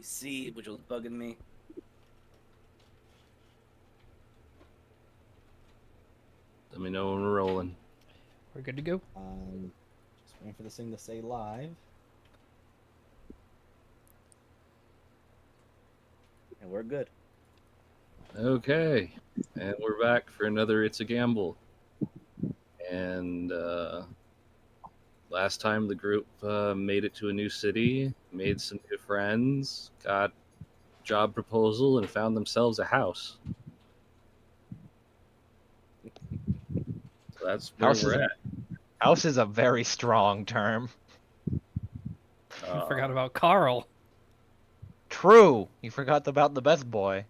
AC, which was bugging me. Let me know when we're rolling. We're good to go. Just waiting for this thing to say live. And we're good. Okay, and we're back for another It's a Gamble. And last time the group made it to a new city, made some new friends, got a job proposal, and found themselves a house. So that's where we're at. House is a very strong term. I forgot about Carl. True. You forgot about the best boy.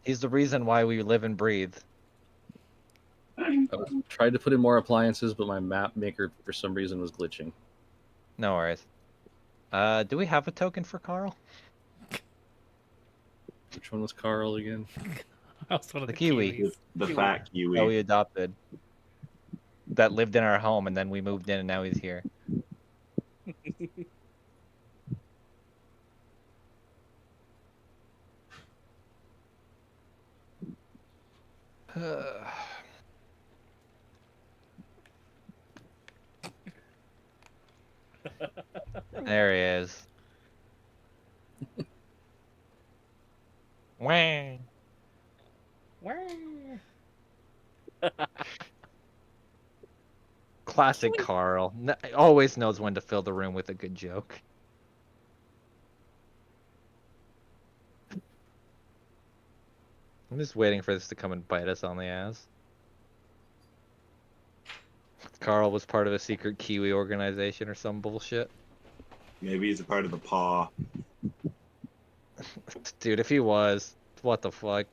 He's the reason why we live and breathe. I tried to put in more appliances, but my map maker for some reason was glitching. No worries. Do we have a token for Carl? Which one was Carl again? I was one of The the Kiwi. Kiwis. The fat Kiwi. That we adopted. That lived in our home, and then we moved in, and now he's here. There he is. Wang. Classic Carl. Always knows when to fill the room with a good joke. I'm just waiting for this to come and bite us on the ass. Carl was part of a secret Kiwi organization or some bullshit. Maybe he's a part of the paw. Dude, if he was, what the fuck?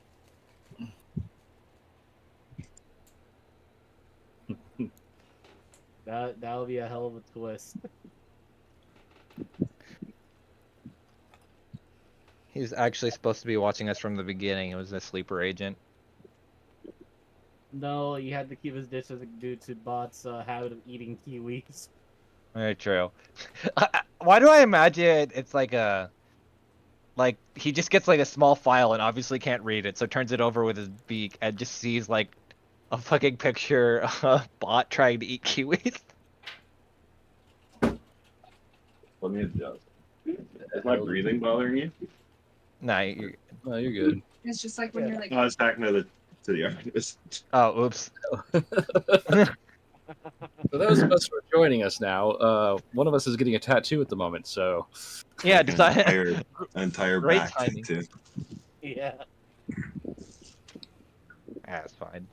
That'll be a hell of a twist. He was actually supposed to be watching us from the beginning. It was a sleeper agent. No, you had to keep his distance due to Bot's habit of eating kiwis. Very true. Why do I imagine it's like a... Like, he just gets like a small file and obviously can't read it, so turns it over with his beak and just sees like a fucking picture of a bot trying to eat kiwis. Let me adjust. Is my breathing bothering you? Nah, you're... Oh, you're good. It's just like when you're like. No, I was talking to the artist. Oh, oops. For those of us who are joining us now, one of us is getting a tattoo at the moment, so... Yeah, An entire Great back timing. too. Yeah. That's fine.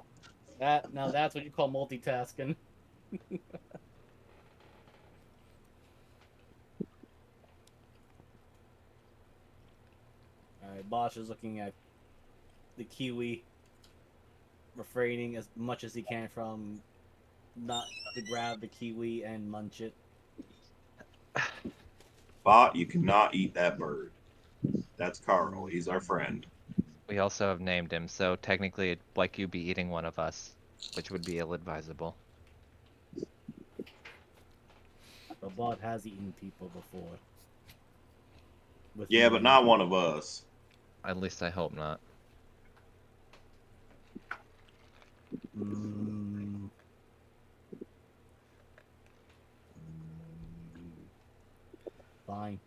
Now that's what you call multitasking. Alright, Bosch is looking at the kiwi, refraining as much as he can from not to grab the kiwi and munch it. Bot, you cannot eat that bird. That's Carl. He's our friend. We also have named him, so technically it'd like you be eating one of us, which would be ill-advisable. The bot has eaten people before. Yeah, but not one of us. At least I hope not. Fine.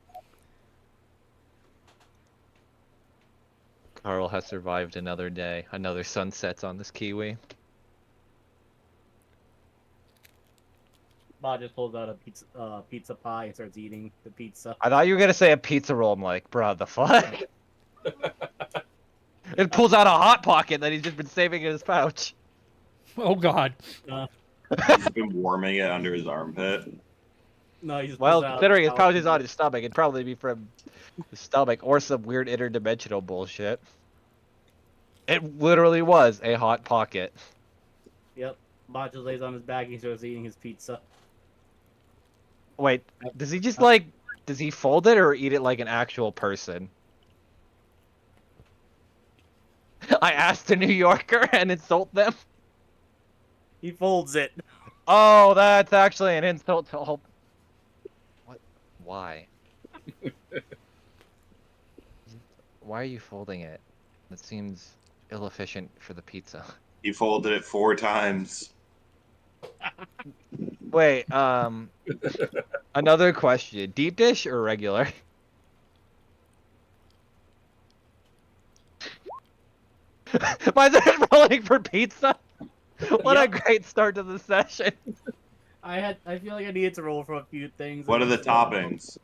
Carl has survived another day. Another sun sets on this kiwi. Bot just pulls out a pizza pie and starts eating the pizza. I thought you were gonna say a pizza roll. I'm like, bro, the fuck? It pulls out a hot pocket that he's just been saving in his pouch. Oh god. He's been warming it under his armpit. No, he just Well, pulls out considering his pouch is on his stomach, it'd probably be from his stomach or some weird interdimensional bullshit. It literally was a hot pocket. Yep. Bot just lays on his back and he starts eating his pizza. Wait, does he just like, does he fold it or eat it like an actual person? I asked a New Yorker and insult them. He folds it. Oh, that's actually an insult to all. What? Why? Why are you folding it? That seems ill-efficient for the pizza. He folded it 4 times. Wait, another question. Deep dish or regular? Mine's rolling for pizza. What a Yep. great start to the session. I feel like I needed to roll for a few things. What are the toppings?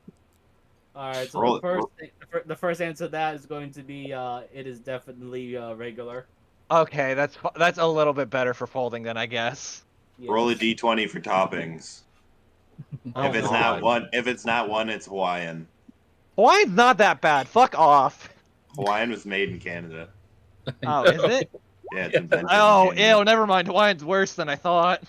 All right, so Roll the it. first the first answer to that is going to be it is definitely regular. Okay, that's a little bit better for folding then, I guess. Roll a Yes. d20 for toppings. Oh, If it's not one, it's Hawaiian. Hawaiian's not that bad. Fuck off. Hawaiian was made in Canada. Oh, is it? Yeah, it's invented Oh, in Canada. ew, never mind. Hawaiian's worse than I thought.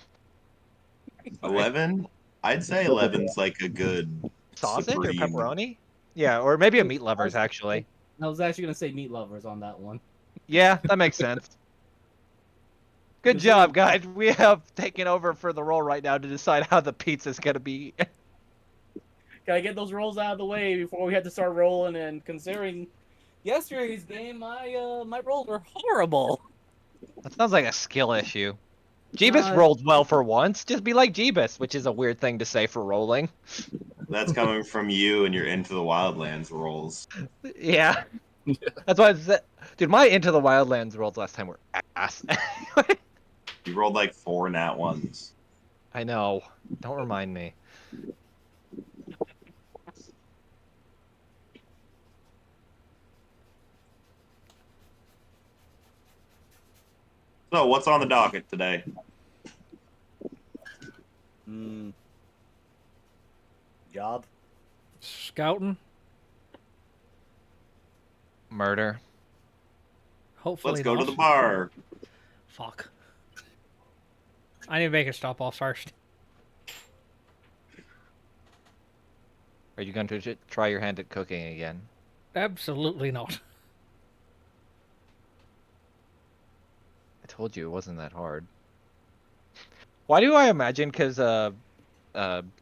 11? I'd say 11's like a good Sausage or supreme. pepperoni? Yeah, or maybe a meat lovers, actually. I was actually gonna say meat lovers on that one. Yeah, that makes sense. Good job, guys. We have taken over for the role right now to decide how the pizza's gonna be. Can I get those rolls out of the way before we had to start rolling? And considering yesterday's game, my rolls were horrible. That sounds like a skill issue. Jeebus Uh, rolled well for once. Just be like Jeebus, which is a weird thing to say for rolling. That's coming from you and your Into the Wildlands rolls. Yeah. That's why I said, dude, my Into the Wildlands rolls last time were ass. You rolled like 4 nat ones. I know. Don't remind me. So, what's on the docket today? Job. Scouting. Murder. Hopefully Let's go to not. the bar. Fuck. I need to make a stop off first. Are you going to try your hand at cooking again? Absolutely not. I told you it wasn't that hard. Why do I imagine? Because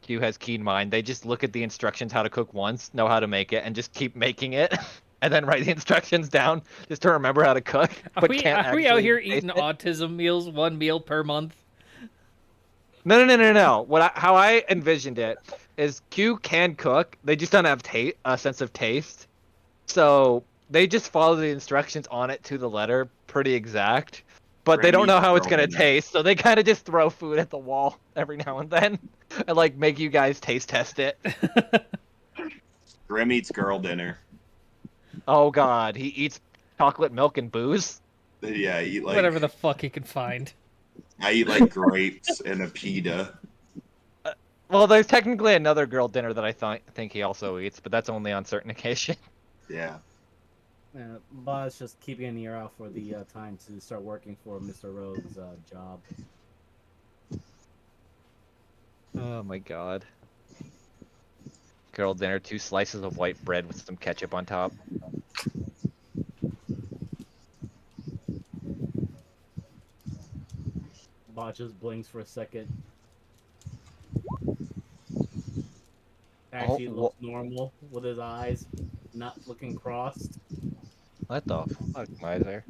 Q has keen mind. They just look at the instructions how to cook once, know how to make it, and just keep making it, and then write the instructions down just to remember how to cook. But can't Are we out actually here taste eating it. autism meals, 1 meal per month? No. How I envisioned it is Q can cook. They just don't have a sense of taste. So they just follow the instructions on it to the letter, pretty exact. But they don't know how it's gonna taste, so they kind of just throw food at the wall every now and then, and like make you guys taste test it. Grim eats girl dinner. Oh God, he eats chocolate milk and booze. Yeah, I eat like Whatever the fuck he can find. I eat like grapes and a pita. Well, there's technically another girl dinner that I think he also eats, but that's only on certain occasions. Yeah. Bob's just keeping an ear out for the time to start working for Mr. Rogue's job. Oh my God. Girl dinner, 2 slices of white bread with some ketchup on top. Bob just blinks for a second. Actually looks normal with his eyes not looking crossed. What the fuck, Miser?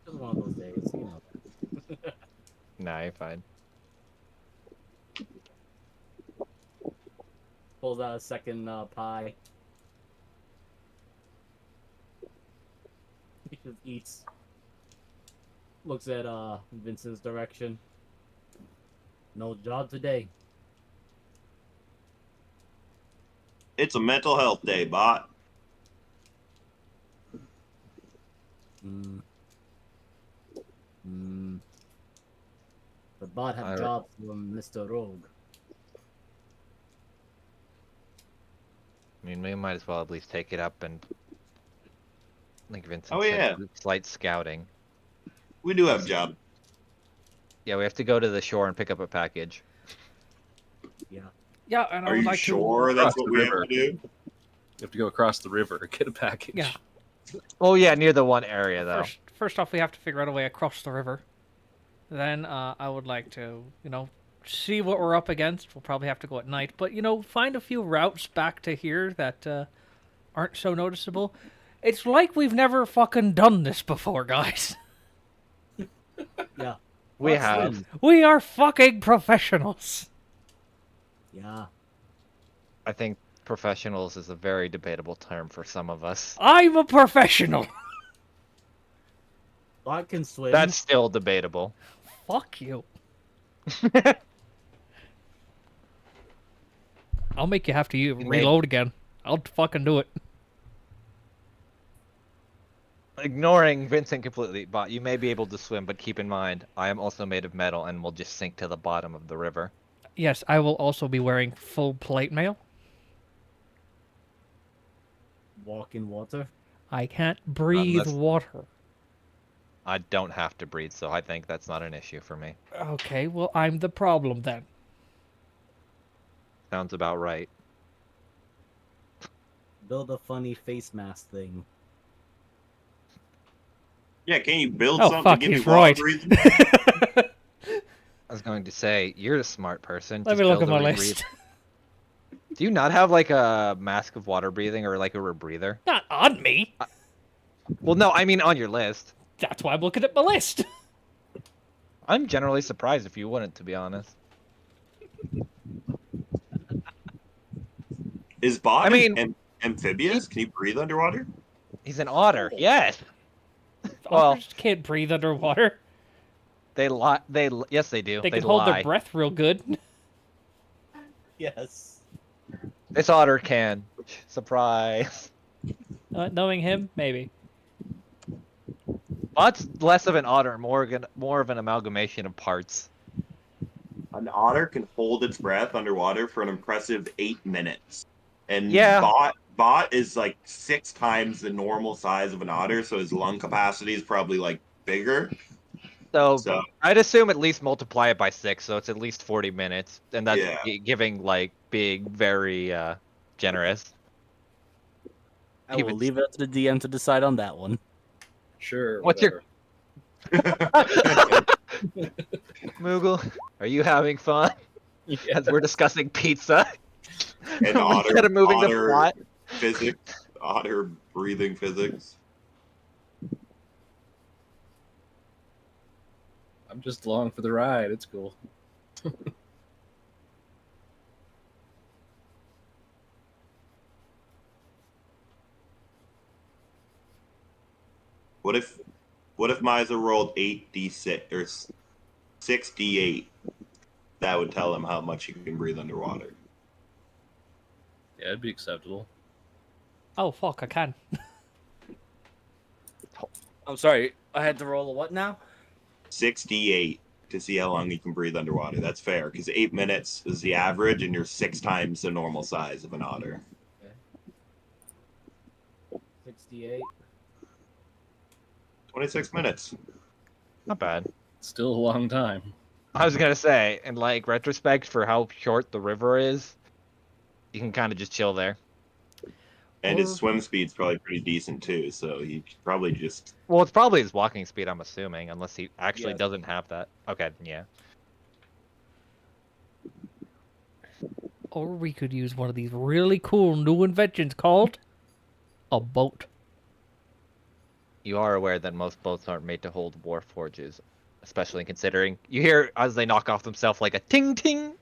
Just one of those days, you know. Nah, you're fine. Pulls out a second pie. He just eats. Looks at Vincent's direction. No job today. It's a mental health day, bot. The bot have jobs from Mr. Rogue. I mean, we might as well at least take it up and, like Vincent Oh, said, yeah. slight scouting. We do have job. Yeah, we have to go to the shore and pick up a package. Yeah. Yeah, and I Are would you like sure to. that's Across what the we have river. to do? You have to go across the river and get a package. Yeah. Oh yeah, near the one area though. First off, we have to figure out a way across the river. then I would like to, see what we're up against. We'll probably have to go at night, but find a few routes back to here that aren't so noticeable. It's like we've never fucking done this before, guys. Yeah. We What's have. in? We are fucking professionals. Yeah. I think professionals is a very debatable term for some of us. I'm a professional. I can swim. That's still debatable. Fuck you. I'll make you have to reload again. I'll fucking do it. Ignoring Vincent completely, but you may be able to swim, but keep in mind, I am also made of metal and will just sink to the bottom of the river. Yes, I will also be wearing full plate mail. Walk in water. I can't breathe Unless- water. I don't have to breathe, so I think that's not an issue for me. Okay, well, I'm the problem then. Sounds about right. Build a funny face mask thing. Yeah, can you build Oh, something fuck, to give me he's water right. breathing? I was going to say, you're a smart person. Let Just me look at build my a list. Do you not have like a mask of water breathing or like a rebreather? Not on me. Well, no, I mean on your list. That's why I'm looking at my list. I'm generally surprised if you wouldn't, to be honest. Is Bot I mean- amphibious? Can you breathe underwater? He's an otter. Yes. Well- Otters can't breathe underwater. They lie. Yes, they do. They can hold lie. their breath real good. Yes. This otter can. Surprise. Knowing him, maybe. Bot's less of an otter, more of an amalgamation of parts. An otter can hold its breath underwater for an impressive 8 minutes. And Yeah. Bot is like 6 times the normal size of an otter, so his lung capacity is probably like bigger. So, So I'd assume at least multiply it by 6, so it's at least 40 minutes, and that's Yeah. giving like big, very generous. I will Even- leave it up to the DM to decide on that one. Sure. What's your- whatever. Moogle, are you having fun? Yeah. As we're discussing pizza and otter, instead of moving the otter plot. physics, otter breathing physics. I'm just along for the ride. It's cool. What if Miser rolled 8d6 or 6d8? That would tell him how much he can breathe underwater. Yeah, it'd be acceptable. Oh, fuck, I can. I'm sorry. I had to roll a what now? 6d8 to see how long he can breathe underwater. That's fair because 8 minutes is the average, and you're 6 times the normal size of an otter. 68. 26 minutes. Not bad. Still a long time. I was gonna say, in like retrospect for how short the river is, you can kind of just chill there. And his Or- swim speed's probably pretty decent too, so he could probably just. Well, it's probably his walking speed, I'm assuming, unless he actually Yes. doesn't have that. Okay, yeah. Or we could use one of these really cool new inventions called a boat. You are aware that most boats aren't made to hold war forges, especially considering you hear as they knock off themselves like a ting ting.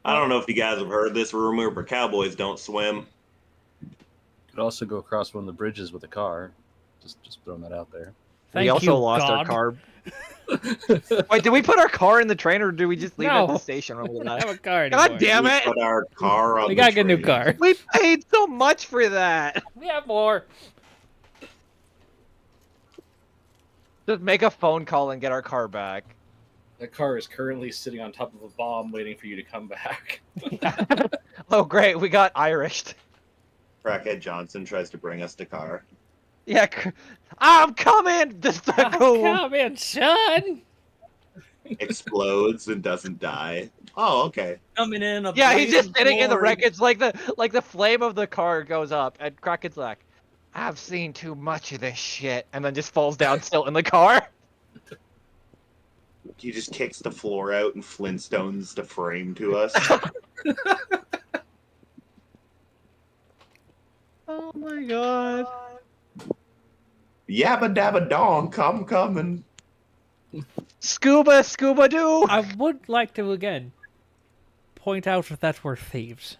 I don't know if you guys have heard this rumor, but cowboys don't swim. Could also go across one of the bridges with a car. Just throwing that out there. Thank We also you, lost our God. car. Wait, did we put our car in the train or do we just leave it at No. the station when we We don't left? have a car anymore. God damn We it! put our car on We the gotta get a new train. car. We paid so much for that. We have more. Just make a phone call and get our car back. That car is currently sitting on top of a bomb waiting for you to come back. Oh great, we got Irished. Crackhead Johnson tries to bring us the car. Yeah, I'm coming. Just to go. Come in, son. Explodes and doesn't die. Oh, okay. Coming in. A Yeah, he's blaze just of sitting in the glory. wreckage, like the flame of the car goes up, and Kraken's like, "I've seen too much of this shit," and then just falls down still in the car. He just kicks the floor out and Flintstones the frame to us. Oh my god. Yabba dabba dong, come coming. Scuba doo. I would like to again point out that we're thieves.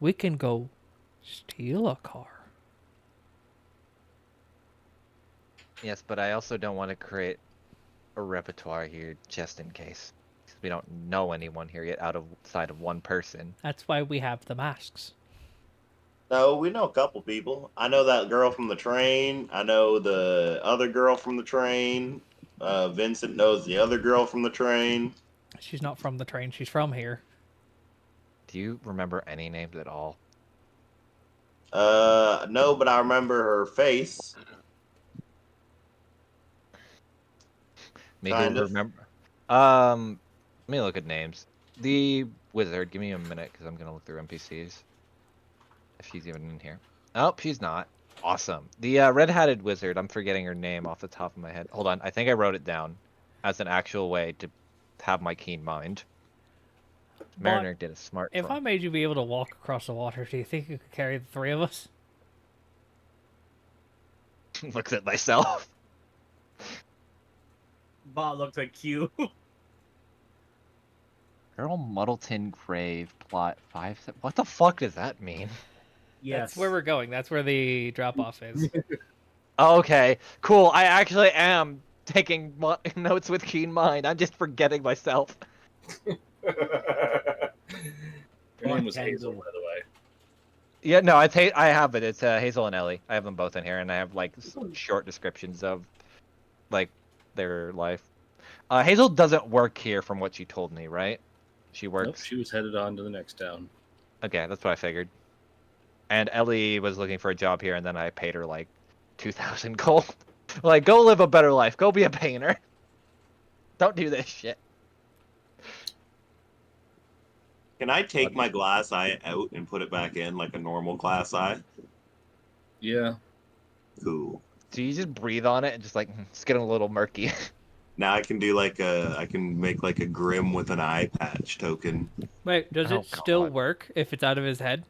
We can go steal a car. Yes, but I also don't want to create a repertoire here just in case. 'Cause we don't know anyone here yet outside of one person. That's why we have the masks. No, we know a couple people. I know that girl from the train. I know the other girl from the train. Vincent knows the other girl from the train. She's not from the train, she's from here. Do you remember any names at all? No, but I remember her face. Me Kind who of. remember. Let me look at names. The wizard. Give me a minute because I'm gonna look through NPCs. If she's even in here. Oh, she's not. Awesome. The red-hatted wizard. I'm forgetting her name off the top of my head. Hold on. I think I wrote it down as an actual way to have my keen mind. Mariner did a smart. If I made you be able to walk across the water, do you think you could carry the three of us? Looks at myself. Bot looks like Q. Earl Muddleton Grave plot 5. What the fuck does that mean? Yes. That's where we're going. That's where the drop-off is. Oh, okay, cool. I actually am taking notes with keen mind. I'm just forgetting myself. Her name was What Hazel, Hazel? by the way. Yeah, no, I have it. It's Hazel and Ellie. I have them both in here, and I have like short descriptions of like their life. Hazel doesn't work here, from what she told me, right? She Nope, works. she was headed on to the next town. Okay, that's what I figured. And Ellie was looking for a job here, and then I paid her like 2,000 gold. Like, go live a better life. Go be a painter. Don't do this shit. Can I take my glass eye out and put it back in like a normal glass eye? Yeah. Cool. So you just breathe on it and just like, it's getting a little murky. Now I can do I can make like a Grim with an eye patch token. Wait, does Oh, it still God. work if it's out of his head?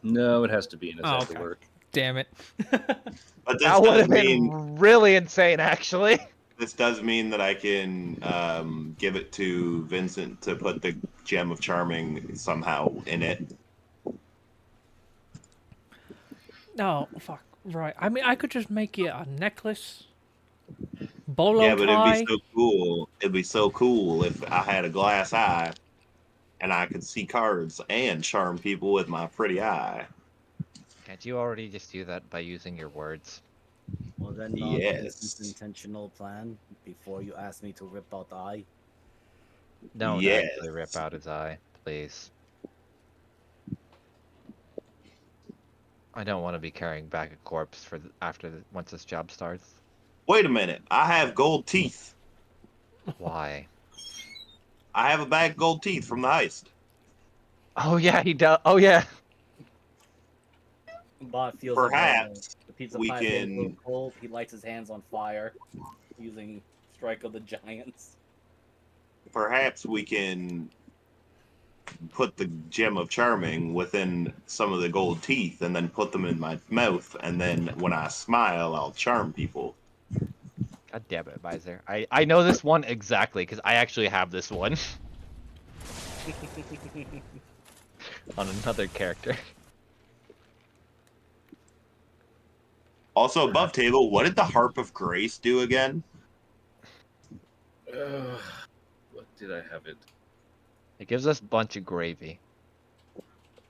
No, it has to be in his Oh, head okay. to work. Damn it. But this That would does have been mean really insane, actually. this does mean that I can give it to Vincent to put the gem of charming somehow in it. No, fuck. Right. I mean, I could just make you a necklace. Bolo Yeah, but tie. it'd be so cool. It'd be so cool if I had a glass eye and I could see cards and charm people with my pretty eye. Can't you already just do that by using your words? Well, then, Yes. this intentional plan before you ask me to rip out the eye. Don't Yes. actually rip out his eye, please. I don't want to be carrying back a corpse for once this job starts. Wait a minute. I have gold teeth. Why? I have a bag of gold teeth from the heist. Oh yeah, he does. Oh yeah. Bot feels Perhaps like the pizza we pie is a little can- cold. He lights his hands on fire using Strike of the Giants. Perhaps we can put the gem of charming within some of the gold teeth and then put them in my mouth, and then when I smile, I'll charm people. God damn it, Visor. I know this one exactly because I actually have this one on another character. Also, above table, what did the Harp of Grace do again? What did I have it? It gives us a bunch of gravy.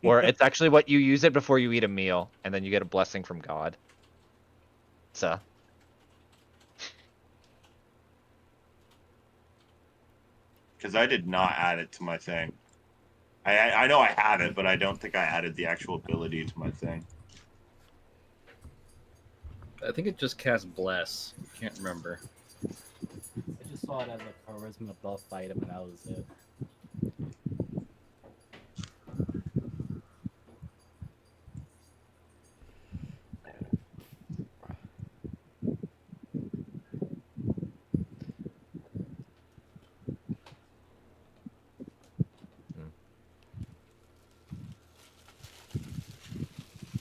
Or it's actually what you use it before you eat a meal, and then you get a blessing from God. So. Because I did not add it to my thing. I know I have it, but I don't think I added the actual ability to my thing. I think it just casts Bless. Can't remember. I just saw it as a charisma buff item, and that was it.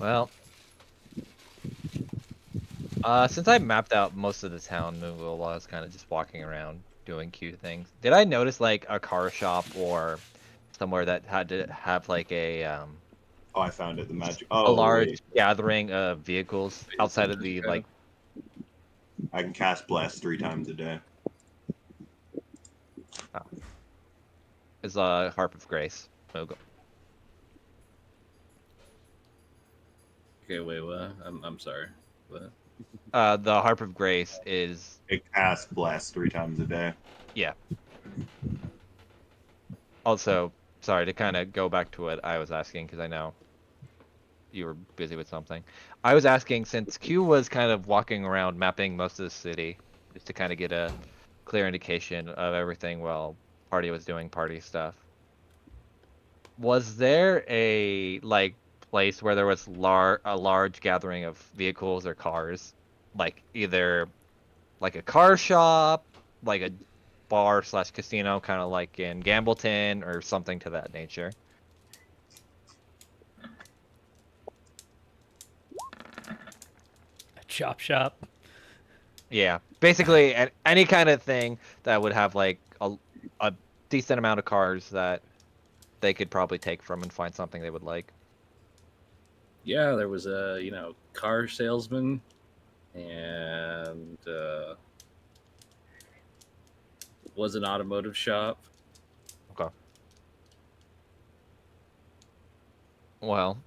Well, since I mapped out most of the town, Moogle was kind of just walking around doing cute things. Did I notice like a car shop or somewhere that had to have like Oh, I found it. The magic. a Oh large wait, gathering of vehicles outside of the like I can cast blast 3 times a day. is a Harp of Grace. Moogle. Okay, wait, what? I'm sorry. What? The Harp of Grace is It casts blast 3 times a day. yeah. Also, sorry to kind of go back to what I was asking because I know you were busy with something. I was asking since Q was kind of walking around mapping most of the city just to kind of get a clear indication of everything while Party was doing party stuff. Was there a like place where there was a large gathering of vehicles or cars, like either like a car shop, like a bar slash casino, kind of like in Gambleton or something to that nature? A chop shop. Yeah, basically any kind of thing that would have like a decent amount of cars that they could probably take from and find something they would like. Yeah, there was a car salesman, and was an automotive shop. Okay. Well,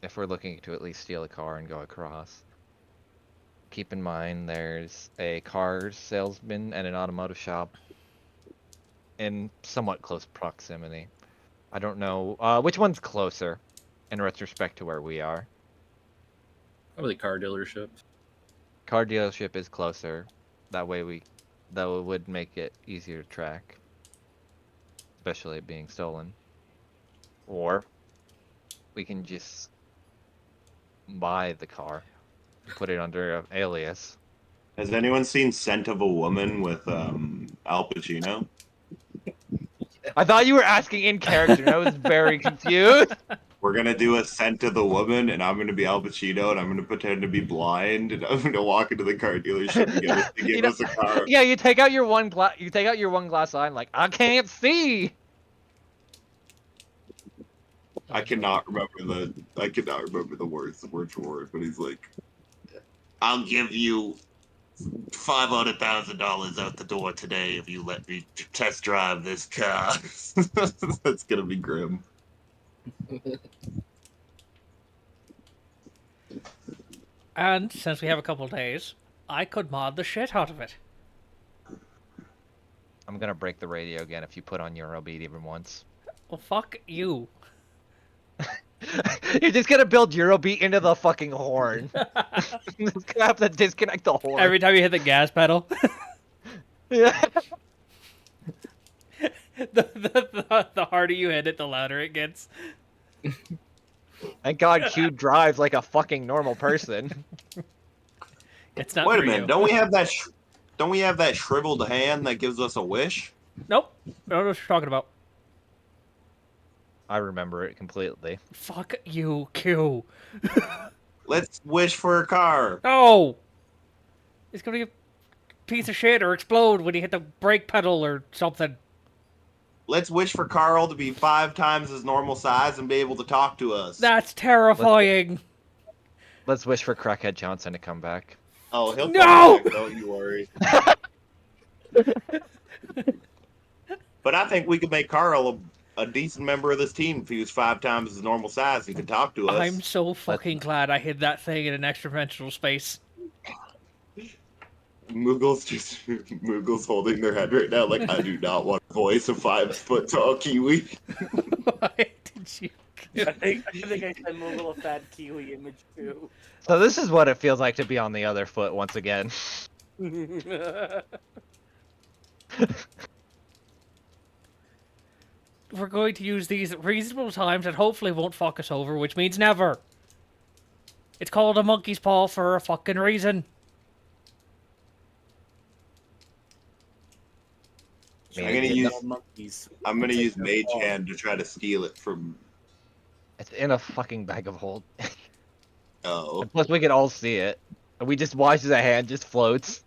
if we're looking to at least steal a car and go across, keep in mind there's a car salesman and an automotive shop in somewhat close proximity. I don't know which one's closer in retrospect to where we are. Probably car dealership. Car dealership is closer. That way that would make it easier to track, especially it being stolen. Or we can just buy the car, put it under an alias. Has anyone seen Scent of a Woman with Al Pacino? I thought you were asking in character, and I was very confused. We're gonna do a Scent of the Woman, and I'm gonna be Al Pacino, and I'm gonna pretend to be blind, and I'm gonna walk into the car dealership and give us a car. Yeah, you take out your one glass eye, and like I can't see. I cannot remember the words word for word, but he's like, "I'll give you $500,000 out the door today if you let me test drive this car." That's gonna be grim. And since we have a couple days, I could mod the shit out of it. I'm gonna break the radio again if you put on Eurobeat even once. Well, fuck you. You're just gonna build Eurobeat into the fucking horn. Just gonna have to disconnect the horn. Every time you hit the gas pedal. Yeah. the harder you hit it, the louder it gets. Thank God Q drives like a fucking normal person. It's not Wait a for minute, you. don't we have that shriveled hand that gives us a wish? Nope. I don't know what you're talking about. I remember it completely. Fuck you, Q. Let's wish for a car. No! It's gonna get a piece of shit or explode when you hit the brake pedal or something. Let's wish for Carl to be 5 times his normal size and be able to talk to us. That's terrifying. Let's wish for Crackhead Johnson to come back. Oh, he'll No! come back, don't you worry. But I think we could make Carl a decent member of this team if he was 5 times his normal size and could talk to us. I'm so fucking glad I hid that thing in an extra dimensional space. Moogle's holding their head right now like, I do not want to voice a 5-foot tall Kiwi. Why did you? I think I sent Moogle a fat Kiwi image too. So this is what it feels like to be on the other foot once again. We're going to use these at reasonable times that hopefully won't fuck us over, which means never. It's called a monkey's paw for a fucking reason. I'm gonna use monkeys. Mage Hand to try to steal it from. It's in a fucking bag of hold. Oh, And plus, we can all see it. And we just watch as a hand just floats.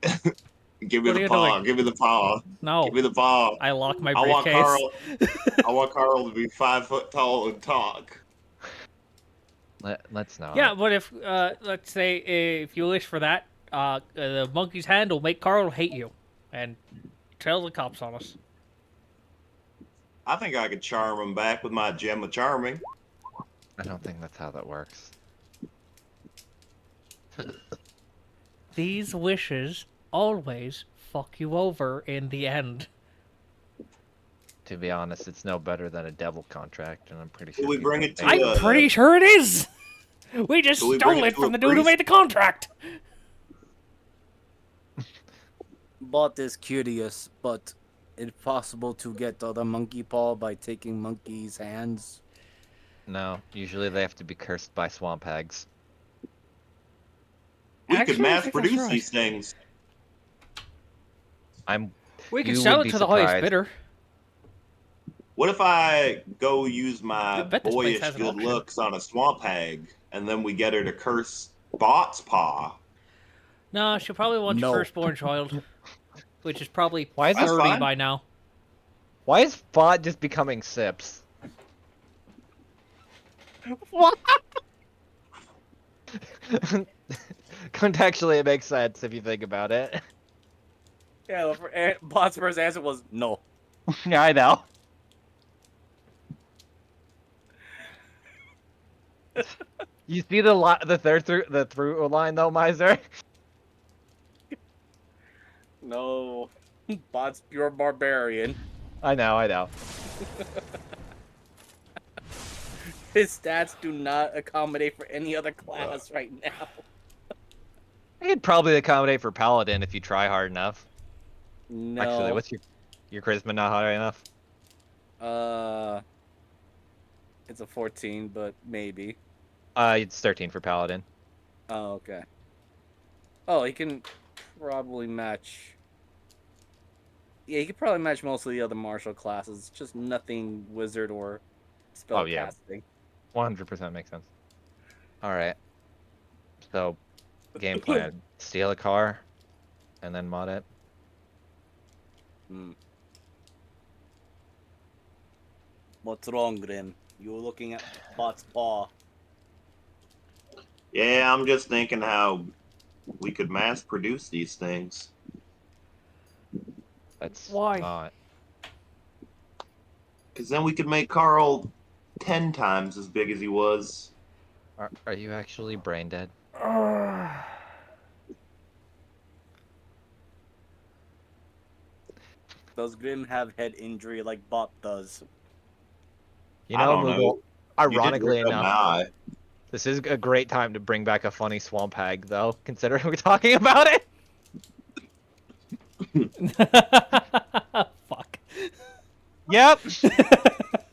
give me What are the you paw. doing? Give me the paw. No. Give me the paw. I lock my I want briefcase. Carl. I want Carl to be 5 foot tall and talk. Let's not. Yeah, but if let's say if you wish for that, the monkey's hand will make Carl hate you, and tell the cops on us. I think I could charm him back with my gem of charming. I don't think that's how that works. These wishes always fuck you over in the end. To be honest, it's no better than a devil contract, and I'm pretty sure. Will we people bring it to think- I'm pretty sure it is. We just Can we bring stole it it to from a the dude who priest? made the contract. Bot is curious, but it's possible to get the monkey paw by taking monkey's hands. No, usually they have to be cursed by swamp hags. We Actually, could I mass think that's produce right. these things. We can You sell would it be to the highest surprised. bidder. What if I go use I my bet this place boyish has an good auction. looks on a swamp hag, and then we get her to curse Bot's paw? No, she'll probably want your No. firstborn child, which is probably Why is That's 30 fine. by now. Why is Bot just becoming Sips? What? Contextually, it makes sense if you think about it. Yeah, Bot's first answer was no. Yeah, I know. You see the through line though, Miser? No. Bot's pure barbarian. I know. His stats do not accommodate for any other class right now. I could probably accommodate for Paladin if you try hard enough. No. Actually, what's your charisma not high enough? It's a 14, but maybe. It's 13 for Paladin. Oh, okay. Oh, he can probably match. Yeah, he could probably match most of the other martial classes. Just nothing wizard or spell Oh, yeah. casting. 100% makes sense. Alright. So, game plan. Steal a car, and then mod it. Hmm. What's wrong, Grim? You were looking at Bot's paw. Yeah, I'm just thinking how we could mass produce these things. That's Why? not. Because then we could make Carl 10 times as big as he was. Are you actually brain dead? Does Grim have head injury like Bot does? You I know, don't know. Moogle, You ironically did rip up my enough, eye. this is a great time to bring back a funny swamp hag, though, considering we're talking about it. Fuck. Yep.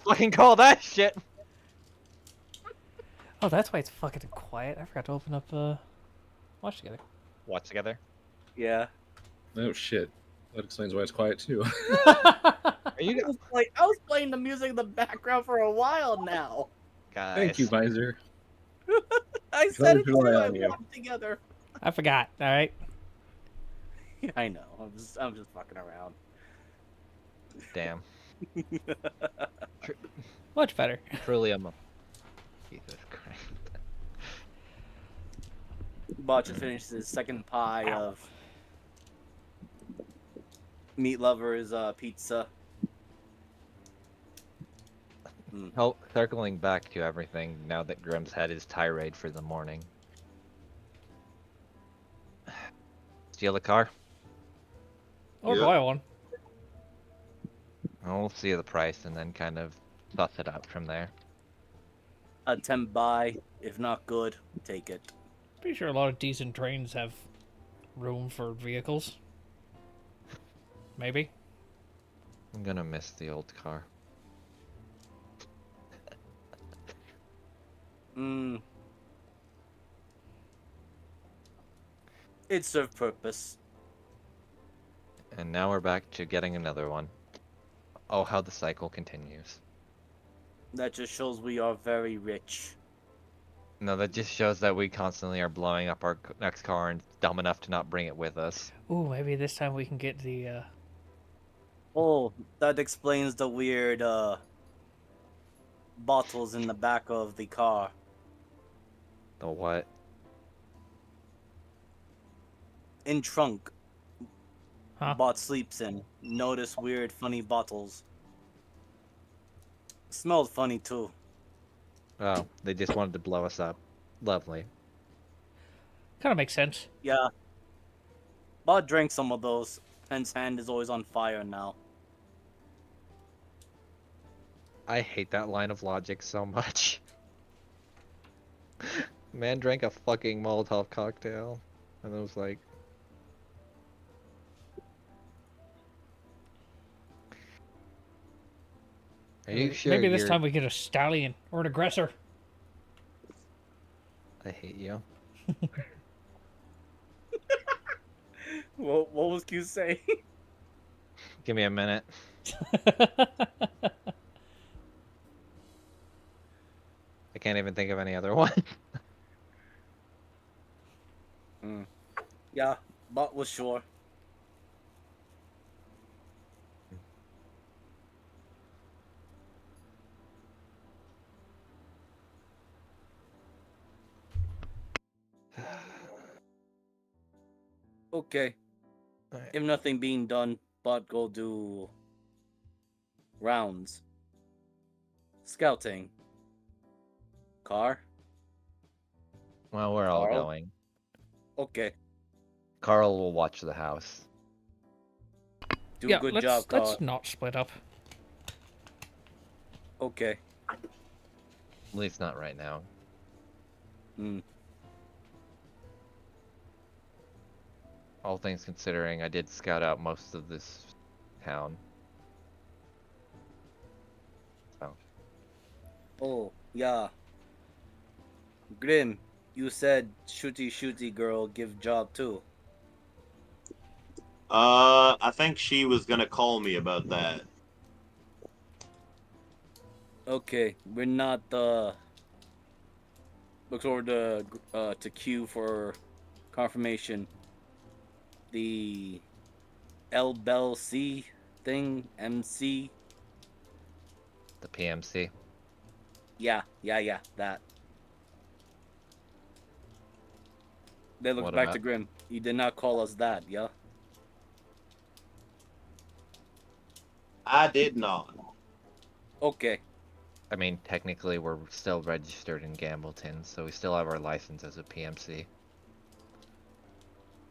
Fucking call that shit. Oh, that's why it's fucking quiet. I forgot to open up Watch Together. Watch together. Yeah. Oh shit. That explains why it's quiet too. Are you I was playing the music in the background for a while now. guys? Thank you, Miser. I said I it rely too. on I you. walked together. I forgot. All right. I know. I'm just fucking around. Damn. Much better. Truly, I'm a. Jesus Christ. Bot just finished his second pie of Meat Lover's pizza. Oh, circling back to everything now that Grim's had his tirade for the morning. Steal a car. Or Yeah. buy one. We'll see the price and then kind of suss it out from there. Attempt buy. If not good, take it. Pretty sure a lot of decent trains have room for vehicles. Maybe. I'm gonna miss the old car. It served purpose. And now we're back to getting another one. Oh, how the cycle continues. That just shows we are very rich. No, that just shows that we constantly are blowing up our next car and dumb enough to not bring it with us. Ooh, maybe this time we can get the. Oh, that explains the weird bottles in the back of the car. The what? In trunk, Huh? bot sleeps in. Notice weird, funny bottles. Smelled funny too. Oh, they just wanted to blow us up. Lovely. Kind of makes sense. Yeah, bot drank some of those. Hence, hand is always on fire now. I hate that line of logic so much. Man drank a fucking Molotov cocktail, and I was like, "Are you sure Maybe this you're?" time we get a stallion or an aggressor. I hate you. What was Q saying? Give me a minute. I can't even think of any other one. Yeah, bot was sure. Okay. Alright. If nothing being done, bot go do rounds. Scouting. Car? Well, we're all Carl? going. Okay. Carl will watch the house. Do Yeah, a good let's job, Carl. let's not split up. Okay. At least not right now. Hmm. All things considering, I did scout out most of this town. So, Oh, yeah. Grim, you said shooty shooty girl give job too. I think she was gonna call me about that. Okay, we're not looks over to Q for confirmation. The L Bell C thing, MC. the PMC. Yeah, that. Then looks What back about? to Grim. You did not call us that, yeah? I did not. Okay. I mean, technically, we're still registered in Gambleton, so we still have our license as a PMC.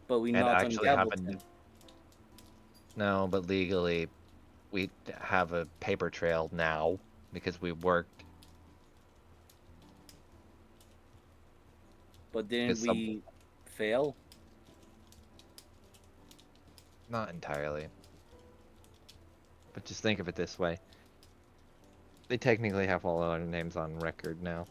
But we And not on actually haven't. Gableton. No, but legally, we have a paper trail now because we worked. But didn't Because some, we fail? not entirely. But just think of it this way. They technically have all our names on record now.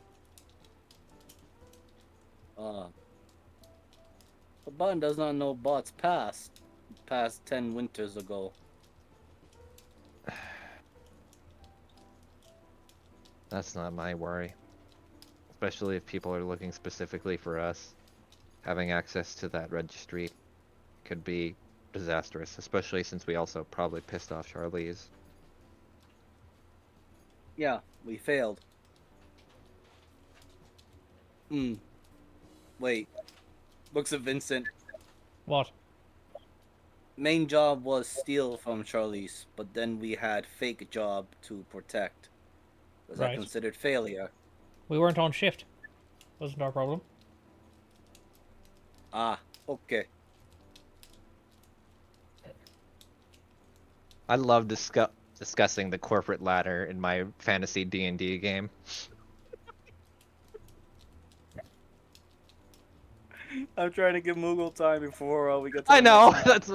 The button does not know bots past 10 winters ago. That's not my worry. Especially if people are looking specifically for us. Having access to that registry could be disastrous, especially since we also probably pissed off Charlize. Yeah, we failed. Wait. Looks at Vincent. What? Main job was steal from Charlize, but then we had fake job to protect. Was that Right. considered failure? We weren't on shift. Wasn't our problem. Ah, okay. I love discussing the corporate ladder in my fantasy D&D game. I'm trying to give Moogle time before we get to I the know, next that's...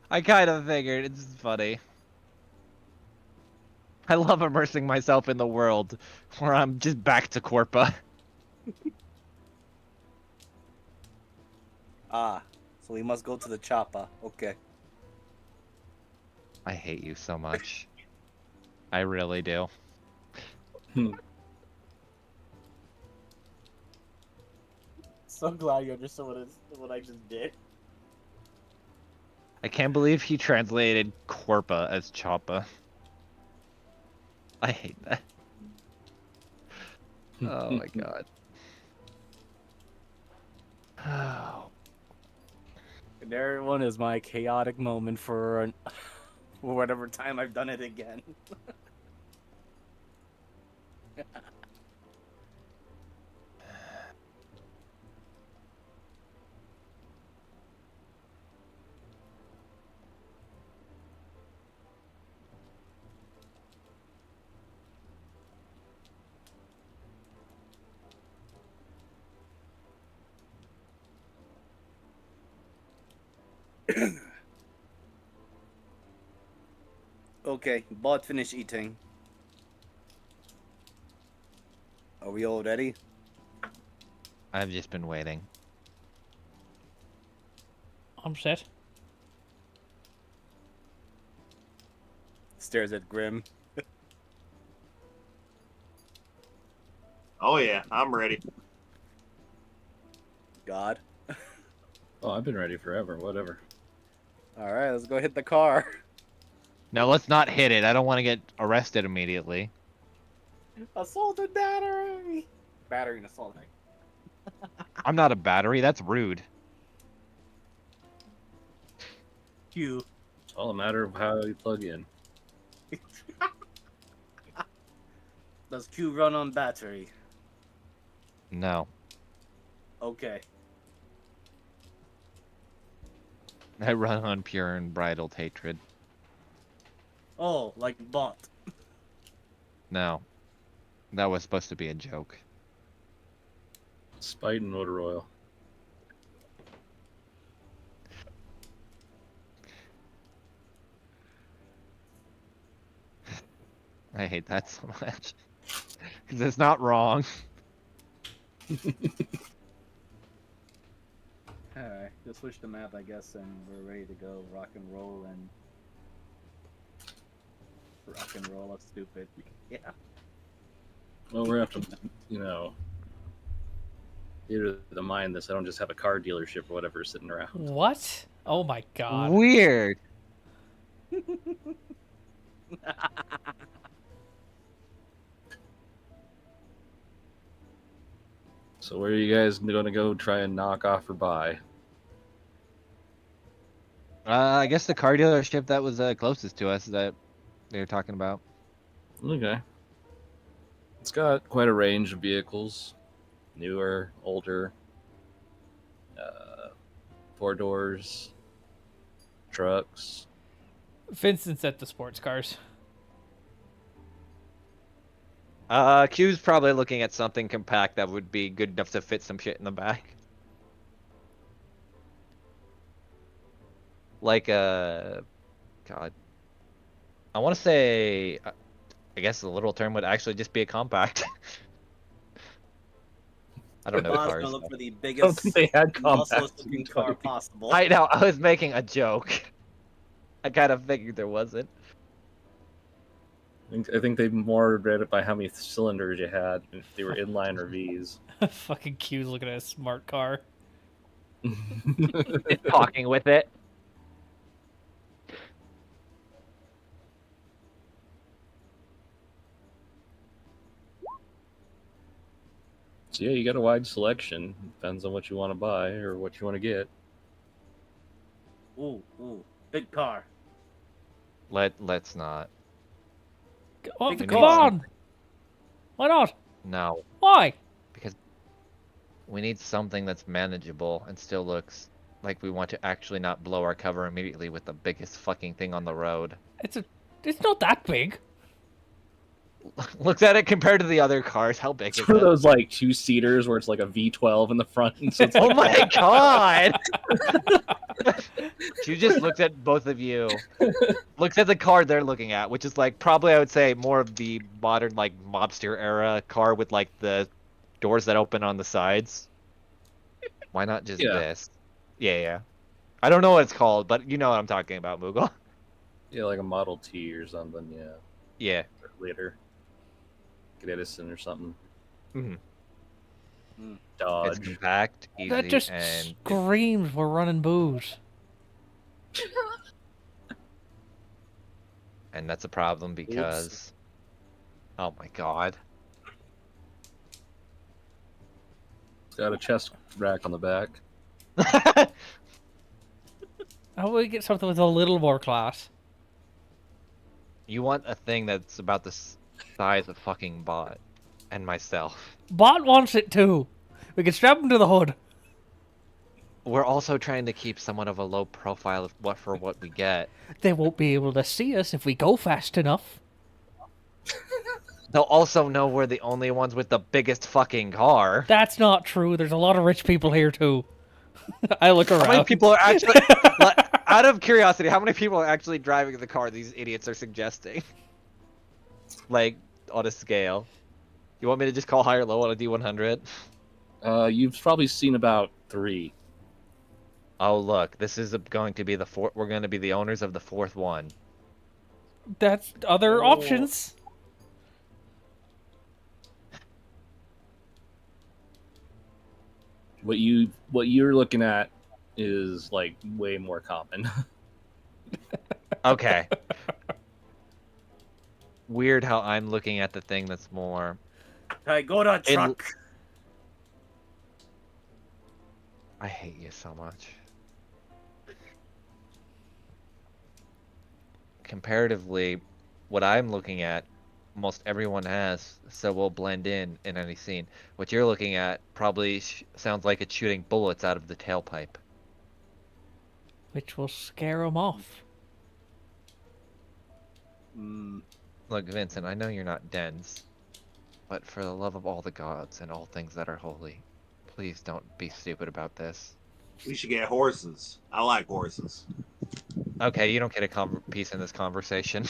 I kind of figured, it's funny. I love immersing myself in the world where I'm just back to Corpa. Ah, so we must go to the chopper. Okay. I hate you so much. I really do. so glad you understood what I just did. I can't believe he translated Corpa as Choppa. I hate that. Oh my god. Oh. And everyone is my chaotic moment for whatever time I've done it again. Okay, bot finish eating. Are we all ready? I've just been waiting. I'm set. Stares at Grim. Oh yeah, I'm ready. God. Oh, I've been ready forever. Whatever. Alright, let's go hit the car. No, let's not hit it. I don't want to get arrested immediately. Assault and battery! Battery and assault. I'm not a battery. That's rude. Q. It's all a matter of how you plug in. Does Q run on battery? No. Okay. I run on pure and bridled hatred. Oh, like bot. No. That was supposed to be a joke. Spite and motor oil. I hate that so much. Because it's not wrong. Alright, just switch the map, I guess, and we're ready to go rock and roll and... Rock and roll up stupid. Yeah. Well, we're gonna have to, you know, theater the mind this. I don't just have a car dealership or whatever sitting around. What? Oh my god. Weird. So where are you guys gonna go try and knock off or buy? I guess the car dealership that was closest to us that they were talking about. Okay. It's got quite a range of vehicles. Newer, older, four doors, trucks. Vincent's at the sports cars. Q's probably looking at something compact that would be good enough to fit some shit in the back. Like God. I want to say, I guess the literal term would actually just be a compact. I don't know Bot's cars. gonna look for the I don't biggest, think they had compacts musclest in looking car 20. possible. I know, I was making a joke. I kind of figured there wasn't. I think they more read it by how many cylinders you had, if they were inline or V's. Fucking Q's looking at a smart car. It's talking with it. So yeah, you got a wide selection. Depends on what you want to buy or what you want to get. Ooh, big car. Let's not. Oh, Big come car. on! Why not? No, Why? because we need something that's manageable and still looks like we want to actually not blow our cover immediately with the biggest fucking thing on the road. It's not that big. Looks at it compared to the other cars. How big It's is one of it? those like two seaters where it's like a V12 in the front. And so it's Oh like, my god! She just looked at both of you. Looks at the car they're looking at, which is like probably I would say more of the modern like mobster era car with like the doors that open on the sides. Why not just Yeah. this? Yeah. I don't know what it's called, but you know what I'm talking about, Moogle. yeah, like a Model T or something. Yeah, Yeah. or later, get Edison or something. Mhm. It's Dodge. compact, easy, That just and screams we're running booze. that's a problem because. Oh my god. It's got a chest rack on the back. How about we get something with a little more class? You want a thing that's about the size of fucking Bot and myself. Bot wants it too. We can strap him to the hood. We're also trying to keep somewhat of a low profile of what we get. They won't be able to see us if we go fast enough. They'll also know we're the only ones with the biggest fucking car. That's not true. There's a lot of rich people here too. I look around. How many people are actually, out of curiosity, how many people are actually driving the car these idiots are suggesting? Like, on a scale. You want me to just call high or low on a D100? You've probably seen about 3. Oh, look, this is going to be the fourth. We're going to be the owners of the fourth one. That's other options. What you're looking at is like way more common. Okay. Weird how I'm looking at the thing that's more. I go to truck. I hate you so much. Comparatively, what I'm looking at, almost everyone has, so we'll blend in any scene. What you're looking at probably sounds like it's shooting bullets out of the tailpipe. Which will scare them off. Look, Vincent, I know you're not dense, but for the love of all the gods and all things that are holy, please don't be stupid about this. We should get horses. I like horses. Okay, you don't get a piece in this conversation.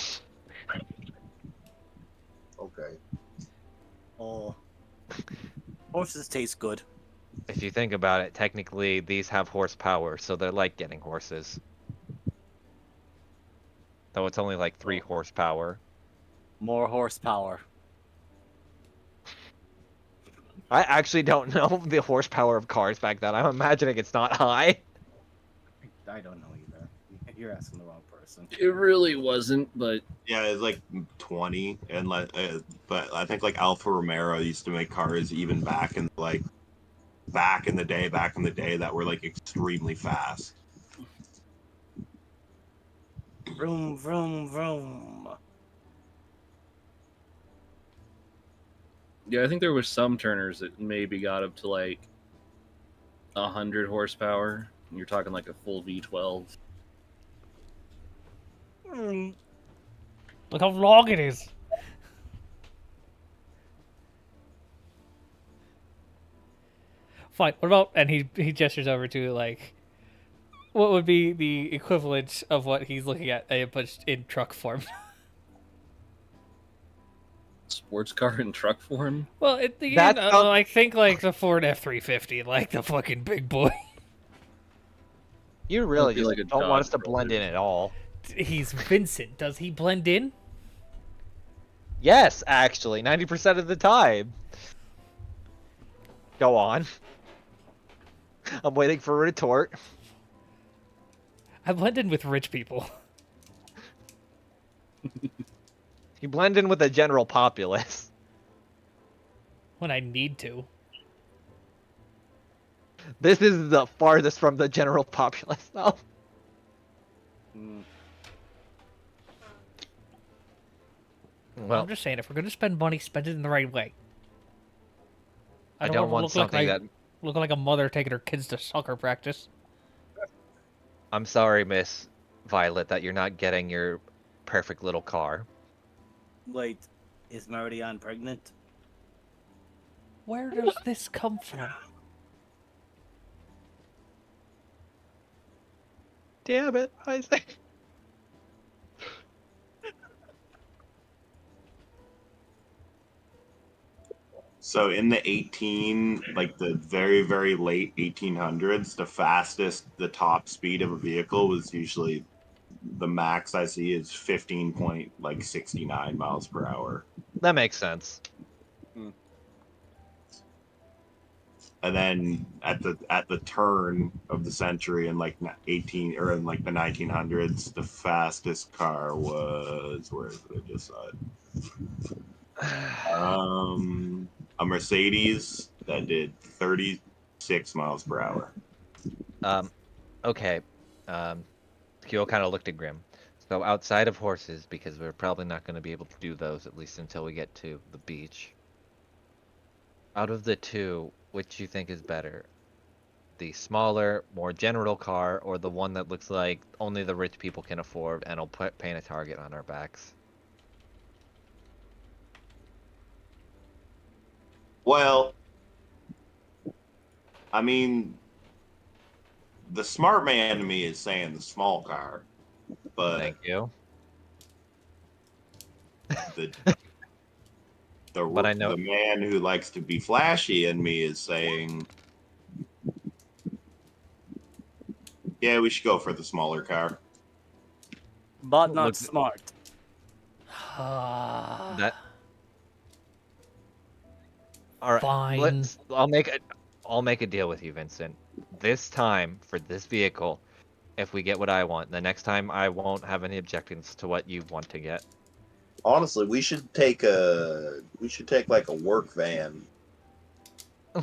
Okay. Oh, horses taste good. If you think about it, technically these have horsepower, so they're like getting horses. Though it's only like 3 horsepower. More horsepower. I actually don't know the horsepower of cars back then. I'm imagining it's not high. I don't know either. You're asking the wrong person. It really wasn't, but Yeah, it's like 20, and but I think like Alfa Romero used to make cars even back in the day that were like extremely fast. Vroom, vroom, vroom. yeah, I think there was some Turners that maybe got up to like 100 horsepower. You're talking like a full V12. Look how long it is. Fine. What about? And he gestures over to like, what would be the equivalent of what he's looking at, but in truck form. Sports car in truck form. Well, I think like the Ford F-350, like the fucking big boy. You really Be just like a don't want us Dodge to blend in Roller. at all. He's Vincent. Does he blend in? Yes, actually, 90% of the time. Go on. I'm waiting for a retort. I blend in with rich people. You blend in with the general populace. When I need to. This is the farthest from the general populace, though. Well, I'm just saying, if we're gonna spend money, spend it in the right way. I don't want look something like that... look like a mother taking her kids to soccer practice. I'm sorry, Miss Violet, that you're not getting your perfect little car. Wait, is Marianne pregnant? Where does this come from? Damn it, Isaac. So in the the very, very late 1800s, the top speed of a vehicle was usually, the max I see is 15.69 miles per hour. That makes sense. And then at the turn of the century in like 18 or in like the 1900s, the fastest car was where is it? I just saw it. A Mercedes that did 36 miles per hour. Okay. Kyo kind of looked at Grim. So outside of horses, because we're probably not going to be able to do those at least until we get to the beach. Out of the two, which you think is better? The smaller, more general car, or the one that looks like only the rich people can afford and will paint a target on our backs? Well, I mean, the smart man to me is saying the small car, but Thank you. the But I know the man who likes to be flashy in me is saying, yeah, we should go for the smaller car. But not Look- smart. that. All right, Fine. I'll make a deal with you, Vincent. This time for this vehicle, if we get what I want, the next time I won't have any objections to what you want to get. Honestly, we should take like a work van.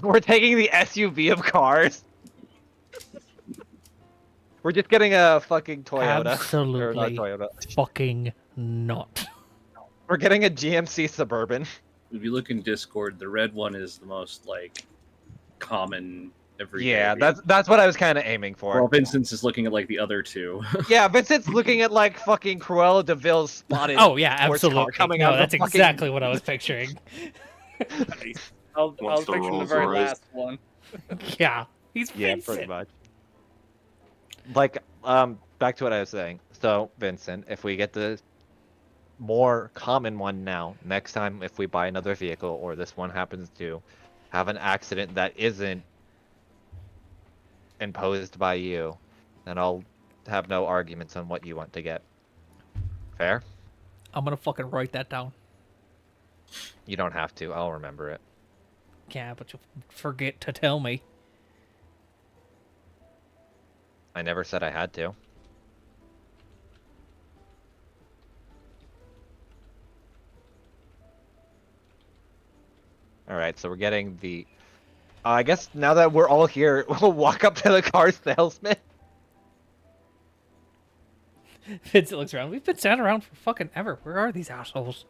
We're taking the SUV of cars. We're just getting a fucking Toyota. Or not Absolutely Toyota. fucking not. We're getting a GMC Suburban. If you look in Discord, the red one is the most like common everyday. Yeah, that's what I was kind of aiming for. Well, Vincent's is looking at like the other two. Yeah, Vincent's looking at like fucking Cruella de Vil's spotted. Oh yeah, sports car absolutely. coming No, out of the that's fucking- exactly what I was picturing. I was Wants the picturing the Rolls very Royce. last one. Yeah, he's Yeah, Vincent. pretty much. Like, back to what I was saying. So, Vincent, if we get the more common one now, next time if we buy another vehicle or this one happens to have an accident that isn't imposed by you, then I'll have no arguments on what you want to get. Fair? I'm gonna fucking write that down. You don't have to. I'll remember it. Yeah, but you forget to tell me. I never said I had to. Alright, so we're getting the... I guess now that we're all here, we'll walk up to the car salesman. Vincent looks around. We've been standing around for fucking ever. Where are these assholes?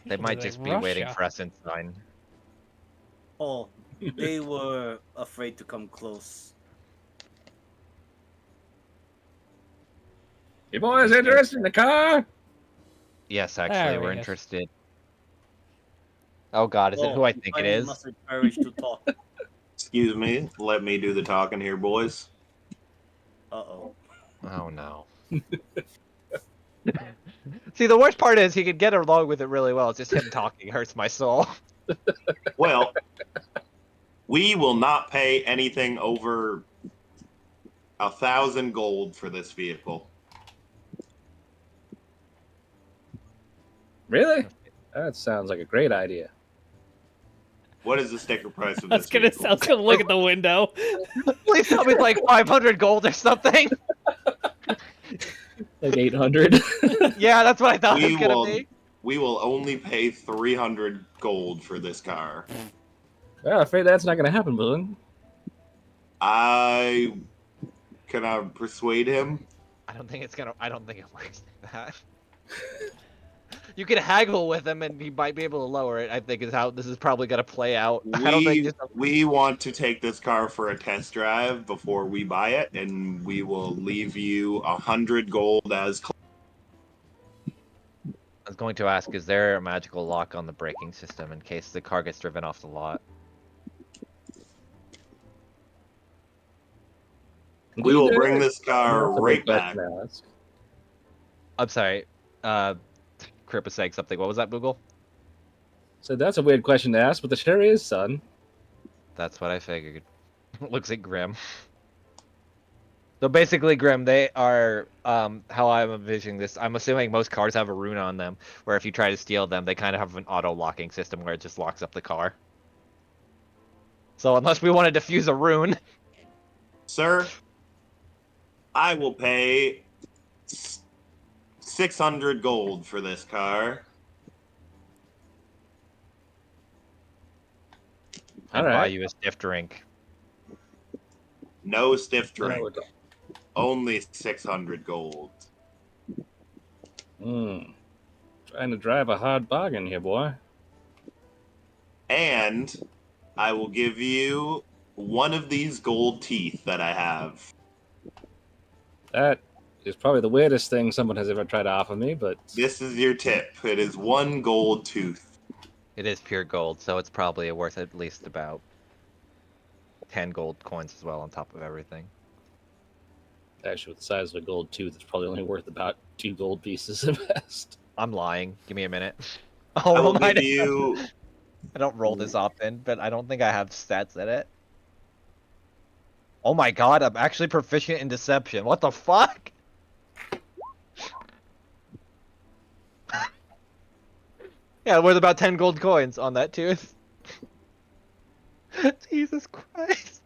They might just be waiting for us inside. Oh, they were afraid to come close. You boys interested in the car? Yes, actually, There we're he is. interested. Oh god, is it who I think it is? Must have courage to talk. Excuse me, let me do the talking here, boys. Uh-oh. Oh no. See, the worst part is he could get along with it really well. It's just him talking hurts my soul. Well, we will not pay anything over 1,000 gold for this vehicle. Really? That sounds like a great idea. What is the sticker price of I was this gonna, vehicle? I was gonna look at the window. Please tell me it's like 500 gold or something. Like 800. Yeah, that's what I thought it We was gonna will, be. we will only pay 300 gold for this car. Well, I'm afraid that's not going to happen, Balloon. Can I persuade him? I don't think it works like that. You can haggle with him and he might be able to lower it, I think is how this is probably gonna play out. I don't think We want to take this car for a test drive before we buy it, and we will leave you 100 gold as I was going to ask, is there a magical lock on the braking system in case the car gets driven off the lot? We will bring this car That's a right big question back. to ask. I'm sorry. Crip was saying something. What was that, Boogle? So that's a weird question to ask, but the sure is, son. That's what I figured. Looks at Grim. So basically, Grim, they are, how I'm envisioning this, I'm assuming most cars have a rune on them, where if you try to steal them, they kind of have an auto-locking system where it just locks up the car. So unless we want to defuse a rune, Sir, I will pay 600 gold for this car. and All buy right. you a stiff drink. No stiff No, drink. Only 600 gold. Trying to drive a hard bargain here, boy. And I will give you one of these gold teeth that I have. That is probably the weirdest thing someone has ever tried to offer me, but This is your tip. It is one gold tooth. It is pure gold, so it's probably worth at least about 10 gold coins as well on top of everything. actually, with the size of a gold tooth, it's probably only worth about 2 gold pieces at best. I'm lying. Give me a minute. I I'll will roll my give you. I don't roll this often, but I don't think I have stats in it. Oh my god, I'm actually proficient in deception. What the fuck? Yeah, worth about 10 gold coins on that tooth. Jesus Christ.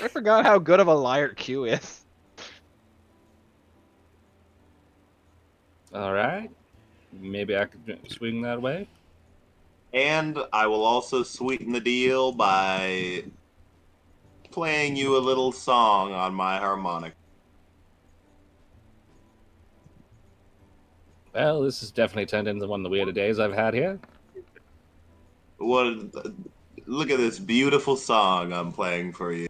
I forgot how good of a liar Q is. All right. Maybe I could swing that way. And I will also sweeten the deal by playing you a little song on my harmonica. Well, this has definitely turned into one of the weirder days I've had here. What? Look at this beautiful song I'm playing for you.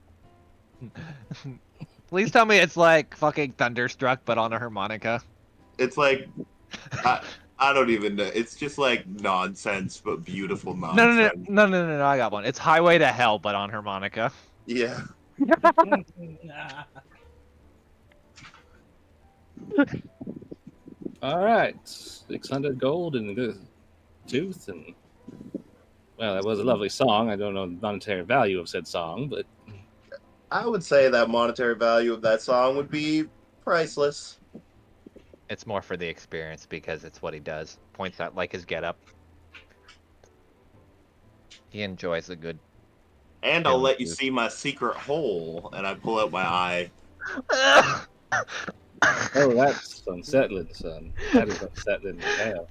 Please tell me it's like fucking Thunderstruck, but on a harmonica. It's like I don't even know. It's just like nonsense, but beautiful No, no, nonsense. no, no, no, no, no, I got one. It's Highway to Hell, but on harmonica. Yeah. All right. 600 gold and a good tooth. And, well, that was a lovely song. I don't know the monetary value of said song, but I would say that monetary value of that song would be priceless. It's more for the experience because it's what he does. Points out like his getup. He enjoys a good. And I'll Feeling let you good. see my secret hole, and I pull out my eye. oh, that's unsettling, son. That is unsettling as hell.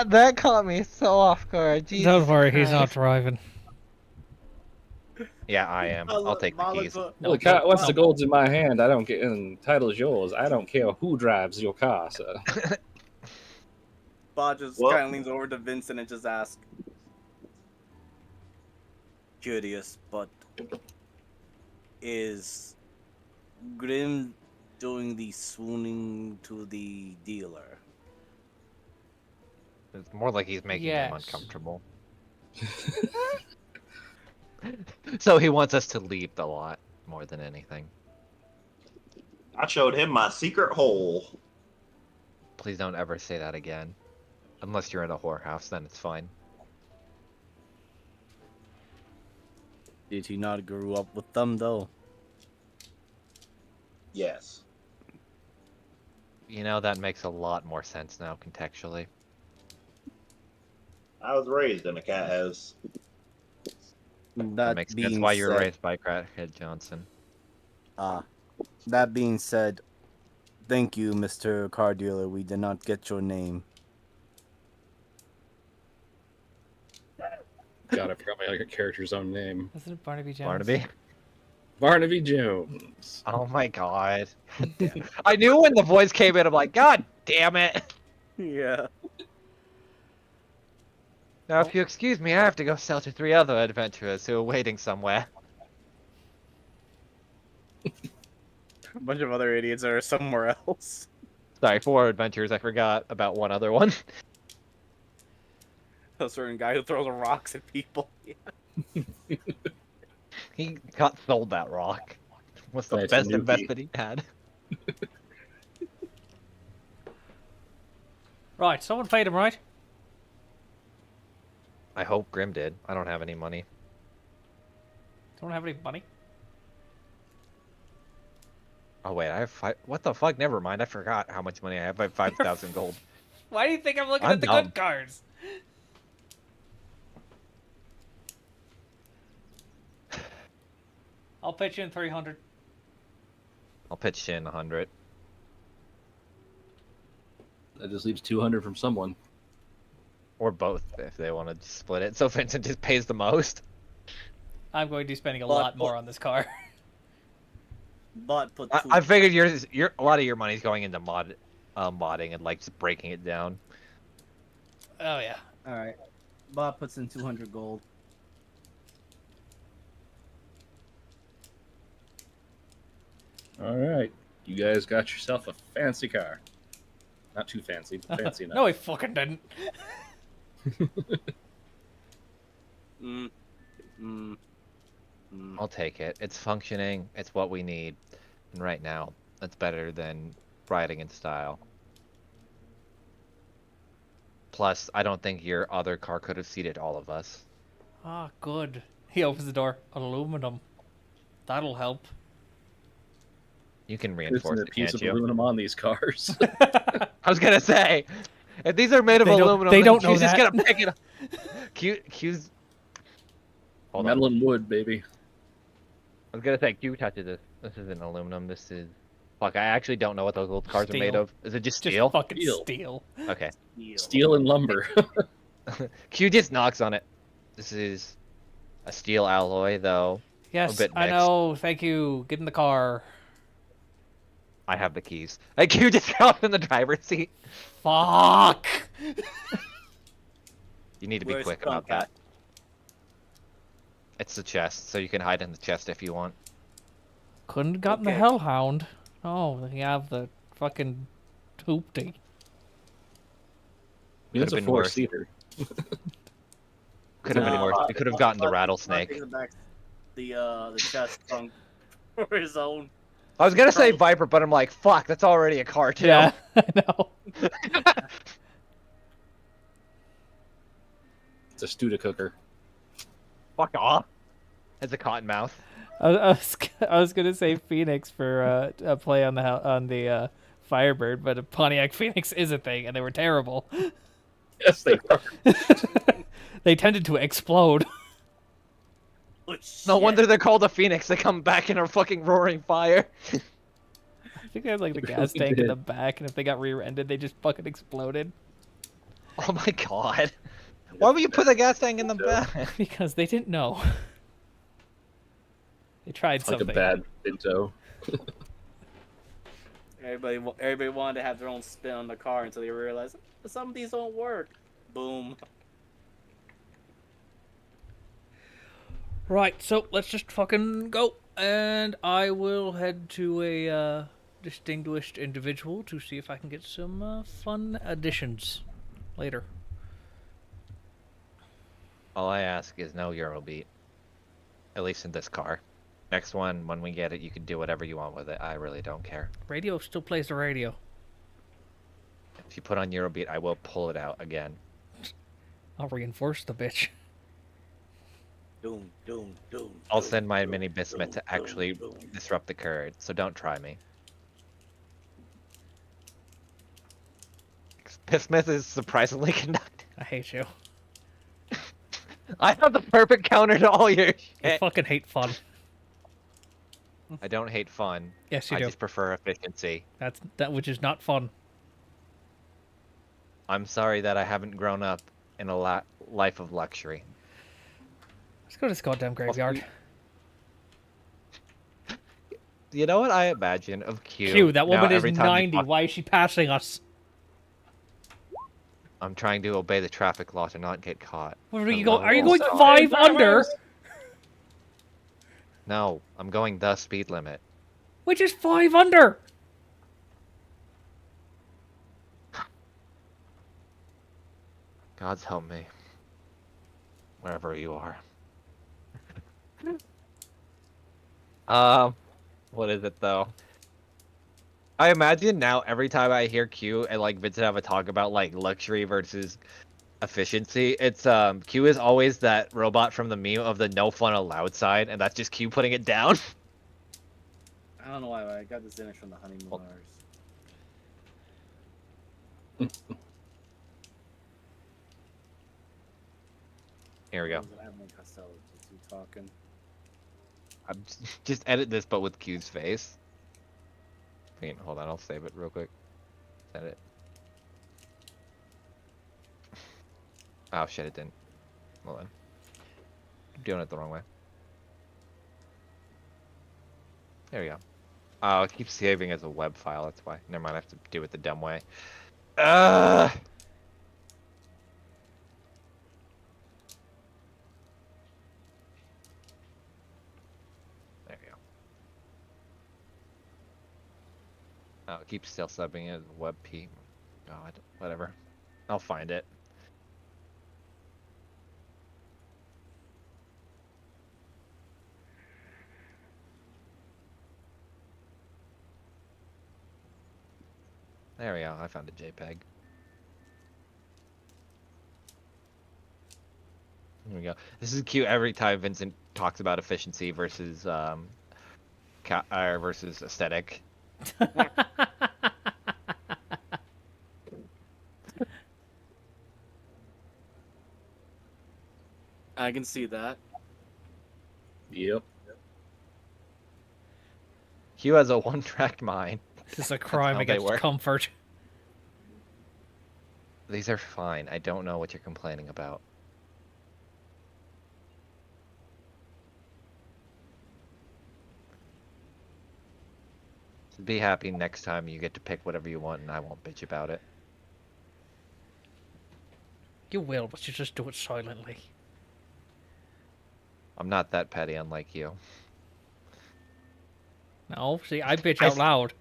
That caught me so off guard. Jesus Don't worry, he's not Christ. driving. Yeah, I am. I'll take the keys. Well, once the gold's in my hand, I don't get and the title's yours. I don't care who drives your car, so. Bob just Well- kind of leans over to Vincent and just asks, curious, but is Grim doing the swooning to the dealer? It's more like he's making him Yes. uncomfortable. So he wants us to leave the lot more than anything. I showed him my secret hole. Please don't ever say that again. Unless you're in a whorehouse, then it's fine. Did he not grow up with them, though? Yes. You know, that makes a lot more sense now, contextually. I was raised in a cat house. That makes sense why you were raised by Crackhead Johnson. That being said, thank you, Mr. Car Dealer. We did not get your name. God, I forgot my character's own name. Isn't it Barnaby Jones? Barnaby? Barnaby Jones. Oh my god. I knew when the voice came in, I'm like, God damn it. Yeah. Now, if you excuse me, I have to go sell to 3 other adventurers who are waiting somewhere. A bunch of other idiots are somewhere else. Sorry, 4 adventurers. I forgot about one other one. A certain guy who throws rocks at people. He got sold that rock. Was the That's best newbie. investment he had. Right, someone paid him, right? I hope Grim did. I don't have any money. Don't have any money. Oh wait, I have 5. What the fuck? Never mind. I forgot how much money I have. I have 5,000 gold. Why do you think I'm looking I'm at the dumb. good cards? I'll pitch in 300. I'll pitch in 100. That just leaves 200 from someone. Or both, if they want to split it. So Vincent just pays the most. I'm going to be spending a But- lot more on this car. But put two. I figured a lot of your money's going into modding and like just breaking it down. Oh yeah. All right. Bob puts in 200 gold. All right. You guys got yourself a fancy car. Not too fancy, but fancy enough. No, he fucking didn't. Mm. Mm. Mm. I'll take it. It's functioning. It's what we need. And right now, that's better than riding in style. Plus, I don't think your other car could have seated all of us. Ah, good. He opens the door. Aluminum. That'll help. You can It's reinforce a it, piece can't of you? aluminum on these cars. I was gonna say, if these are made of They don't- aluminum, they then don't know Q's just that. gonna pick it up. Q's. Hold on. Metal and wood, baby. I was gonna say Q touches this. This isn't aluminum. This is. Fuck, I actually don't know what those old cars are made Steel. of. Is it just Just steel? fucking Steel. steel. Okay. Steel and lumber. Q just knocks on it. This is a steel alloy, though. Yes, bit I mixed. know. Thank you. Get in the car. I have the keys. Like Q just got in the driver's seat. Fuck. You need to be Where's quick the about front that. It's the chest, so you can hide in the chest if you want. Couldn't have gotten the Okay. Hellhound. Oh, they have the fucking hoopty. I mean, that's a been worse. four-seater. Could have been No, worse. We could have gotten the rattlesnake. The chest trunk for his own. I was gonna say Trunk. Viper, but I'm like, fuck, that's already a car too. Yeah, I know. It's a Studa-cooker. Fuck off. It's a cotton mouth. I was gonna say Phoenix for a play on the Firebird, but a Pontiac Phoenix is a thing, and they were terrible. Yes, they are. They tended to explode. Oh, No shit. wonder they're called a phoenix. They come back in a fucking roaring fire. I think they had like the They gas really tank in did. the back, and if they got rear-ended, they just fucking exploded. Oh my god. Why would you put the gas tank in the back? Because they didn't know. They tried It's like something. a bad Pinto. Everybody wanted to have their own spin on the car until they realized some of these don't work. Boom. Right, so let's just fucking go, and I will head to a distinguished individual to see if I can get some fun additions later. All I ask is no Eurobeat. At least in this car. Next one, when we get it, you can do whatever you want with it. I really don't care. Radio still plays the radio. If you put on Eurobeat, I will pull it out again. I'll reinforce the bitch. Doom, doom, doom. I'll doom, send my doom, mini Bismuth doom, to actually doom, doom. disrupt the current, so don't try me. Bismuth is surprisingly conductive. I hate you. I have the perfect counter to all your I shit. fucking hate fun. I don't hate fun. Yes, you I do. just prefer efficiency. That's that which is not fun. I'm sorry that I haven't grown up in a life of luxury. Let's go to this goddamn graveyard. You know what I imagine of Q? Q, that now woman is every time they 90. talk- Why is she passing us? I'm trying to obey the traffic law to not get caught. Where are you Hello? going? Are you going Also, 5 under? No, I'm going the speed limit. Which is 5 under. God's help me. Wherever you are. What is it though? I imagine now every time I hear Q and like Vincent have a talk about like luxury versus efficiency, it's Q is always that robot from the meme of the no fun allowed side, and that's just Q putting it down. I don't know why, but I got this image from the Honeymooners. Here we go. I have my Costello to talking. Just edit this, but with Q's face. Wait, hold on, I'll save it real quick. Edit. Oh shit, it didn't. Hold on. I'm doing it the wrong way. There we go. Oh, it keeps saving as a web file, that's why. Never mind, I have to do it the dumb way. Ugh! There we go. Oh, it keeps still subbing as WebP. God, whatever. I'll find it. There we go, I found a JPEG. Here we go. This is cute every time Vincent talks about efficiency versus versus aesthetic. I can see that. Yep. Hugh has a one-track mind. This is a crime how they against work. comfort. These are fine. I don't know what you're complaining about. So be happy next time you get to pick whatever you want and I won't bitch about it. You will, but you just do it silently. I'm not that petty, unlike you. No, see, I bitch out loud.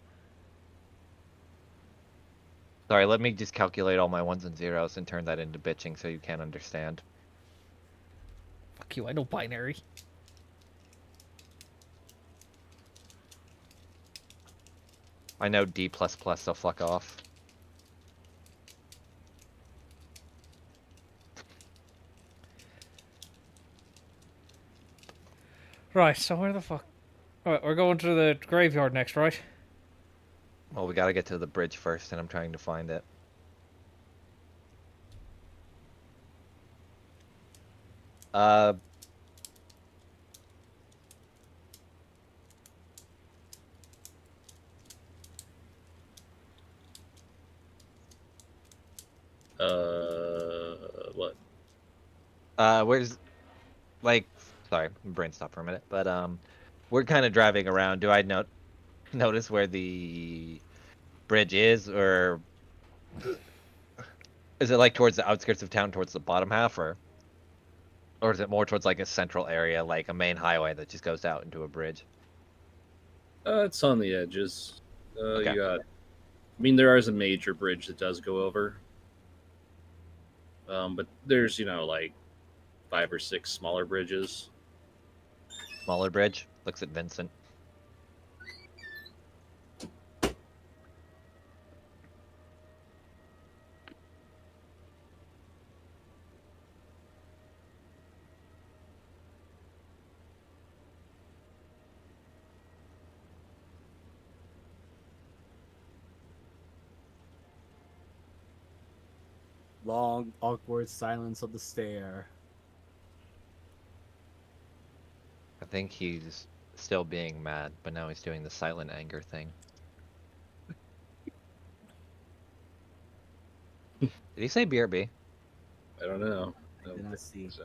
Sorry, let me just calculate all my ones and zeros and turn that into bitching so you can't understand. Fuck you, I know binary. I know D++, so fuck off. Right, so where the fuck... Alright, we're going to the graveyard next, right? Well, we gotta get to the bridge first, and I'm trying to find it. What? Where's, like, sorry, my brain stopped for a minute, but, we're kind of driving around. Do I notice where the bridge is, or is it, like, towards the outskirts of town, towards the bottom half, or is it more towards, like, a central area, like a main highway that just goes out into a bridge? It's on the edges. Okay. You got. I mean, there is a major bridge that does go over. But there's, like 5 or 6 smaller bridges. Smaller bridge? Looks at Vincent. Long, awkward silence of the stair. I think he's still being mad, but now he's doing the silent anger thing. Did he say BRB? I don't know. I did not see. So.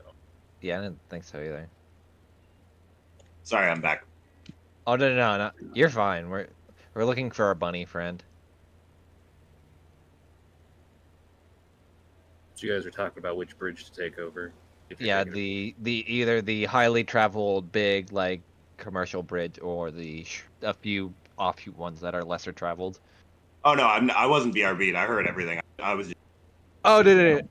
Yeah, I didn't think so either. Sorry, I'm back. Oh no, you're fine. We're looking for our bunny friend. So you guys are talking about which bridge to take over. Yeah, the either the highly traveled big like commercial bridge or a few offshoot ones that are lesser traveled. Oh no, I wasn't BRB'd. I heard everything. I was. Oh no.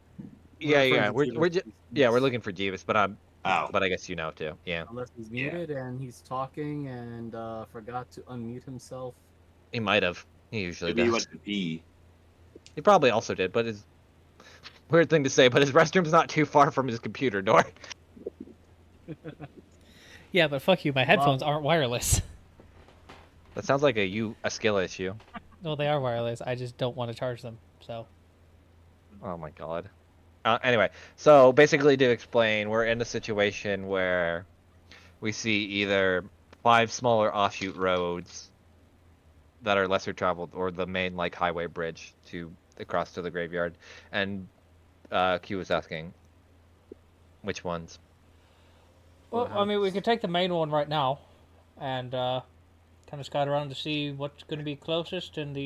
Yeah, referring to we're Jeeves. we're looking for Jeeves, but Oh. but I guess you know too. Yeah, Unless he's muted and he's talking and forgot to unmute himself. he might have. He usually Maybe he does. went to pee. He probably also did, but his weird thing to say. But his restroom's not too far from his computer door. Yeah, but fuck you, my headphones aren't wireless. That sounds like a skill issue. No, they are wireless. I just don't want to charge them, so... Oh my god. Anyway, so basically to explain, we're in a situation where we see either 5 smaller offshoot roads that are lesser traveled, or the main like highway bridge to across to the graveyard. And Q was asking which ones. Well, I mean, we could take the main one right now, and kind of scout around to see what's going to be closest, and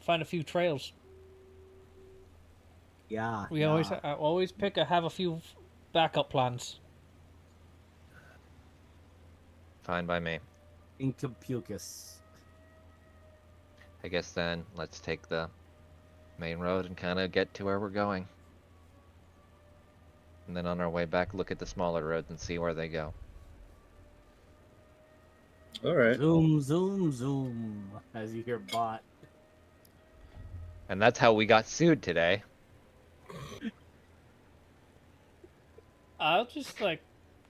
find a few trails. Yeah. We always have a few backup plans. Fine by me. Incomplicus. I guess then let's take the main road and kind of get to where we're going. And then on our way back, look at the smaller roads and see where they go. All right. Zoom, zoom, zoom. As you hear bot. And that's how we got sued today. I'll just like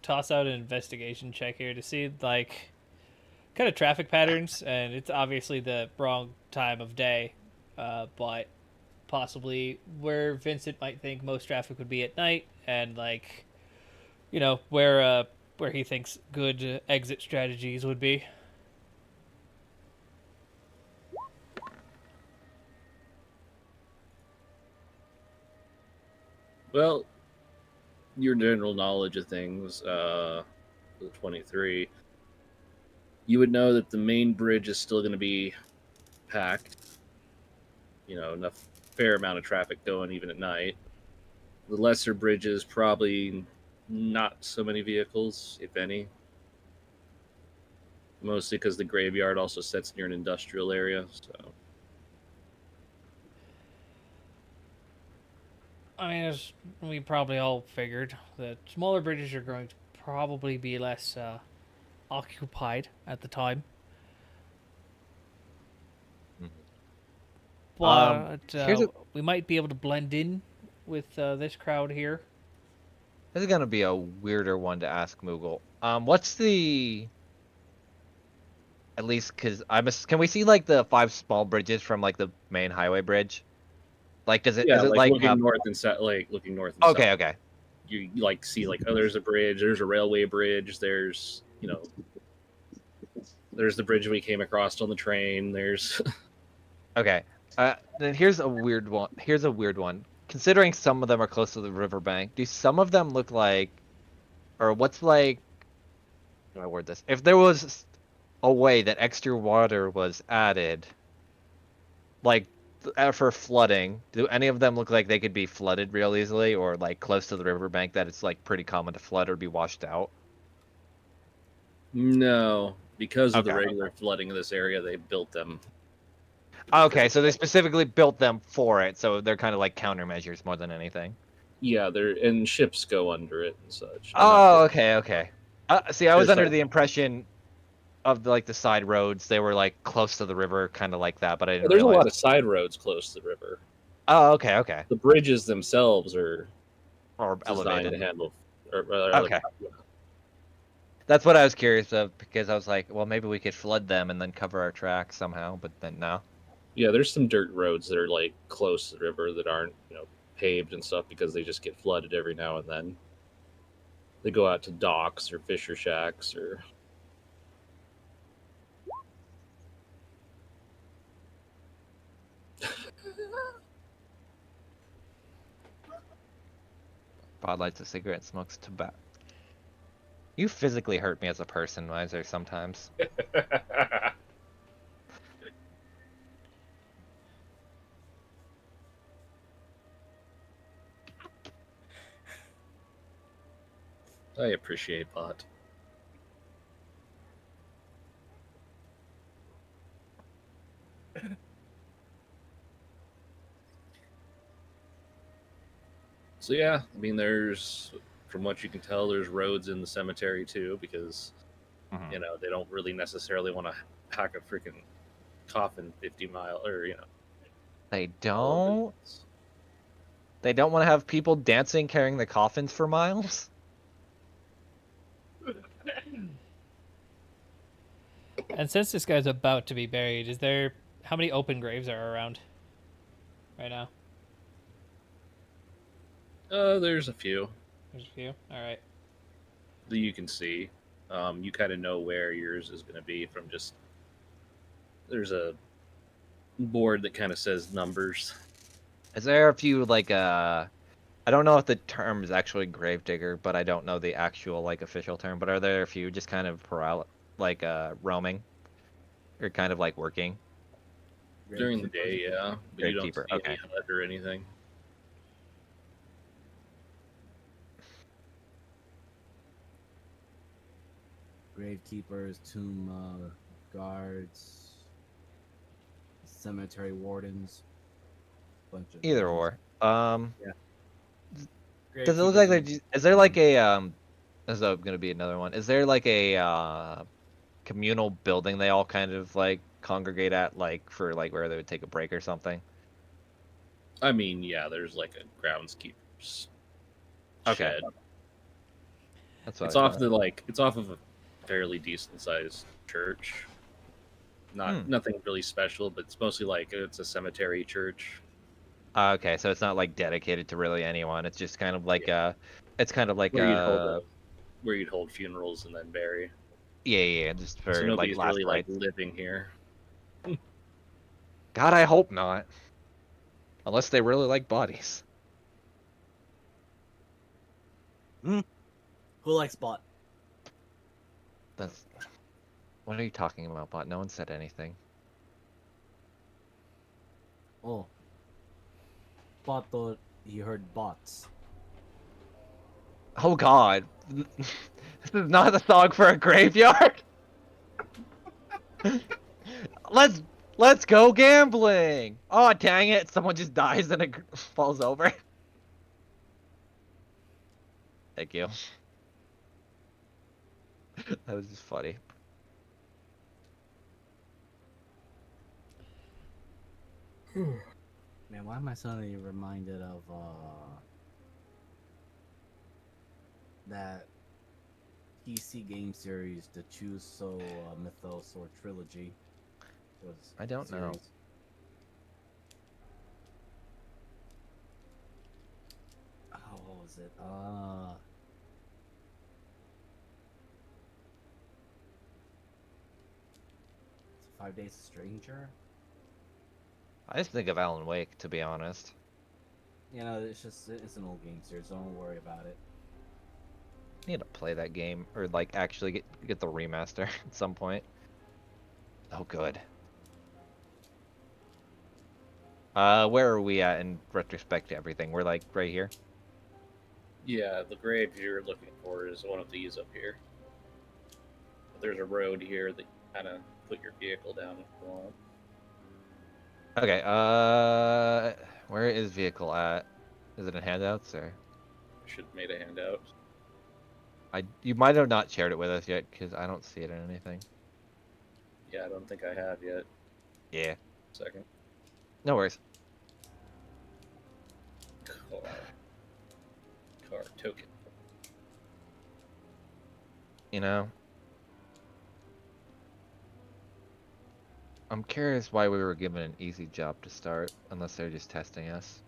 toss out an investigation check here to see like kind of traffic patterns, and it's obviously the wrong time of day, but possibly where Vincent might think most traffic would be at night, and like, you know, where he thinks good exit strategies would be. Well, your general knowledge of things, the 23, you would know that the main bridge is still going to be packed. You know, enough fair amount of traffic going even at night. The lesser bridges probably not so many vehicles, if any. Mostly because the graveyard also sits near an industrial area, so. I mean, as we probably all figured, the smaller bridges are going to probably be less occupied at the time. But here's a- we might be able to blend in with this crowd here. This is gonna be a weirder one to ask Moogle. What's the at least because can we see like the 5 small bridges from like the main highway bridge? Like, does it Yeah, is it like like looking have... north and south, like looking north and south. Okay, okay. You like see like, oh, there's a bridge, there's a railway bridge, there's, you know, there's the bridge we came across on the train, there's Okay. Then here's a weird one. Considering some of them are close to the riverbank, do some of them look like, or what's like, how do I word this? If there was a way that extra water was added, like for flooding, do any of them look like they could be flooded real easily, or like close to the riverbank that it's like pretty common to flood or be washed out? no, because of the Okay. regular flooding of this area, they built them. Okay, so they specifically built them for it, so they're kind of like countermeasures more than anything. Yeah, they're and ships go under it and such. Oh, okay. See, I was There's under like- the impression of like the side roads, they were like close to the river, kind of like that, but I didn't There's realize. a lot of side roads close to the river. Oh, okay. The bridges themselves are Or designed elevated. to handle. Or, Okay. That's what I was curious of, because I was like, well, maybe we could flood them and then cover our tracks somehow, but then no. Yeah, there's some dirt roads that are like close to the river that aren't, you know, paved and stuff because they just get flooded every now and then. They go out to docks or fisher shacks or. Bod lights a cigarette, smokes tobacco. You physically hurt me as a person, Miser, sometimes. I appreciate pot. So yeah, I mean, there's, from what you can tell, there's roads in the cemetery too, because Mhm. you know they don't really necessarily want to pack a freaking coffin 50 mile or They all of don't? it. They don't want to have people dancing carrying the coffins for miles? And since this guy's about to be buried, is there how many open graves are around right now? There's a few There's a few. All right. that you can see. You kind of know where yours is going to be from just there's a board that kind of says numbers. Is there a few like I don't know if the term is actually gravedigger, but I don't know the actual like official term. But are there a few just kind of like roaming or kind of like working? During the day, yeah, but you don't Gravekeeper. see any Okay. HUD or anything. Gravekeepers, tomb guards, cemetery wardens, bunch of Either names. or. Yeah. Does it look like is there like a is that gonna be another one? Is there like a communal building they all kind of like congregate at like for like where they would take a break or something? I mean, yeah, there's like a groundskeeper's Okay. shed. That's what It's I off thought. the like it's off of a fairly decent sized church. Nothing really special, but it's mostly like it's a cemetery church. Okay, so it's not like dedicated to really anyone. It's just kind of like Yeah. it's kind of like Where you'd hold funerals and then bury. yeah, just So for like nobody's last really like rites. living here. God, I hope not. Unless they really like bodies. Who likes bot? That's what are you talking about, bot? No one said anything. Oh. Bot thought he heard bots. Oh God, this is not the song for a graveyard. Let's go gambling. Oh dang it! Someone just dies and it falls over. Thank you. That was just funny. Man, why am I suddenly reminded of that PC game series, the Choose So Mythos or Trilogy? Was I don't know. series. Oh, what was it? 5 Days a Stranger? I just think of Alan Wake, to be honest. You know, it's an old game series. Don't worry about it. I need to play that game or like actually get the remaster at some point. Oh, good. Where are we at in retrospect to everything? We're like right here. Yeah, the grave you're looking for is one of these up here. But there's a road here that you kind of put your vehicle down if you want. Okay. Where is vehicle at? Is it in handouts or? I should have made a handout. You might have not shared it with us yet because I don't see it in anything. Yeah, I don't think I have yet. Yeah. Second. No worries. Car token. You know. I'm curious why we were given an easy job to start, unless they're just testing us.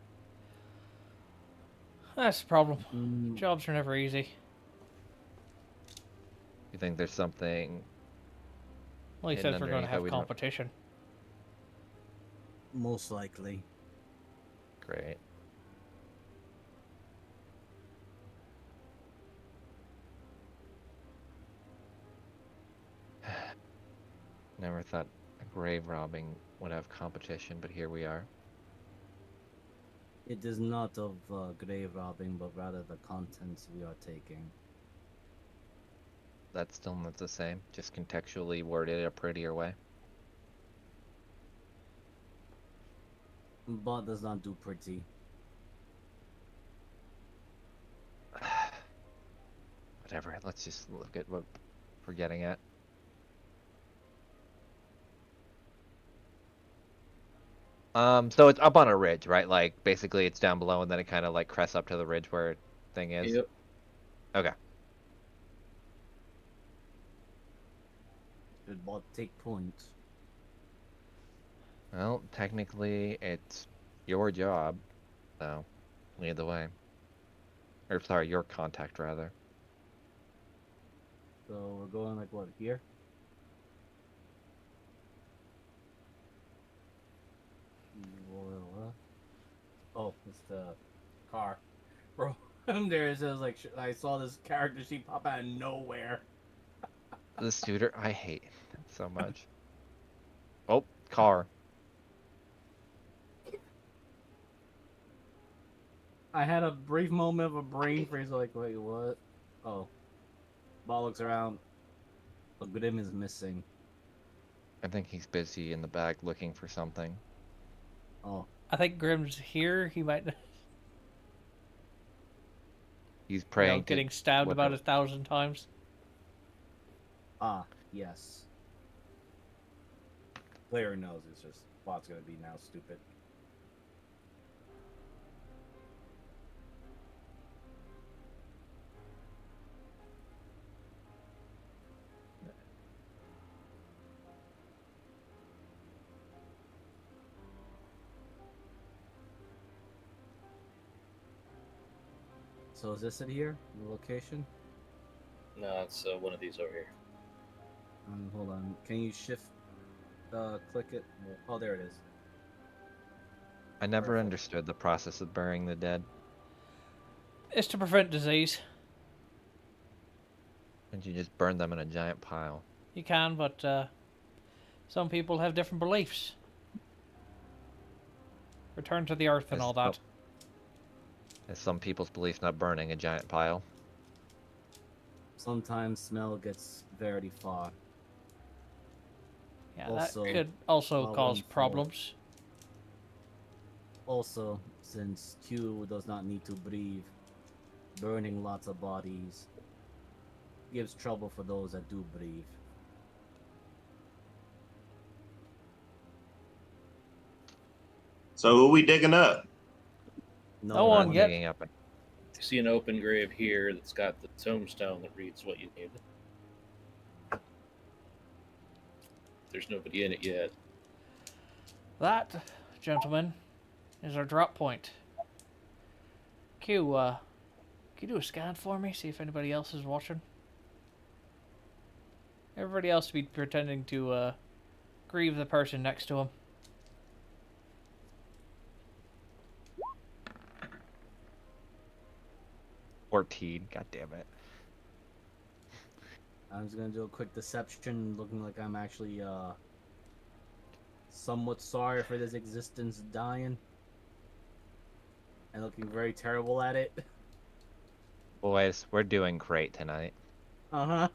That's the problem. Jobs are never easy. You think there's something? Well, he hidden says we're going to underneath that have we don't- competition. Most likely. Great. Never thought grave robbing would have competition, but here we are. It is not of grave robbing, but rather the contents we are taking. That's still not the same, just contextually worded a prettier way. Bot does not do pretty. Whatever, let's just look at what we're getting at. So it's up on a ridge, right? Like, basically it's down below and then it kind of like crests up to the ridge where thing is. Yep. Okay. Should bot take point? Well, technically it's your job, so lead the way. Or sorry, your contact rather. So we're going like what here? Oh, it's the car, bro. There it says like I saw this character sheet pop out of nowhere. The scooter, I hate it so much. Oh, car. I had a brief moment of a brain freeze, like, wait, what? Oh, ball looks around. The Grim is missing. I think he's busy in the back looking for something. Oh, I think Grim's here. He might, He's praying to getting stabbed about whatever. 1,000 times. ah, yes. Player knows it's just Bot's gonna be now stupid. So is this it here? The location? No, it's one of these over here. Hold on. Can you shift? Click it. Oh, there it is. I never Perfect. understood the process of burying the dead. It's to prevent disease. And you just burn them in a giant pile. You can, but some people have different beliefs. Return to the earth and Is- all that. Is some people's belief not burning a giant pile? Sometimes smell gets very far. Yeah, Also, that could also while cause one fall- problems. Also, since Q does not need to breathe, burning lots of bodies gives trouble for those that do breathe. So who we digging up? No one I'm yet. digging up. You see an open grave here that's got the tombstone that reads what you need. There's nobody in it yet. That, gentlemen, is our drop point. Q, can you do a scan for me? See if anybody else is watching. Everybody else be pretending to grieve the person next to him. $14. God damn it. I'm just gonna do a quick deception, looking like I'm actually somewhat sorry for this existence dying, and looking very terrible at it. Boys, we're doing great tonight. Uh huh.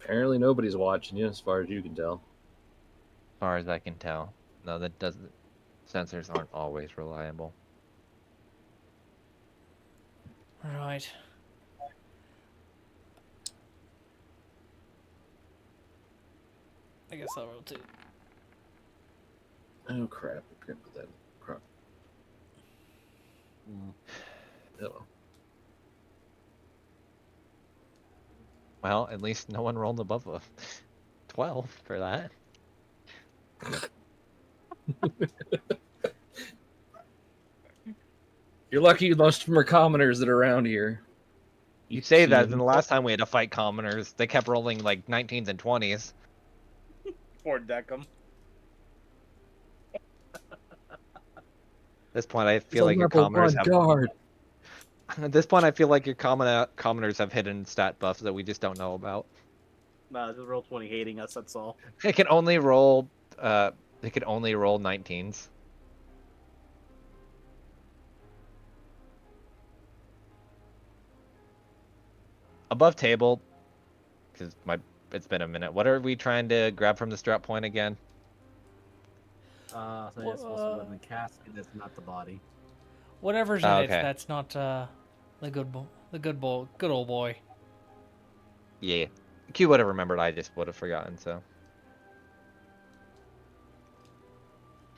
Apparently nobody's watching you, as far as you can tell. As far as I can tell. No, that doesn't. Sensors aren't always reliable. Right. I guess I'll roll 2. Oh crap! I can't put that. Crap. Hello. Well, at least no one rolled above a 12 for that. You're lucky most of them are commoners that are around here. You say that, See then the last time we had to fight commoners, they kept rolling like 19s and 20s. Poor Deckham. At this point, I feel like your commoners have. guard. At this point, I feel like your commoners have hidden stat buffs that we just don't know about. Nah, just roll 20 hating us. That's all. They can only roll. They can only roll 19s. Above table, because it's been a minute. What are we trying to grab from the strap point again? So it's supposed to be in the casket. That's not the body. Whatever's in Oh, it, okay. that's not the good old boy. Yeah. Q would have remembered. I just would have forgotten. So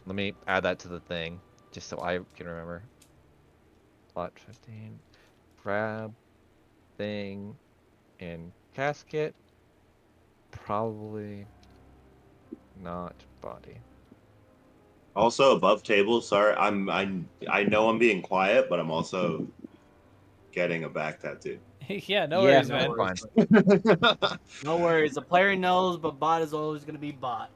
let me add that to the thing, just so I can remember. Plot 15. Grab thing in casket. Probably not body. Also above table. Sorry, I know I'm being quiet, but I'm also getting a back tattoo. Yeah, no Yeah, worries, that's man. fine. No worries. The player knows, but bot is always gonna be bot.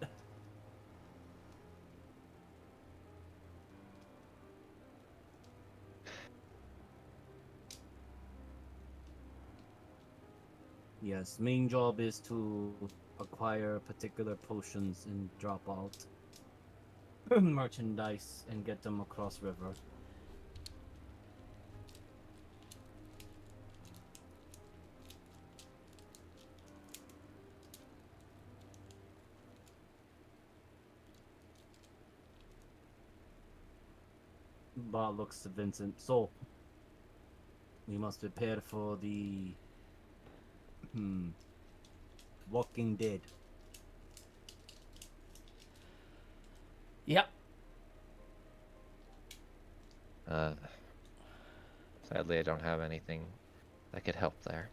Yes, main job is to acquire particular potions and drop out merchandise and get them across river. Bot looks to Vincent. So, we must prepare for the Walking Dead. Yep. Sadly, I don't have anything that could help there.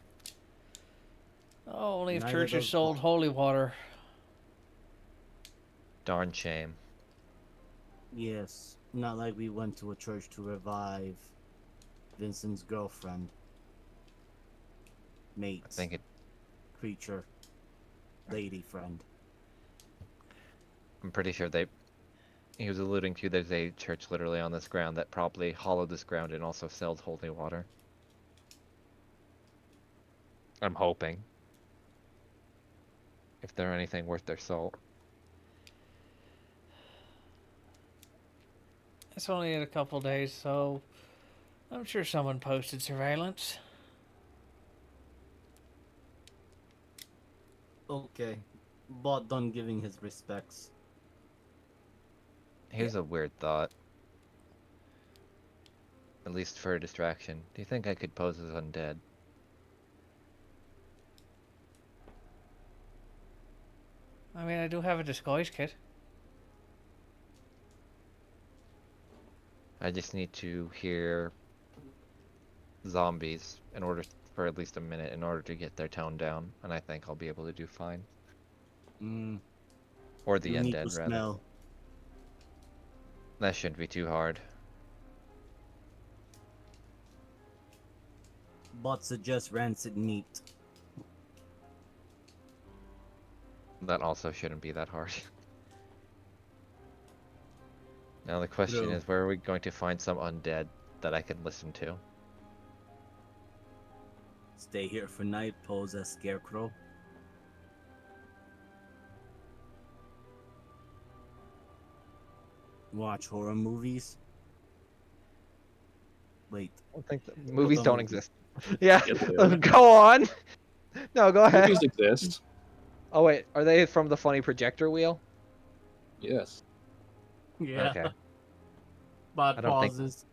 Oh, only if Neither churches does sold holy water. Darn shame. Yes, not like we went to a church to revive Vincent's girlfriend, mate, I think it. creature, lady friend. I'm pretty sure they. He was alluding to there's a church literally on this ground that probably hollowed this ground and also sells holy water. I'm hoping. If they're anything worth their salt. It's only in a couple days, so I'm sure someone posted surveillance. Okay, bot done giving his respects. Here's a weird thought. At least for a distraction. Do you think I could pose as undead? I mean, I do have a disguise kit. I just need to hear zombies in order for at least a minute in order to get their tone down, and I think I'll be able to do fine. Or the You need to undead, rather. smell. That shouldn't be too hard. Bot suggests rancid meat. That also shouldn't be that hard. Now the question True. is, where are we going to find some undead that I can listen to? Stay here for night, pose as scarecrow. Watch horror movies. Wait, I don't think movies don't movie. exist. Yeah, Yes, they are. go on. No, go ahead. Movies exist. Oh wait, are they from the funny projector wheel? Yes. Yeah. Okay. Bot I don't think- pauses.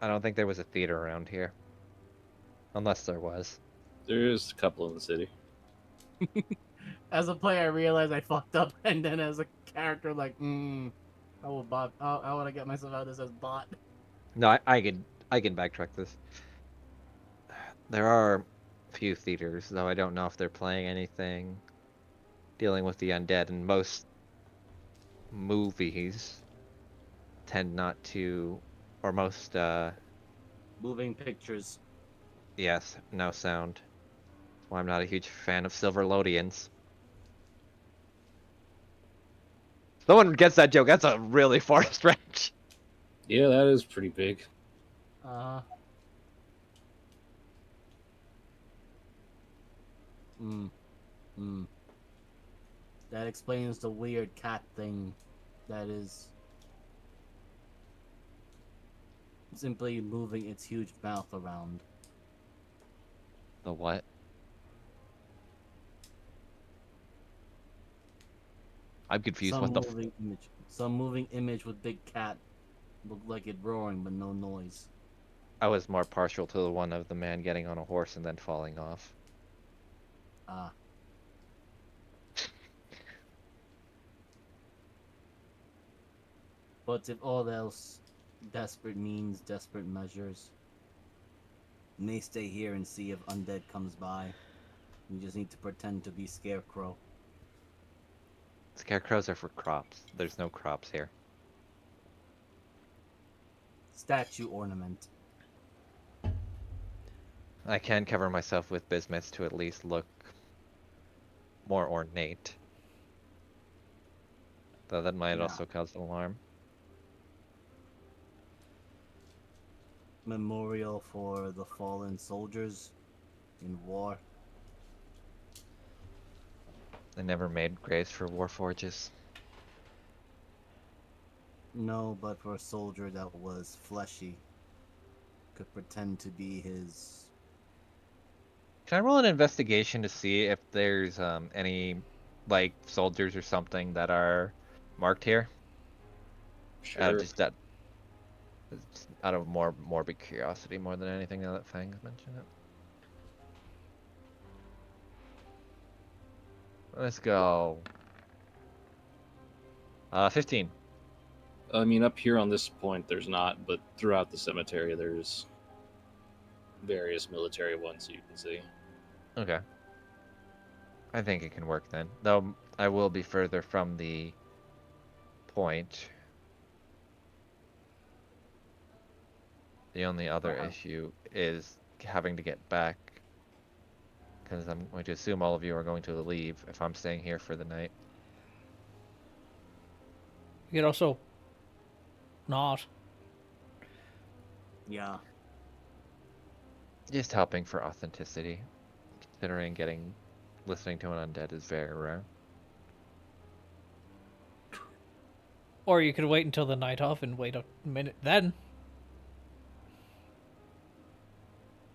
I don't think there was a theater around here. Unless there was. There's a couple in the city. As a player, I realized I fucked up, and then as a character, like, how would bot? How would I get myself out of this as bot? No, I can backtrack this. There are a few theaters, though I don't know if they're playing anything dealing with the undead, and most movies tend not to, or most, Moving pictures. yes, no sound. That's why I'm not a huge fan of Silverlodians. Someone gets that joke, that's a really far stretch. Yeah, that is pretty big. That explains the weird cat thing. That is simply moving its huge mouth around. The what? I'm confused, Some what the moving image. Some moving image with big cat looked like it roaring but no noise. I was more partial to the one of the man getting on a horse and then falling off. Ah. But if all else, desperate means desperate measures. May stay here and see if undead comes by. We just need to pretend to be scarecrow. Scarecrows are for crops. There's no crops here. Statue ornament. I can cover myself with bismuth to at least look more ornate. Though that might Yeah. also cause an alarm. Memorial for the fallen soldiers in war. I never made graves for warforges. No, but for a soldier that was fleshy, could pretend to be his. Can I roll an investigation to see if there's any like soldiers or something that are marked here? Sure. Just out of more morbid curiosity more than anything now that Fang's mentioned it. Let's go. 15. I mean, up here on this point, there's not, but throughout the cemetery, there's various military ones you can see. Okay. I think it can work then. Though I will be further from the point. The only other issue is having to get back. Because I'm going to assume all of you are going to leave if I'm staying here for the night. You could also not. Yeah. Just helping for authenticity. Considering listening to an undead is very rare. Or you could wait until the night off and wait a minute then.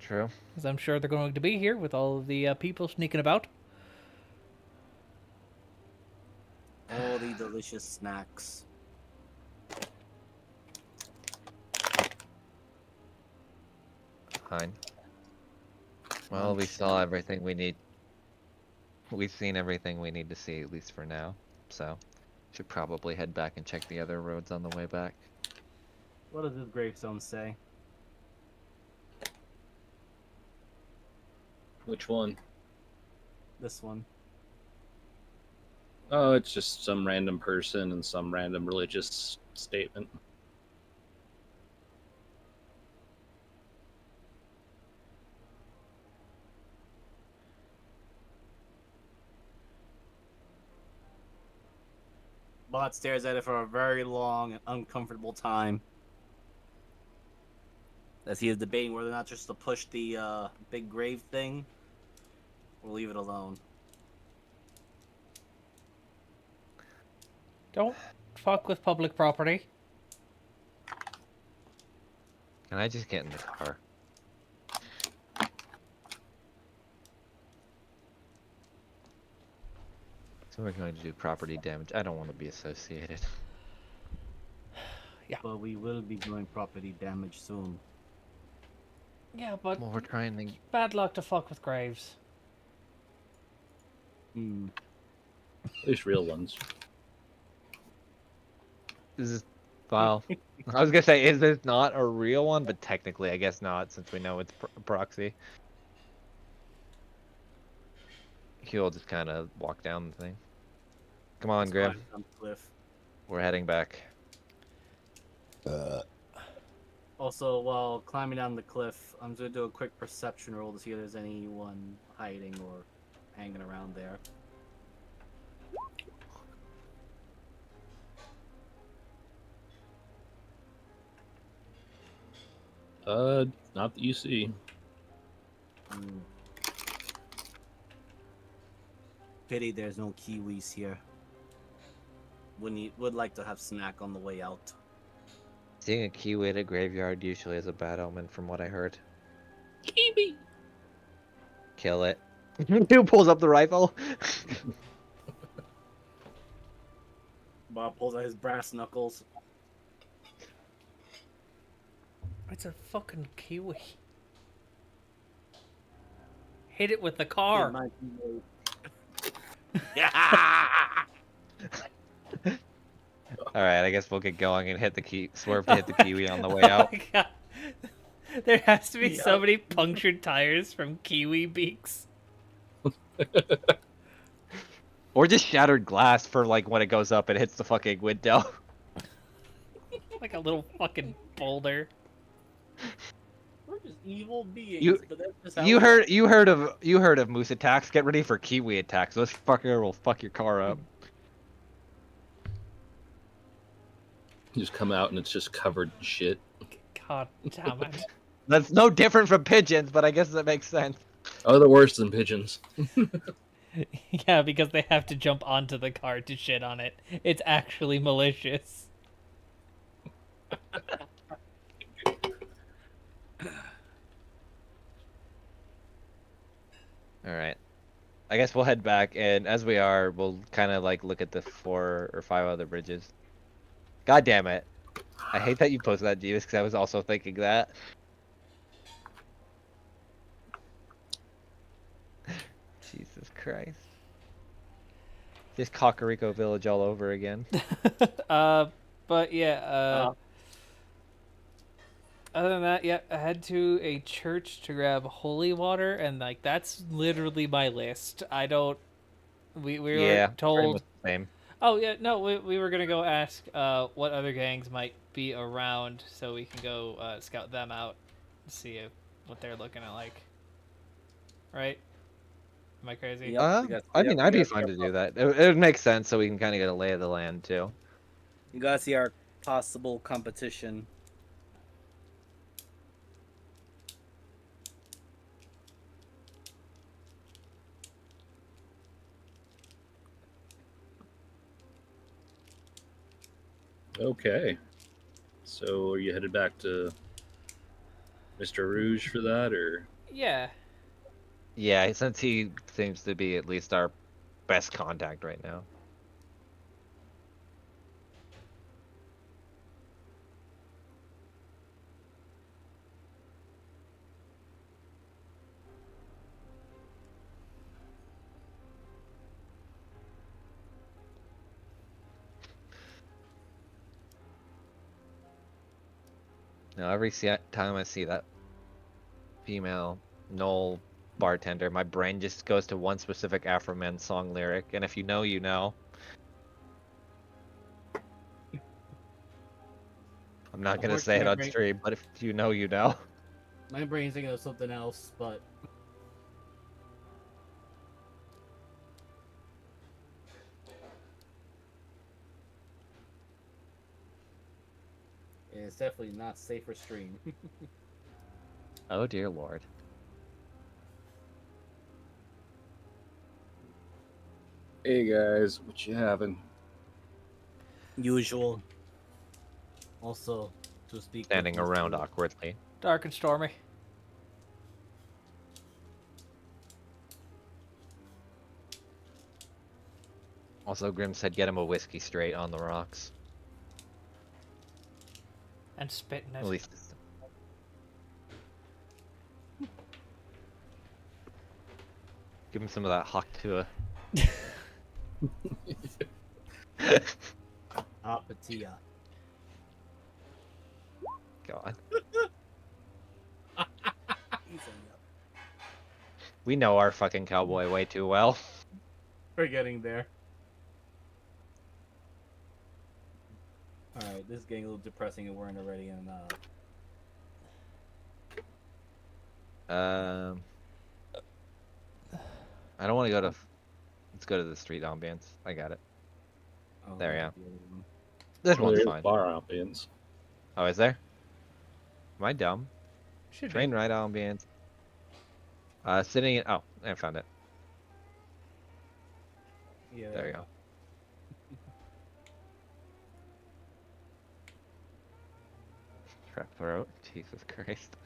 True. Because I'm sure they're going to be here with all of the people sneaking about. All the delicious snacks. Fine. Well, we saw everything we need. We've seen everything we need to see, at least for now. So, should probably head back and check the other roads on the way back. What does this gravestone say? Which one? This one. Oh, it's just some random person and some random religious statement. Bot stares at it for a very long and uncomfortable time. As he is debating whether or not just to push the big grave thing or leave it alone. Don't fuck with public property. Can I just get in the car? So we're going to do property damage. I don't want to be associated. But we will be doing property damage soon. Yeah, but Well, we're trying to... bad luck to fuck with graves. Hmm. At least real ones. This is... Well, I was gonna say, is this not a real one? But technically, I guess not, since we know it's proxy. He'll just kind of walk down the thing. Come on, Let's Grim. climb down the cliff. We're heading back. Also, while climbing down the cliff, I'm going to do a quick perception roll to see if there's anyone hiding or hanging around there. Not that you see. Hmm. Pity there's no kiwis here. Would like to have snack on the way out. Seeing a kiwi at a graveyard usually is a bad omen, from what I heard. Kiwi! Kill it. Who pulls up the rifle? Bob pulls out his brass knuckles. It's a fucking kiwi. Hit it with the car. It might be yeah. Alright, I guess we'll get going and hit the swerve to hit the kiwi on the way Oh out. my God. There has to be Yeah. so many punctured tires from kiwi beaks. Or just shattered glass for like when it goes up and hits the fucking window. Like a little fucking boulder. We're just evil beings, You- but that's just how we are. you heard of moose attacks. Get ready for kiwi attacks. Those fucker will fuck your car up. You just come out and it's just covered in shit. God damn it. That's no different from pigeons, but I guess that makes sense. Oh, they're worse than pigeons. Yeah, because they have to jump onto the car to shit on it. It's actually malicious. All right. I guess we'll head back, and as we are, we'll kind of like look at the 4 or 5 other bridges. God damn it! I hate that you posted that, Jeeves, because I was also thinking that. Jesus Christ! Just Kakariko Village all over again. But yeah, other than that, yeah, I head to a church to grab holy water, and like that's literally my list. I don't. We Yeah, were told. pretty much the same. Oh yeah, no, we were gonna go ask what other gangs might be around, so we can go scout them out, see what they're looking at like. Right? Am I crazy? Yep. I mean, we I'd be gotta fine see to our do that. It would make sense, so we can kind of get a lay of the land too. You gotta see our possible competition. Okay. So are you headed back to Mr. Rouge for that, or? Yeah. Yeah, since he seems to be at least our best contact right now. Now, time I see that female Knoll bartender, my brain just goes to one specific Afro Man song lyric, and if you know, you know. I'm not gonna say it Unfortunately, my on brain- stream, but if you know, you know. My brain's thinking of something else, but it's definitely not safe for stream. Oh dear lord. Hey guys, what you having? Usual. Also, to speak. Standing with around Mr. awkwardly. Dark and stormy. Also, Grim said get him a whiskey straight on the rocks. And spitting At it. least it's... Give him some of that Haktua. Apatia. God. We know our fucking cowboy way too well. We're getting there. Alright, this is getting a little depressing and we're in already in I don't want to go to... Let's go to the street ambience. I got it. oh, There, yeah. the other one. This one's There's fine. bar ambience. Oh, is there? Am I dumb? Should Train be. ride ambience. Sitting in... Oh, I found it. Yeah. There you go. Trap throat. Jesus Christ.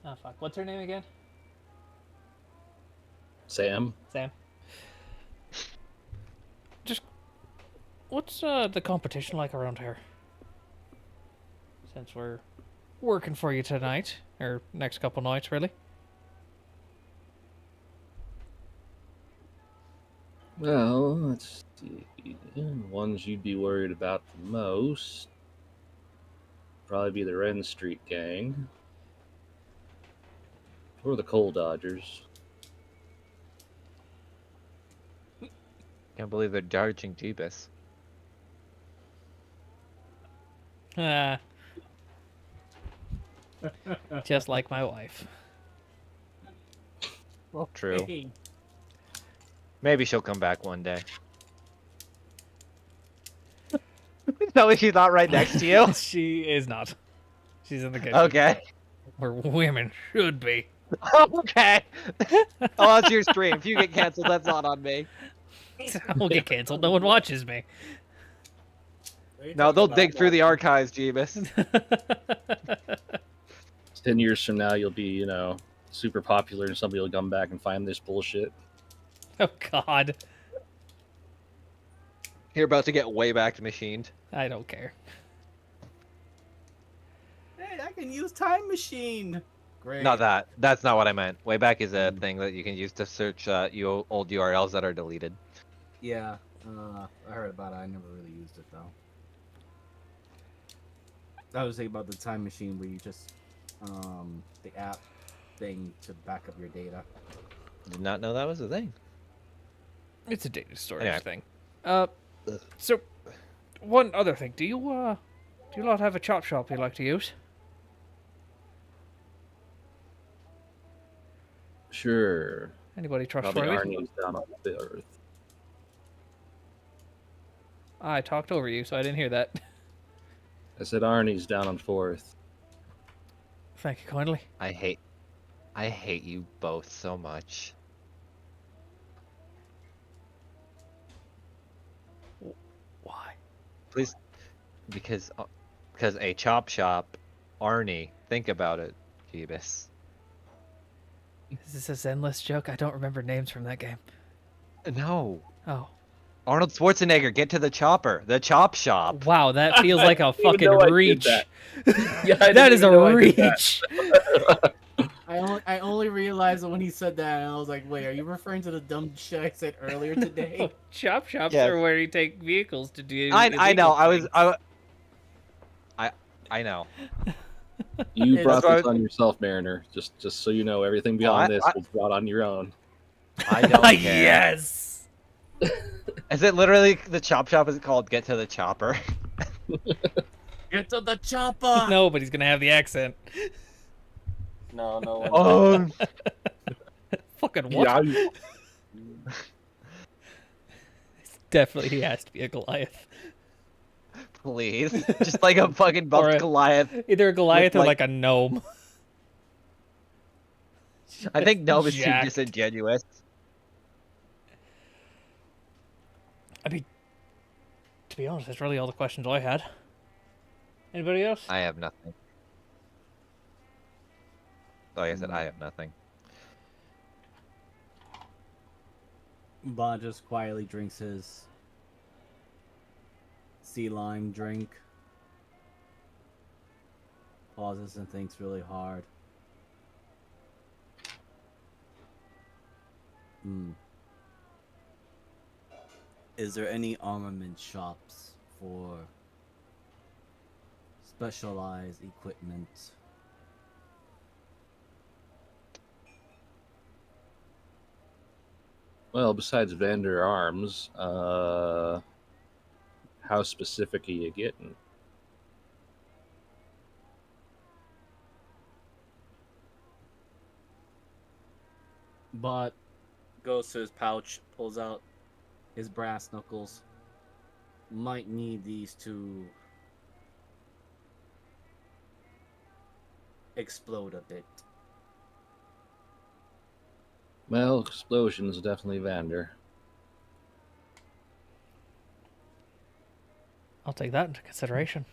Oh fuck. What's her name again? Sam? Sam. Just what's the competition like around here? Since we're working for you tonight, or next couple nights, really. Well, let's see. The ones you'd be worried about the most probably be the Ren Street Gang or the Coal Dodgers. Can't believe they're charging Jeebus. Ah. Just like my wife. Well, true. Hey, Maybe she'll come back one day. No, she's not right next to you. She is not. She's in the kitchen. Okay. Where women should be. Okay. Oh, that's your stream. If you get canceled, that's not on me. I will get canceled. No one watches me. what are you No, talking they'll about? dig through the archives, Jeebus. 10 years from now, you'll be, super popular and somebody will come back and find this bullshit. Oh God. You're about to get way back machined. I don't care. Hey, I can use time machine. Great. Not that. That's not what I meant. Wayback is a thing that you can use to search old URLs that are deleted. Yeah, I heard about it. I never really used it though. I was thinking about the time machine where you just the app thing to back up your data. Did not know that was a thing. It's a data storage Anyway. thing. So one other thing. Do you lot have a chop shop you like to use? Sure. Anybody Probably trustworthy? Arnie's down on the earth. I talked over you, so I didn't hear that. I said Arnie's down on 4th. Thank you kindly. I hate you both so much. Why? Please, because a chop shop, Arnie. Think about it, Jeebus. Is this a Zenless joke? I don't remember names from that game. No, Oh. Arnold Schwarzenegger. Get to the chopper. The chop shop. Wow, that feels like a didn't even fucking know I did reach. that. Yeah, I That didn't is even a know I did that. reach. I only realized it when he said that, and I was like, wait, are you referring to the dumb shit I said earlier today? Chop shops Yes. are where you take vehicles to do. I know. illegal things. I know. You That's brought why I this was- on yourself, Mariner. Just so you know, everything Oh, beyond this I- was brought on your own. I don't care. Yes. Is it literally the chop shop is called Get to the Chopper? Get to the chopper! No, but he's gonna have the accent. No, no one. Oh, Fucking what? Yeah. Definitely, he has to be a Goliath. please. Just like a fucking Or buff a- Goliath. Either a Goliath or like- like a gnome. I think Gnome is too Jacked. disingenuous. I mean, to be honest, that's really all the questions I had. Anybody else? I have nothing. Like I said, I have nothing. Bond just quietly drinks his sea lime drink. Pauses and thinks really hard. Is there any armament shops for specialized equipment? Well, besides Vander Arms, how specific are you getting? But goes to his pouch, pulls out his brass knuckles. Might need these to explode a bit. Well, explosions definitely Vander. I'll take that into consideration.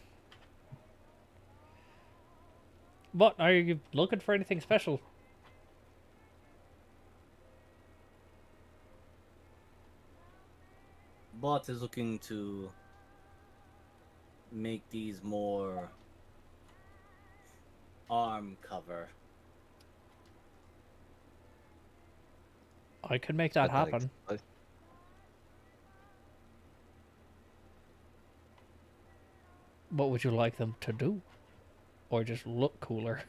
But are you looking for anything special? Bot is looking to make these more arm cover. I could make that But happen. What would you like them to do? Or just look cooler?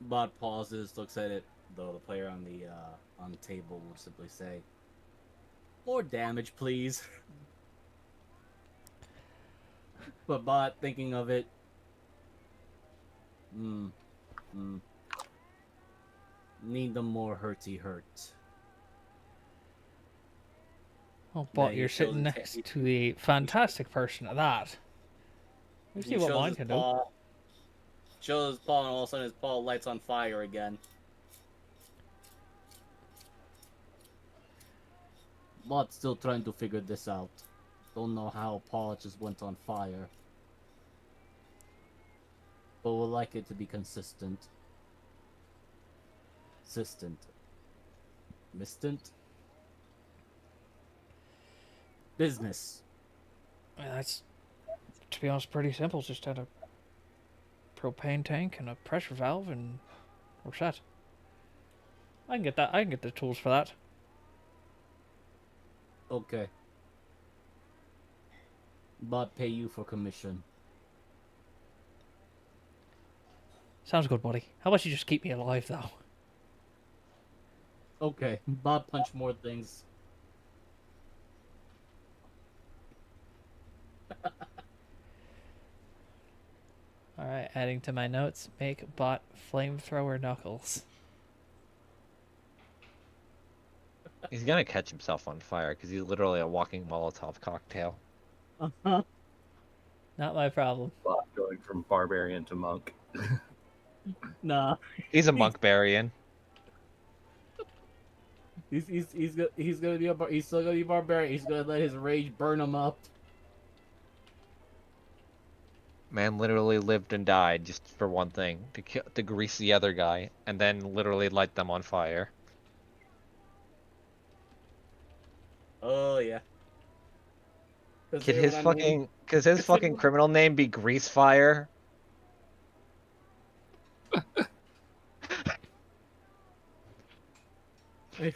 Bot pauses, looks at it, though the player on the table will simply say, "More damage, please." But Bot, thinking of it, hmm, hmm, need them more hurty hurt. Oh, Then but he you're shows sitting his next to a fantastic person at that. You see he what shows mine his can do. paw, shows his paw, and all of a sudden his paw lights on fire again. Bot's still trying to figure this out. Don't know how paw just went on fire. But would like it to be consistent. Consistent. Mistant? Business. That's, to be honest, pretty simple. Just had a propane tank and a pressure valve, and we're set. I can get that. I can get the tools for that. Okay. Bot pay you for commission. Sounds good, buddy. How about you just keep me alive, though? Okay. Bot punch more things. Alright, adding to my notes, make bot flamethrower knuckles. He's gonna catch himself on fire because he's literally a walking Molotov cocktail. Uh-huh. Not my problem. Bot going from barbarian to monk. Nah. He's a monkbarian. He's gonna be he's still gonna be barbarian. He's gonna let his rage burn him up. Man literally lived and died just for one thing, to grease the other guy, and then literally light them on fire. Oh yeah. Could his fucking criminal name be Greasefire?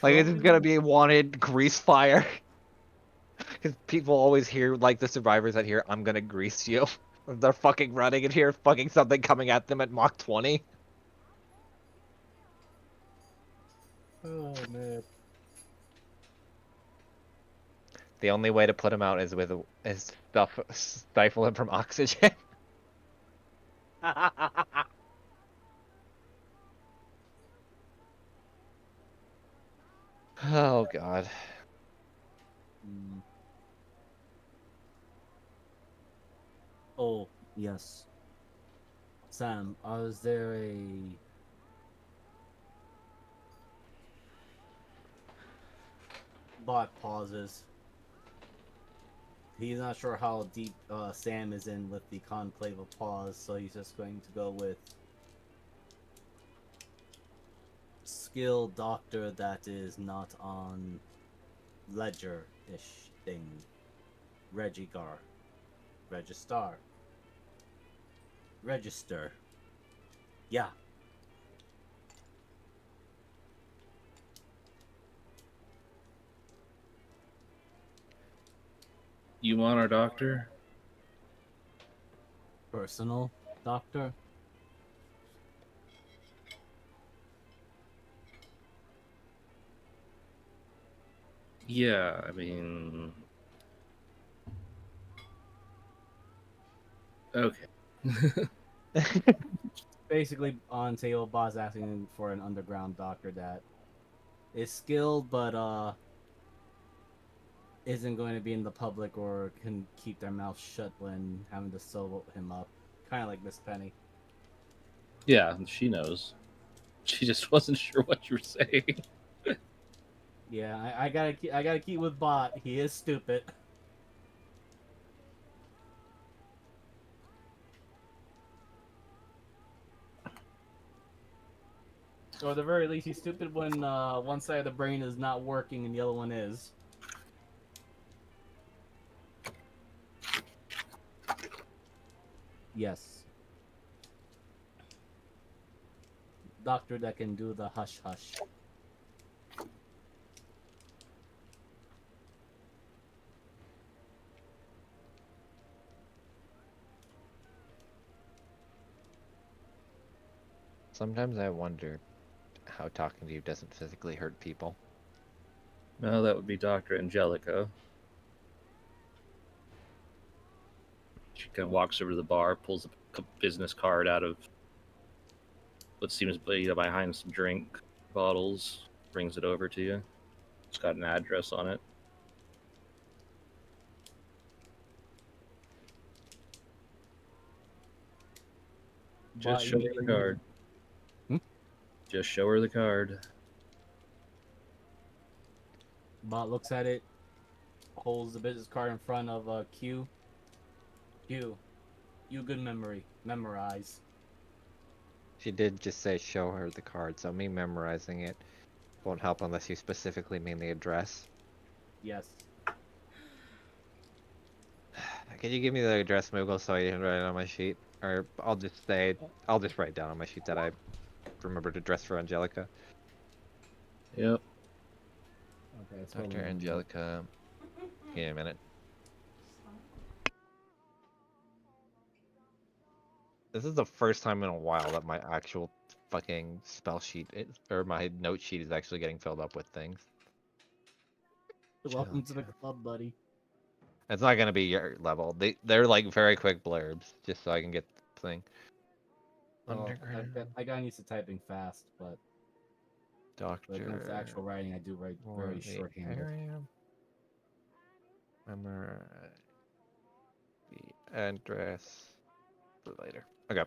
Like, is it gonna be wanted Greasefire? Because people always hear, like, the survivors that hear, I'm gonna grease you. They're fucking running and hear fucking something coming at them at Mach 20. Oh man. The only way to put him out is stifle him from oxygen. Oh god. Mm. Oh yes. Sam, is there a Bot pauses. He's not sure how deep Sam is in with the conclave of pause, so he's just going to go with skilled doctor that is not on ledger-ish thing. Regigar. Registar. Register. Yeah. You want our doctor? Personal doctor. Yeah, I mean... Okay. Basically, on table, boss asking for an underground doctor that is skilled, but isn't going to be in the public or can keep their mouth shut when having to solo him up. Kind of like Miss Penny. Yeah, she knows. She just wasn't sure what you were saying. Yeah, I gotta keep with Bot. He is stupid. Or at the very least, he's stupid when one side of the brain is not working and the other one is. Yes. Doctor that can do the hush hush. Sometimes I wonder how talking to you doesn't physically hurt people. No, that would be Dr. Angelica. She kind of walks over to the bar, pulls a business card out of what seems to be behind some drink bottles, brings it over to you. It's got an address on it. Just show her the card. Hmm? Just show her the card. Bot looks at it, holds the business card in front of Q. Q, you good memory. Memorize. She did just say show her the card, so me memorizing it won't help unless you specifically mean the address. Yes. Can you give me the address, Moogle, so I can write it on my sheet? Or I'll just write down on my sheet that I remembered address for Angelica. Yep. Okay, that's what Dr. we're gonna do. Angelica. Give me a minute. This is the first time in a while that my actual fucking spell sheet or my note sheet is actually getting filled up with things. Welcome to the Angelica. club, buddy. It's not gonna be your level. They're like very quick blurbs, just so I can get the thing. Well, Underground. I got used to typing fast, but when it comes to Doctor. actual writing, I do write For very the shorthanded. area. Remember the address for later. Okay.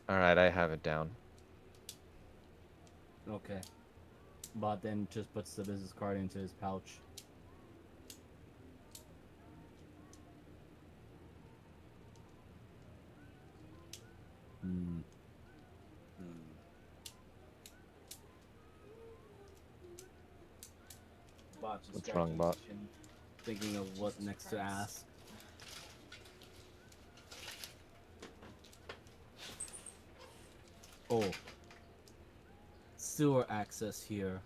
Alright, I have it down. Okay. Bot then just puts the business card into his pouch. Hmm. Bot just What's wrong, scratches Bot? his chin, thinking of what next to ask. Oh. Sewer access here.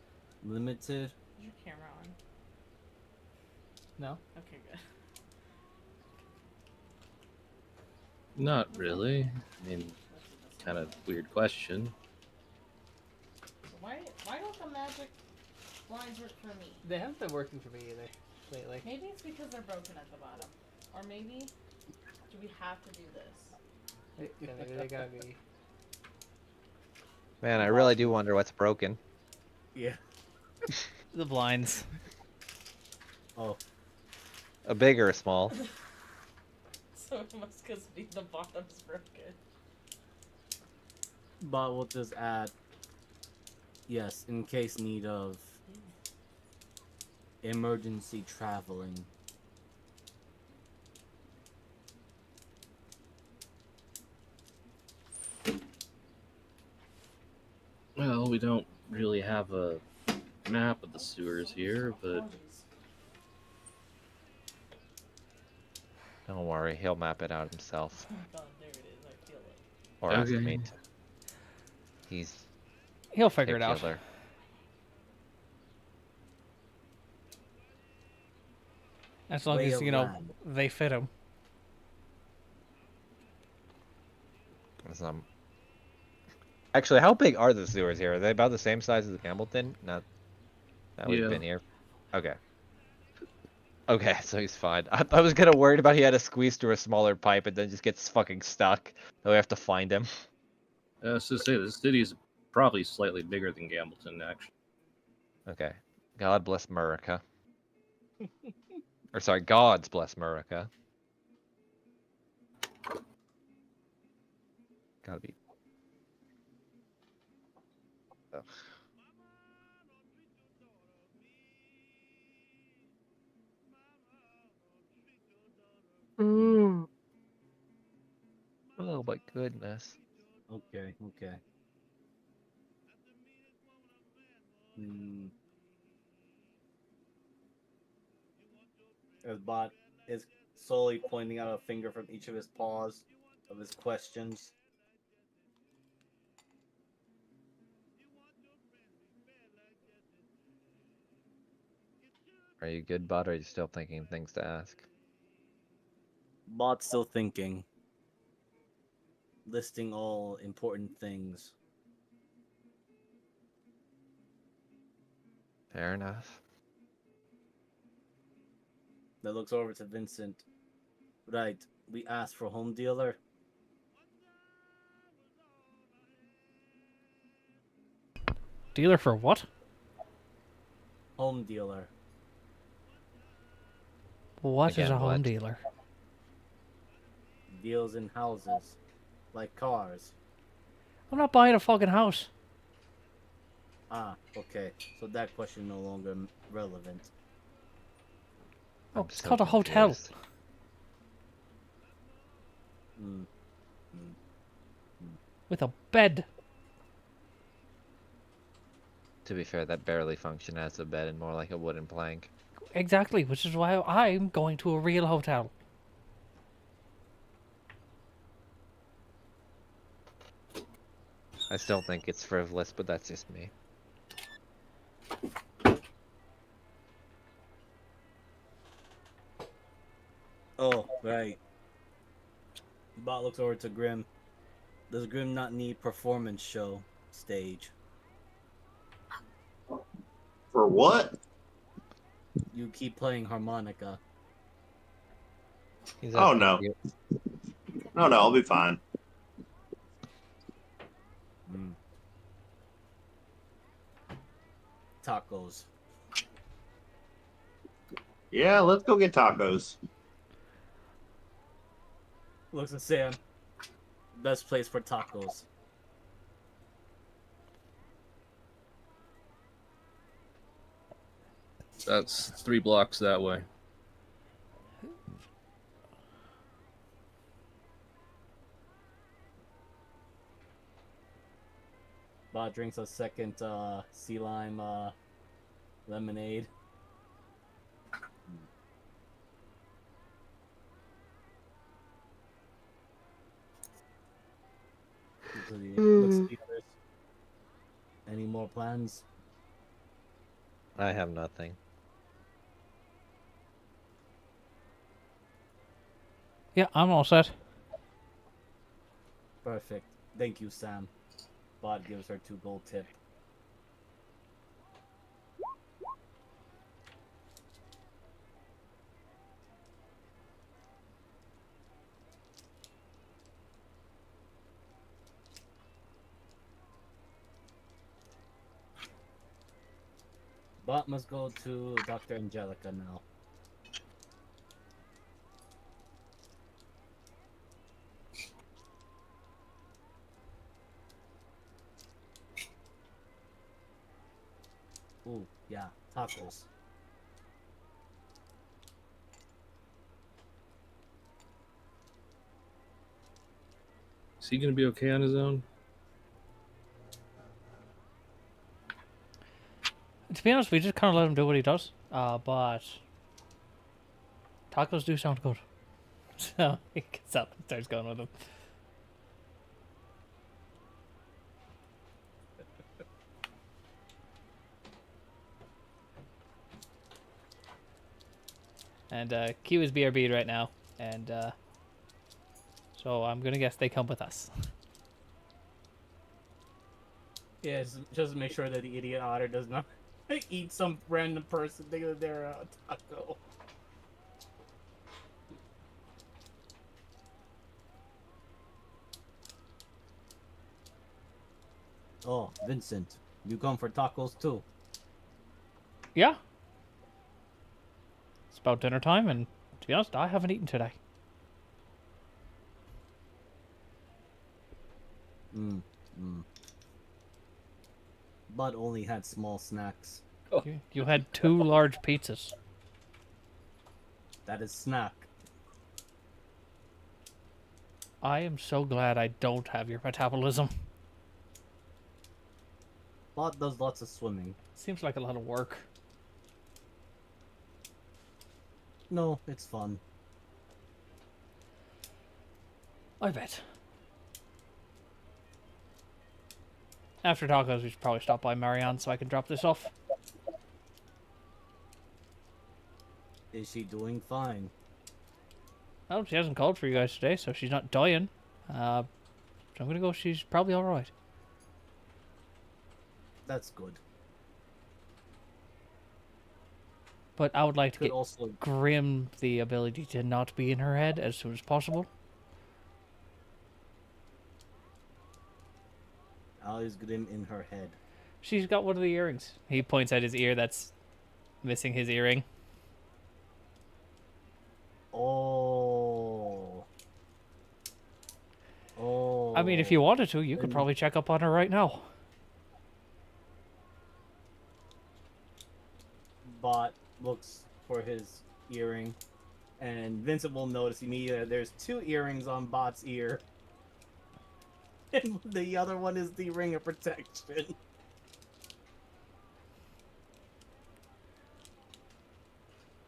Limited. Is your camera on? No? Okay, good. Not really. I mean, kind of weird question. So why don't the magic blinds work for me? They haven't been working for me either lately. Maybe it's because they're broken at the bottom. Or maybe do we have to do this? Yeah, maybe they gotta be. Man, I really do wonder what's broken. Yeah. The blinds. Oh. A big or a small? So it must just be the bottom's broken. But we'll just add, yes, in case need of emergency traveling. Well, we don't really have a map of the sewers here, but Apologies. Don't worry, he'll map it out himself. Oh god, there it is. I feel it. Or ask Okay. me to. He's He'll a figure it out. killer. As long Way as, of you know, land. they fit him. Actually, how big are the sewers here? Are they about the same size as Gambleton? Not that we've Yeah. been here. Okay. Okay, so he's fine. I was kind of worried about he had to squeeze through a smaller pipe and then just gets fucking stuck. So we have to find him. so say the city is probably slightly bigger than Gambleton, actually. Okay. God bless Murica. Or sorry, gods bless Murica. Gotta be. Ugh. Oh my goodness. Okay, okay. Hmm. As Bot is slowly pointing out a finger from each of his paws of his questions. Are you good, bud? Or are you still thinking things to ask? Bot's still thinking. Listing all important things. Fair enough. That looks over to Vincent. Right. We asked for home dealer. Dealer for what? Home dealer. What is Again, a home what? dealer? Deals in houses. Like cars. I'm not buying a fucking house. Ah, okay. So that question no longer relevant. Oh, I'm it's so called a hotel. confused. Hmm. With a bed. To be fair, that barely functioned as a bed and more like a wooden plank. Exactly, which is why I'm going to a real hotel. I still think it's frivolous, but that's just me. Oh, right. Bot looks over to Grim. Does Grim not need performance show stage? For what? You keep playing harmonica. He's Oh, asking no. you. No, I'll be fine. Tacos. Yeah, let's go get tacos. Looks at Sam. Best place for tacos. That's 3 blocks that way. Bot drinks a second sea lime lemonade. Looks at the others. Any more plans? I have nothing. Yeah, I'm all set. Perfect. Thank you, Sam. Bot gives her 2 gold tip. Bot must go to Dr. Angelica now. Ooh, yeah, tacos. Is he gonna be okay on his own? To be honest, we just kind of let him do what he does. But tacos do sound good. So he gets up and starts going with them. And Q is BRB right now. And so I'm going to guess they come with us. Yeah, just make sure that the idiot otter does not eat some random person thinking that they're a taco. Oh, Vincent, you come for tacos too? Yeah. It's about dinner time, and to be honest, I haven't eaten today. Bud only had small snacks. You had 2 large pizzas. That is snack. I am so glad I don't have your metabolism. Bud does lots of swimming. Seems like a lot of work. No, it's fun. I bet. After tacos, we should probably stop by Marianne so I can drop this off. Is she doing fine? Oh, she hasn't called for you guys today, so she's not dying. So I'm gonna go. She's probably all right. That's good. But I would like to Could get also Grim the ability to not be in her head as soon as possible. Ali's Grim in her head. She's got one of the earrings. He points at his ear that's missing his earring. Oh. Oh. I mean, if you wanted to, you could And- probably check up on her right now. Bot looks for his earring, and Vincent will notice immediately that there's 2 earrings on Bot's ear. And the other one is the ring of protection.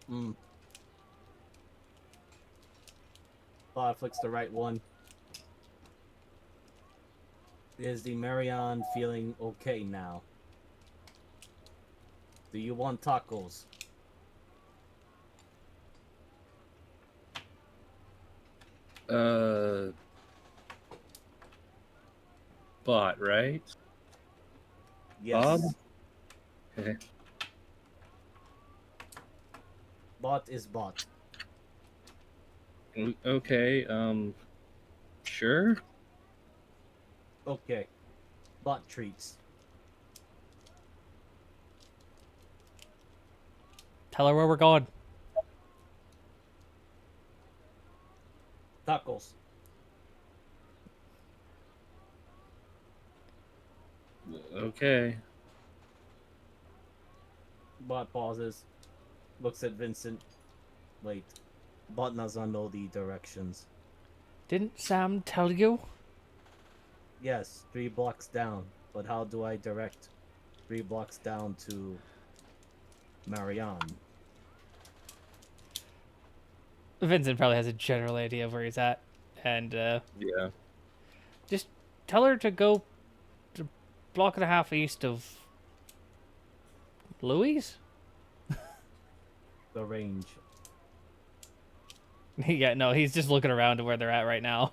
Hmm. Bot flicks the right one. Is the Marion feeling okay now? Do you want tacos? Bot, right? Yes. Bob? Okay. Bot is bot. Okay, sure? Okay. Bot treats. Tell her where we're going. Tacos. Okay. Bot pauses. Looks at Vincent. Wait. Bot doesn't know the directions. Didn't Sam tell you? Yes, 3 blocks down. But how do I direct 3 blocks down to Marianne? Vincent probably has a general idea of where he's at. And Yeah. just tell her to go to block and a half east of Louis? The range. Yeah, no, he's just looking around to where they're at right now.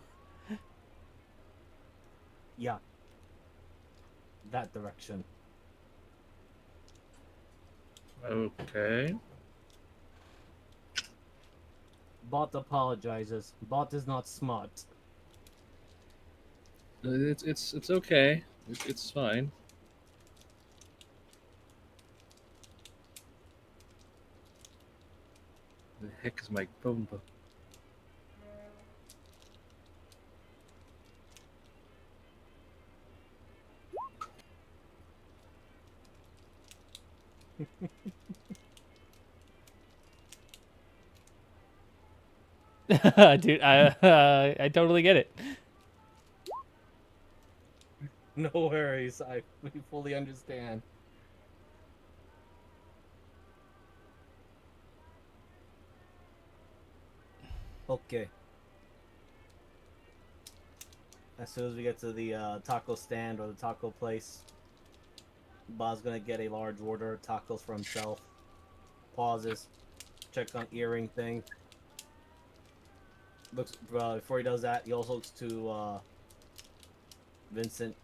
Yeah. That direction. Okay. Bot apologizes. Bot is not smart. It's okay. It's fine. The heck is my phone book? Dude, I totally get it. No worries. We fully understand. Okay. As soon as we get to the taco stand or the taco place, Bob's gonna get a large order of tacos for himself. Pauses, checks on earring thing. Looks before he does that, he also looks to Vincent.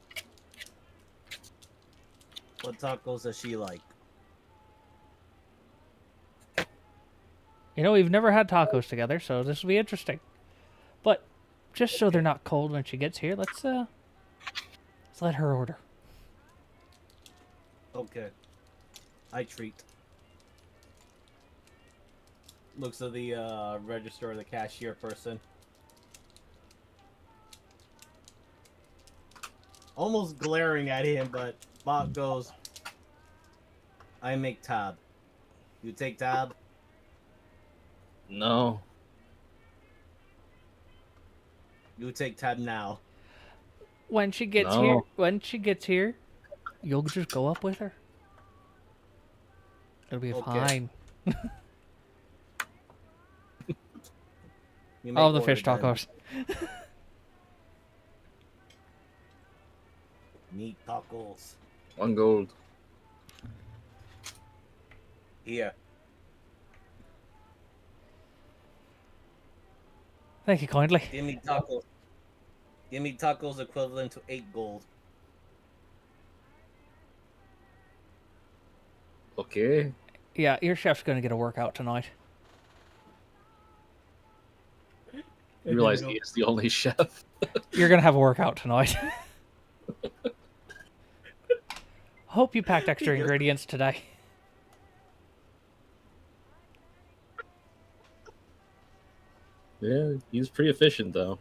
What tacos does she like? You know, we've never had tacos together, so this will be interesting. But just so they're not cold when she gets here, let's let her order. Okay. I treat. Looks at the register or the cashier person. Almost glaring at him, but Bot goes, I make tab. You take tab? No. You take tab now. When she gets No. here, you'll just go up with her. It'll be Okay. fine. You All the order fish then. tacos. Meat tacos. 1 gold. Here. Thank you kindly. Give me tacos. Give me tacos equivalent to 8 gold. Okay. Yeah, your chef's gonna get a workout tonight. You realize he is the only chef. You're gonna have a workout tonight. Hope you packed extra ingredients today. Yeah, he's pretty efficient though.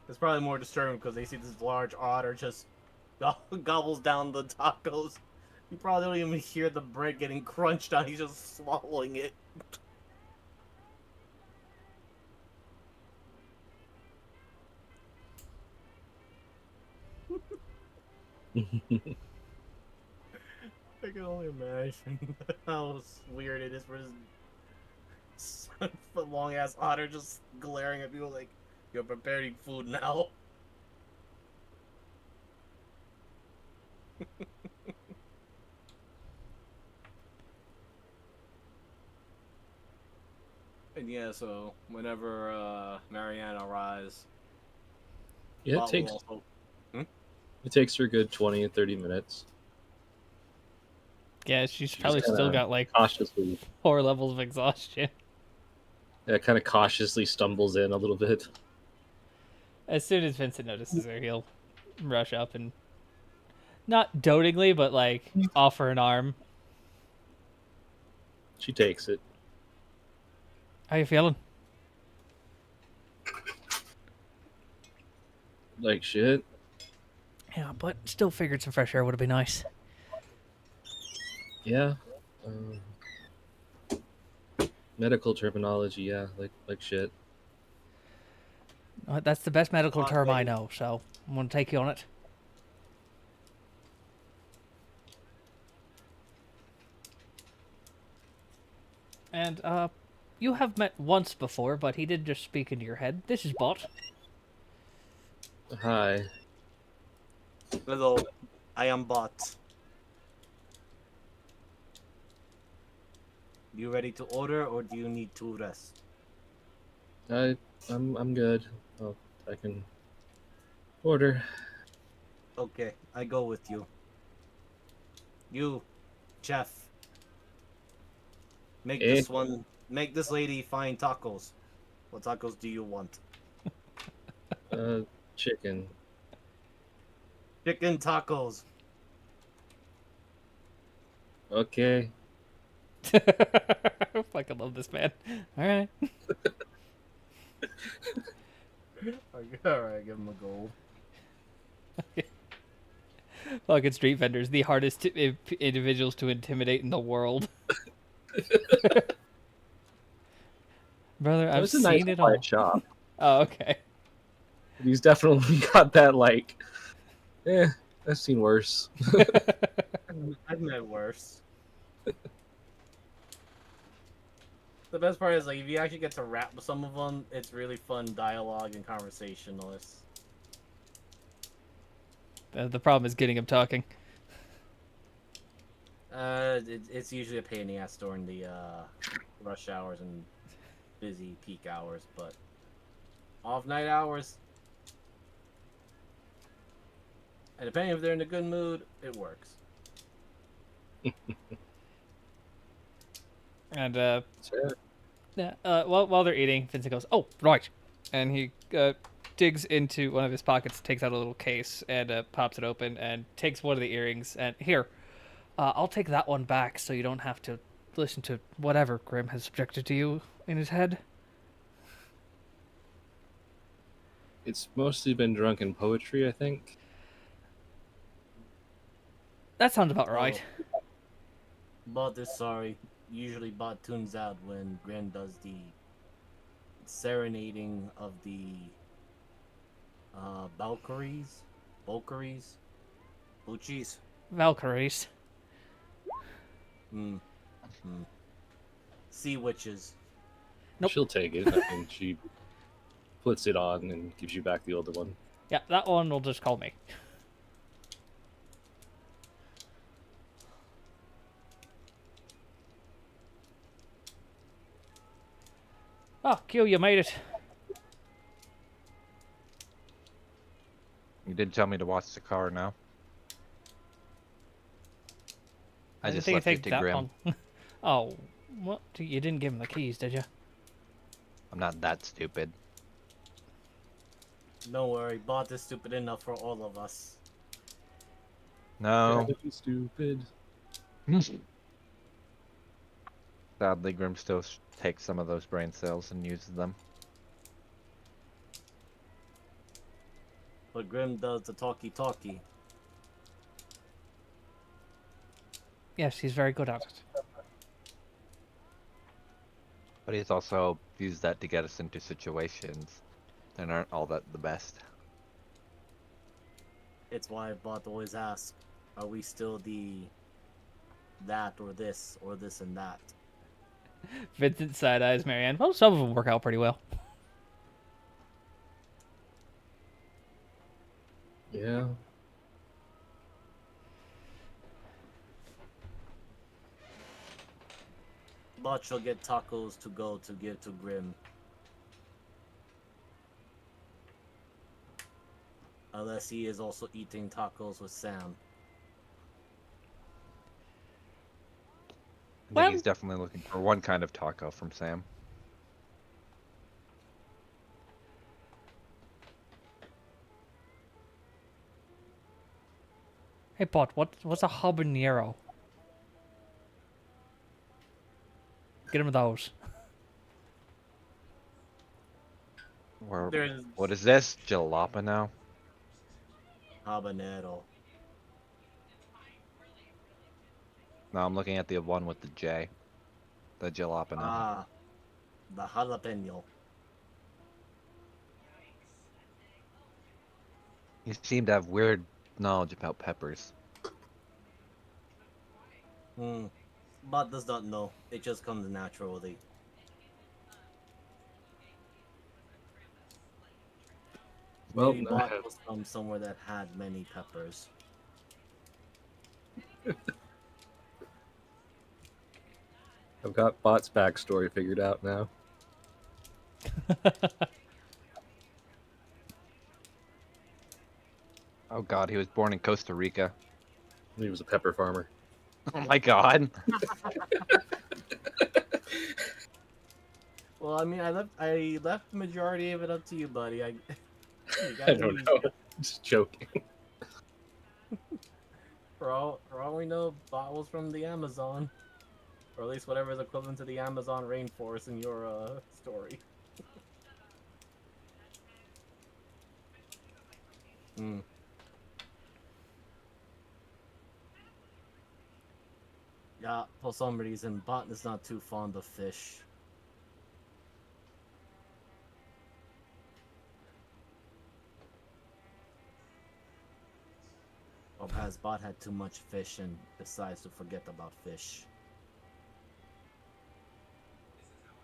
It's probably more disturbing because they see this large otter just gobbles down the tacos. You probably don't even hear the bread getting crunched on. He's just swallowing it. I can only imagine how weird it is for this 7-foot long ass otter just glaring at people like, "You're preparing food now." And yeah, so whenever Marianne arrives, Yeah, Bot will also... it takes her a good 20 and 30 minutes. Yeah, she's probably still got like Cautiously. 4 levels of exhaustion. Yeah, kind of cautiously stumbles in a little bit. As soon as Vincent notices her, he'll rush up and not dotingly, but like offer an arm. She takes it. How you feeling? Like shit. Yeah, but still figured some fresh air would have been nice. Yeah. Medical terminology, yeah, like shit. That's the best medical term I know, so I'm gonna take you on it. And you have met once before, but he did just speak into your head. This is Bot. Hi. Hello, I am Bot. You ready to order, or do you need to rest? I'm good. Oh, I can order. Okay, I go with you. You, chef. Make this lady find tacos. What tacos do you want? Chicken. Chicken tacos. Okay. I fucking love this man. All right. Alright, give him a gold. Fucking street vendors, the hardest individuals to intimidate in the world. Brother, I've It's a nice seen it quiet all. shop. Oh, okay. He's definitely got that like, I've seen worse. I've met worse. The best part is, like, if you actually get to rap with some of them, it's really fun dialogue and conversationalist. The problem is getting him talking. It's usually a pain in the ass during the rush hours and busy peak hours, but off night hours, and depending if they're in a good mood, it works. And Sure. while they're eating, Vincent goes, "Oh, right," and he digs into one of his pockets, takes out a little case, and pops it open, and takes one of the earrings. And here, I'll take that one back, so you don't have to listen to whatever Grim has subjected to you in his head. It's mostly been drunken poetry, I think. That sounds about right. Oh. Bot is sorry. Usually Bot tunes out when Grim does the serenading of the Valkyries? Buchis? Valkyries. Sea witches. Nope. She'll take it. I mean, she puts it on and gives you back the older one. Yeah, that one will just call me. Oh, Q, you made it. You did tell me to watch the car now. I didn't just think left it'd it take to that Grim. long. Oh, what? You didn't give him the keys, did you? I'm not that stupid. Don't worry, bot is stupid enough for all of us. No. Stupid. Sadly, Grim still takes some of those brain cells and uses them. But Grim does the talkie. Yes, he's very good at it. But he's also used that to get us into situations that aren't all that the best. It's why bot always asks, are we still the that or this and that? Vincent side eyes Marianne. Well, some of them work out pretty well. Yeah. Bot shall get tacos to go to give to Grim. Unless he is also eating tacos with Sam. I think Well- he's definitely looking for one kind of taco from Sam. Hey, Bot, what's a habanero? Get him those. Or There's what is this? Jalapeno? habanero. No, I'm looking at the one with the J. The jalapeno. Ah, the jalapeno. You seem to have weird knowledge about peppers. Bot does not know. It just comes naturally. Well, Maybe I Bot have- was from somewhere that had many peppers. I've got Bot's backstory figured out now. Oh god, he was born in Costa Rica. He was a pepper farmer. Oh my god. Well, I mean, I left the majority of it up to you, buddy. You I gotta don't use know. it. Just joking. For all we know, Bot was from the Amazon, or at least whatever is equivalent to the Amazon rainforest in your story. Yeah, for some reason, Bot is not too fond of fish. Or has Bot had too much fish and decides to forget about fish?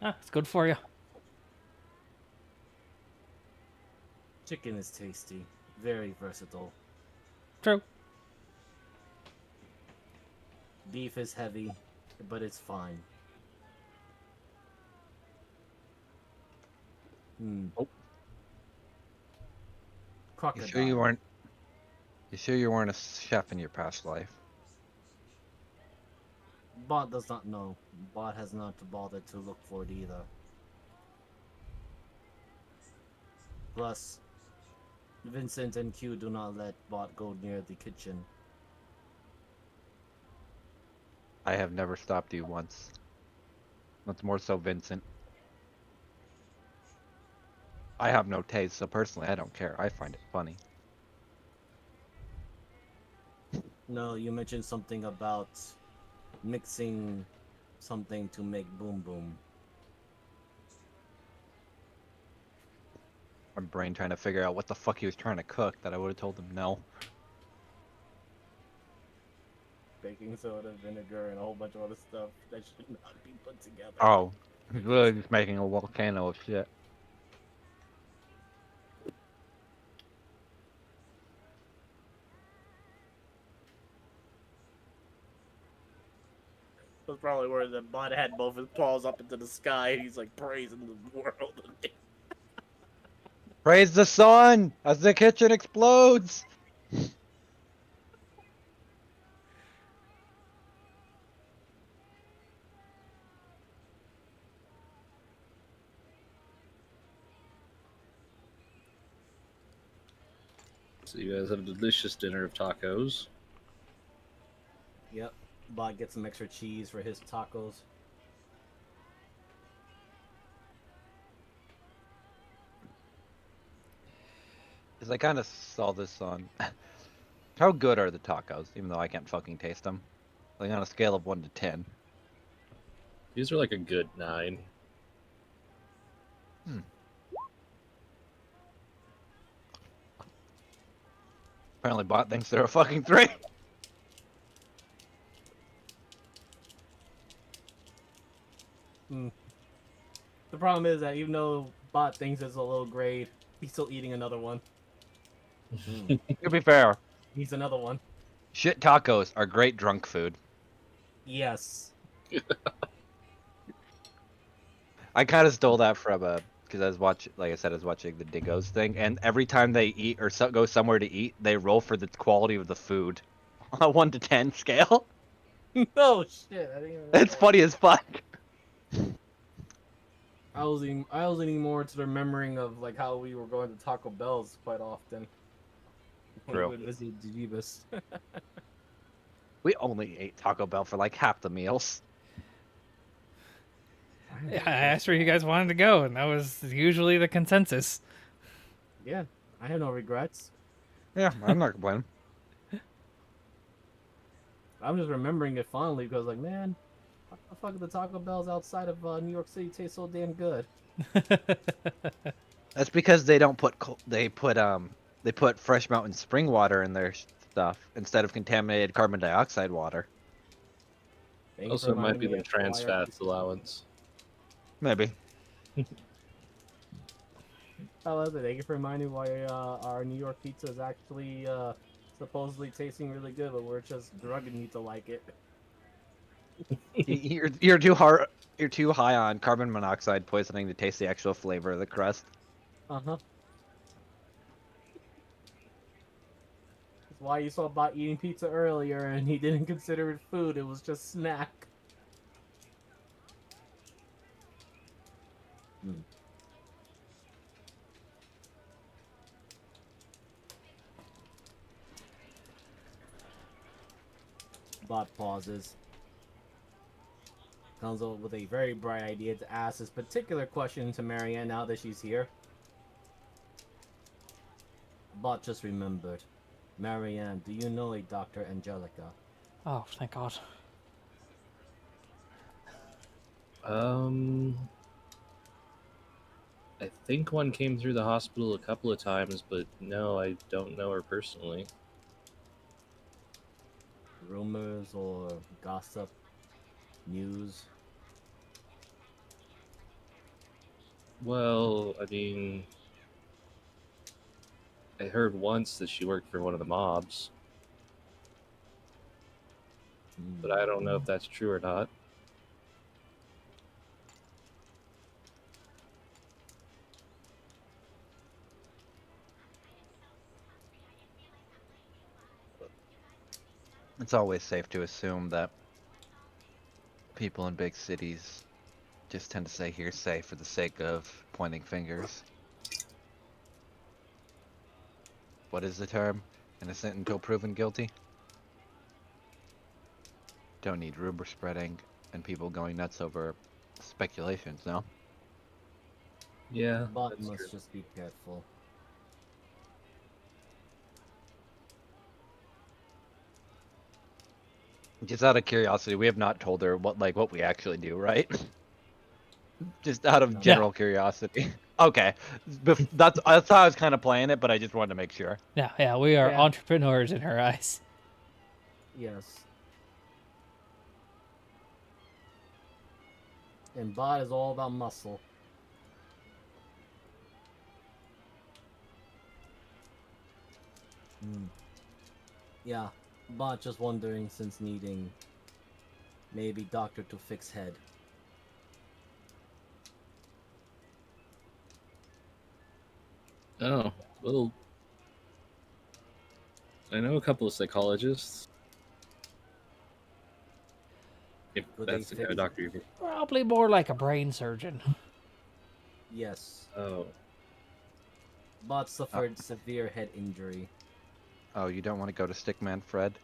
Ah, it's good for you. Chicken is tasty, very versatile. True. Beef is heavy, but it's fine. Oh. You Crocodile. sure you weren't? You sure you weren't a chef in your past life? Bot does not know. Bot has not bothered to look for it either. Plus, Vincent and Q do not let Bot go near the kitchen. I have never stopped you once. That's more so Vincent. I have no taste, so personally I don't care. I find it funny. No, you mentioned something about mixing something to make boom boom. My brain trying to figure out what the fuck he was trying to cook that I would have told him no. Baking soda, vinegar, and a whole bunch of other stuff that should not be put together. Oh, he's really just making a volcano of shit. That's probably where the Bot had both his paws up into the sky and he's like praising the world. Praise the sun as the kitchen explodes. So you guys have a delicious dinner of tacos. Yep. Bot gets some extra cheese for his tacos. Because I kind of saw this on. How good are the tacos? Even though I can't fucking taste them. Like on a scale of 1 to 10. These are like a good 9. Apparently, Bot thinks they're a fucking 3. The problem is that even though Bot thinks it's a low grade, he's still eating another one. To be fair, He's another one. shit tacos are great drunk food. Yes. I kind of stole that from because I was watching, like I said, I was watching the Diggos thing, and every time they eat or go somewhere to eat, they roll for the quality of the food on a 1 to 10 scale. Oh shit! I didn't even know It's that. funny as fuck. I was leaning more to the remembering of like how we were going to Taco Bell's quite often. When True. we would visit Jeebus. We only ate Taco Bell for like half the meals. Yeah, I asked where you guys wanted to go, and that was usually the consensus. Yeah, I have no regrets. Yeah, I'm not complaining. I'm just remembering it fondly because like, man, how the fuck the Taco Bells outside of New York City taste so damn good? That's because they don't put they put fresh mountain spring water in their stuff instead of contaminated carbon dioxide water. Thank you Also, for it might reminding be me the as to why trans our fats pizza's- allowance. Maybe. Fellas, thank you for reminding me why our New York pizza is actually supposedly tasting really good, but we're just drugging you to like it. You're too hard. You're too high on carbon monoxide poisoning to taste the actual flavor of the crust. That's why you saw Bot eating pizza earlier and he didn't consider it food, it was just snack. Bot pauses. Comes up with a very bright idea to ask this particular question to Marianne now that she's here. Bot just remembered. Marianne, do you know a Dr. Angelica? Oh, thank God. I think one came through the hospital a couple of times, but no, I don't know her personally. Rumors or gossip? News? Well, I mean, I heard once that she worked for one of the mobs, but I don't know if that's true or not. It's always safe to assume that people in big cities just tend to say hearsay for the sake of pointing fingers. What is the term? Innocent until proven guilty? Don't need rumor spreading and people going nuts over speculations, no? Yeah, Bot that's must true. just be careful. Just out of curiosity, we have not told her what we actually do, right? Just out of No. general curiosity. Okay, that's how I was kind of playing it, but I just wanted to make sure. Yeah, we are Yeah. entrepreneurs in her eyes. Yes. And Bot is all about muscle. Yeah, Bot just wondering since needing maybe doctor to fix head. Oh, well, I know a couple of psychologists. If Would that's they the kind of fix- doctor you. Probably more like a brain surgeon. Yes. Oh, Bot suffered severe head injury. Oh, you don't want to go to Stickman Fred?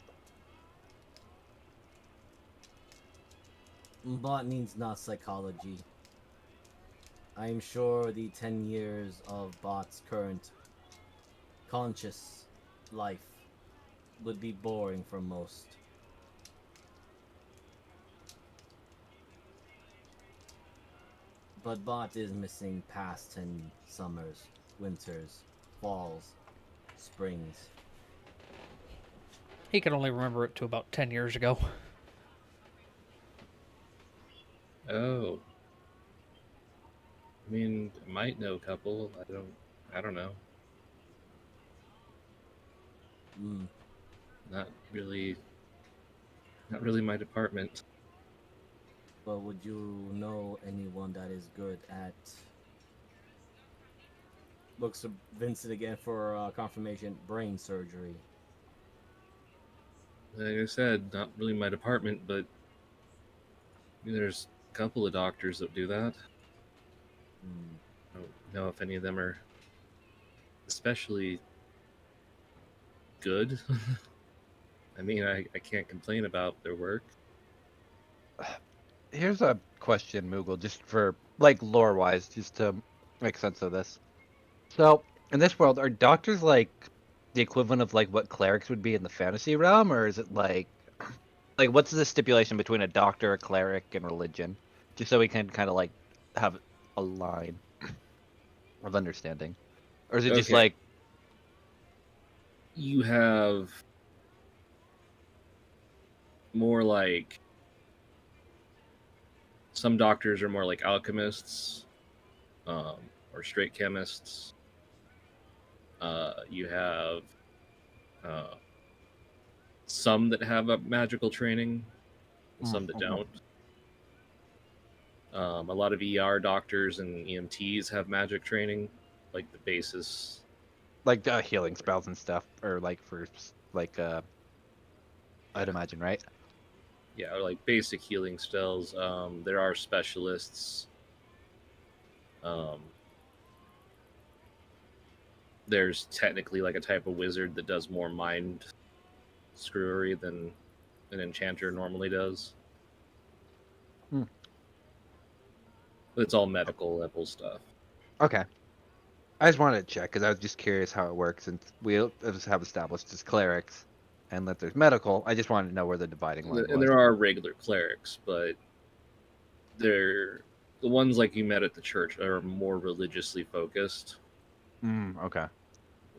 Bot means not psychology. I am sure the 10 years of Bot's current conscious life would be boring for most. But Bot is missing past 10 summers, winters, falls, springs. He can only remember it to about 10 years ago. Oh. I mean, I might know a couple. I don't know. Mm. Not really not really my department. But would you know anyone that is good at... Looks to Vincent again for confirmation. Brain surgery. Like I said, not really my department, but I mean, there's a couple of doctors that do that. Mm. I don't know if any of them are especially good. I mean, I can't complain about their work. Here's a question, Moogle, just for like lore wise, just to make sense of this. So, in this world, are doctors like the equivalent of like what clerics would be in the fantasy realm, or is it like what's the stipulation between a doctor, a cleric, and religion? Just so we can kind of like have a line of understanding, or is it just Okay. like You have more like some doctors are more like alchemists, or straight chemists. You have uh, some that have a magical training, and some that don't. A lot of doctors and EMTs have magic training, like the basis. like healing spells and stuff, or like for like I'd Yeah, imagine, right? yeah, or like basic healing spells. There are specialists. Um, there's technically like a type of wizard that does more mind screwery than an enchanter normally does. Hmm. But it's all medical level stuff. Okay. I just wanted to check because I was just curious how it works, since we have established as clerics, and that there's medical. I just wanted to know where the dividing line And was. there are regular clerics, but they're the ones like you met at the church are more religiously focused. Okay.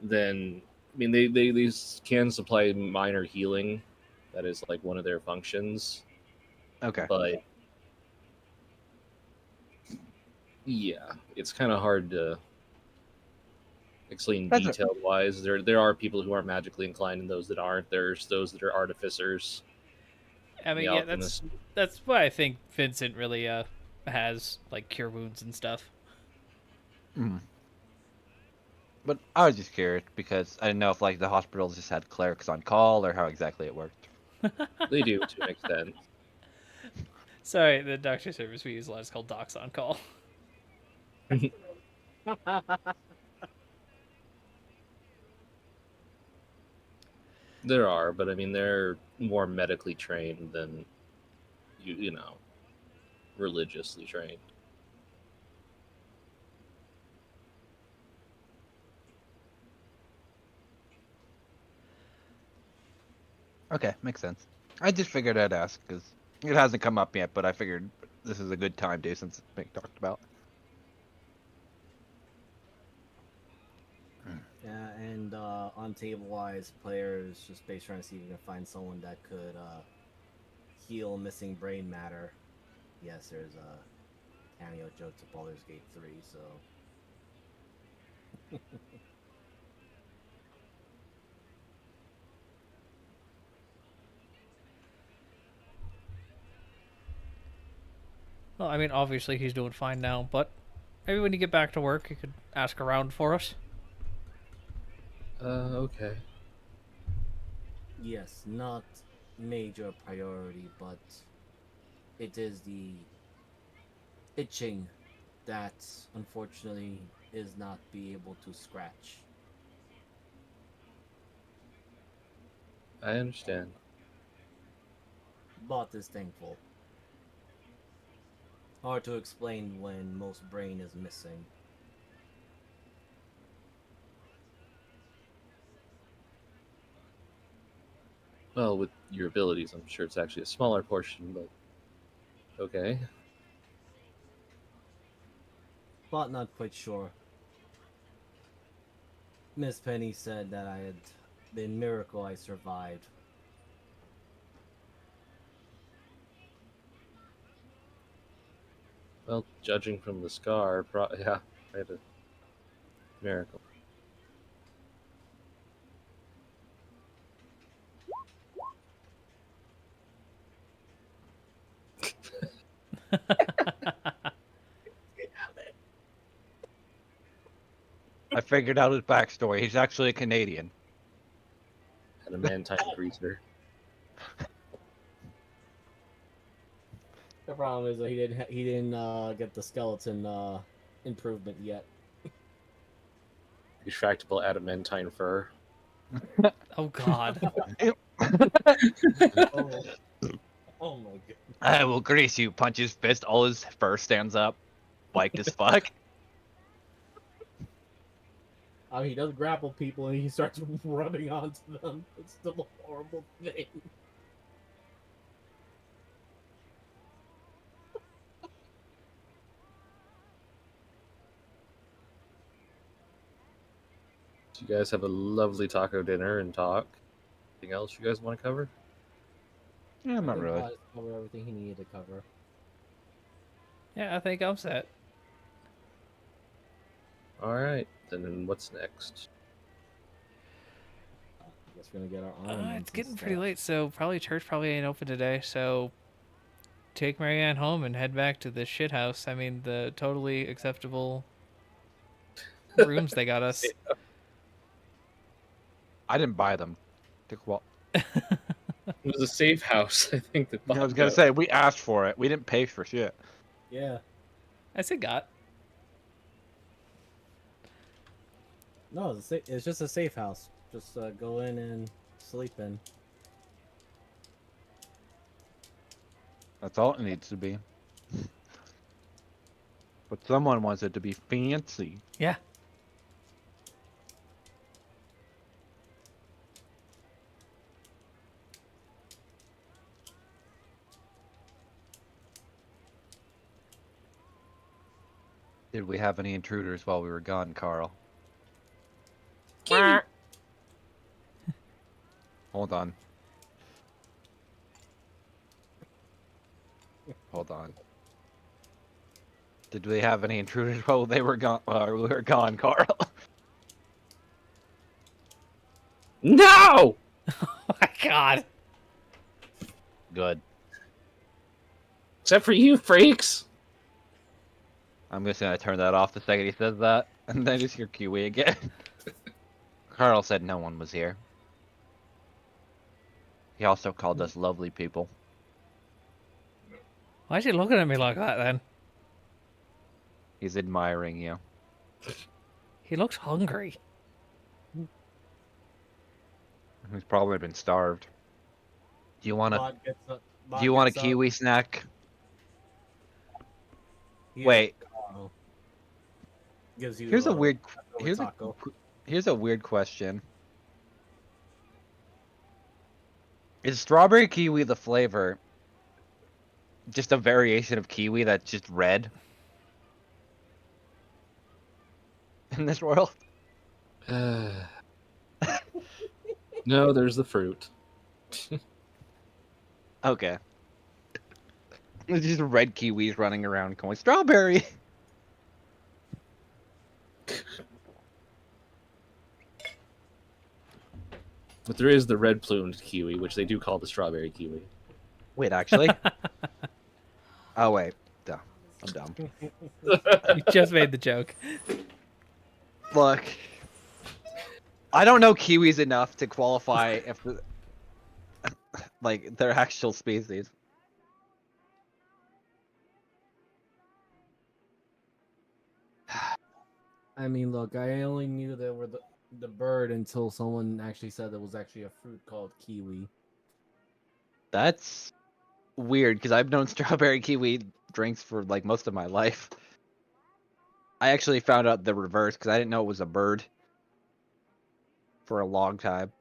Then I mean they can supply minor healing. That is like one of their functions. Okay. But yeah, it's kind of hard to explain That's a, detail wise. There are people who are magically inclined and those that aren't. There's those that are artificers, I the mean, yeah, alchemists. that's why I think Vincent really has like cure wounds and stuff. mm. But I was just curious because I didn't know if like the hospitals just had clerics on call or how exactly it worked. They do to an extent. Sorry, the doctor service we use a lot is called Docs on Call. There are, but I mean they're more medically trained than you know religiously trained. Okay, makes sense. I just figured I'd ask because it hasn't come up yet, but I figured this is a good time to since it's being talked about. Yeah, and on table wise, players just based trying to see if you can find someone that could heal missing brain matter. Yes, there's a cameo joke to Baldur's Gate 3, so. Well, I mean, obviously he's doing fine now, but maybe when you get back to work, you could ask around for us. Okay. Yes, not major priority, but it is the itching that unfortunately is not be able to scratch. I understand. Bot is thankful. Hard to explain when most brain is missing. Well, with your abilities, I'm sure it's actually a smaller portion, but okay. Bot not quite sure. Miss Penny said that I had been miracle I survived. Well, judging from the scar, yeah, I had a miracle. I figured out his backstory. He's actually a Canadian. Adamantine greaser. The problem is that he didn't get the skeleton improvement yet. Retractable adamantine fur. Oh God. Oh, oh my god. I will grease you. Punch his fist. All his fur stands up. Like as fuck. He does grapple people and he starts rubbing onto them. It's still a horrible thing. So you guys have a lovely taco dinner and talk. Anything else you guys want to cover? Yeah, I not think really. Bot has covered everything he needed to cover. Yeah, I think I'm set. All right, then what's next? I guess we're gonna get our armaments. It's getting and pretty stuff. late, so probably church probably ain't open today. So take Marianne home and head back to the shit house. I mean, the totally acceptable rooms they got us. I didn't buy them. It was a safe house, I think. That I was Bob gonna got. say we asked for it. We didn't pay for shit. Yeah. I said got. No, it's just a safe house. Just go in and sleep in. That's all it needs to be. But someone wants it to be fancy. Yeah. Did we have any intruders while we were gone, Carl? Hold on. Hold on. Did we have any intruders while they were gone? We were gone, Carl. No! Oh my God. Good. Except for you freaks. I'm just gonna turn that off the second he says that, and then just hear Kiwi again. Carl said no one was here. He also called us lovely people. Why is he looking at me like that then? He's admiring you. He looks hungry. He's probably been starved. Do you want a Bot gets up. Do you want a kiwi snack? Wait. Gives you. Here's a weird. leftover Here's a, taco. here's a weird question. Is strawberry kiwi the flavor just a variation of kiwi that's just red in this world? No, there's the fruit. Okay. There's just red kiwis running around going strawberry. But there is the red plumed kiwi, which they do call the strawberry kiwi. Wait, actually? Oh wait, duh. I'm dumb. You just made the joke. Look, I don't know kiwis enough to qualify if the, like their actual species. I mean, look, I only knew there the bird until someone actually said there was actually a fruit called kiwi. That's weird because I've known strawberry kiwi drinks for like most of my life. I actually found out the reverse because I didn't know it was a bird for a long time.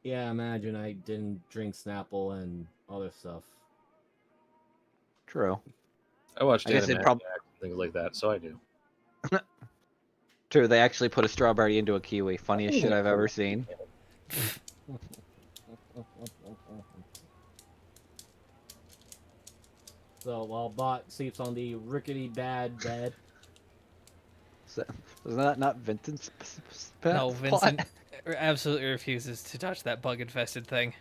Yeah, imagine I didn't drink Snapple and other stuff. True. I watched I guess it Animaniacs prob- and things like that, so I do. True, they actually put a strawberry into a kiwi. Funniest shit I've ever seen. So while Bot sleeps on the rickety bad bed, So, was that not Vincent's No, plot? Vincent absolutely refuses to touch that bug-infested thing.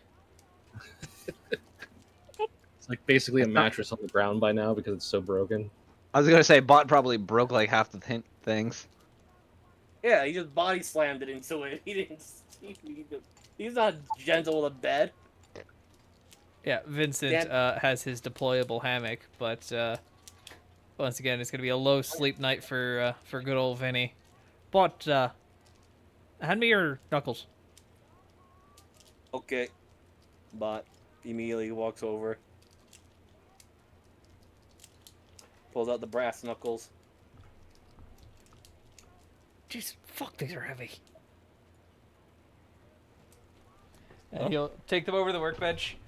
It's like basically a It's not- mattress on the ground by now because it's so broken. I was gonna say, Bot probably broke like half the things. Yeah, he just body slammed it into it. He didn't. He's not gentle with a bed. Yeah, Vincent Dan- has his deployable hammock, but once again, it's gonna be a low sleep night for good old Vinny. But hand me your knuckles. Okay. Bot immediately walks over. Pulls out the brass knuckles. Jeez, fuck, these are heavy. And he'll take them over to the workbench,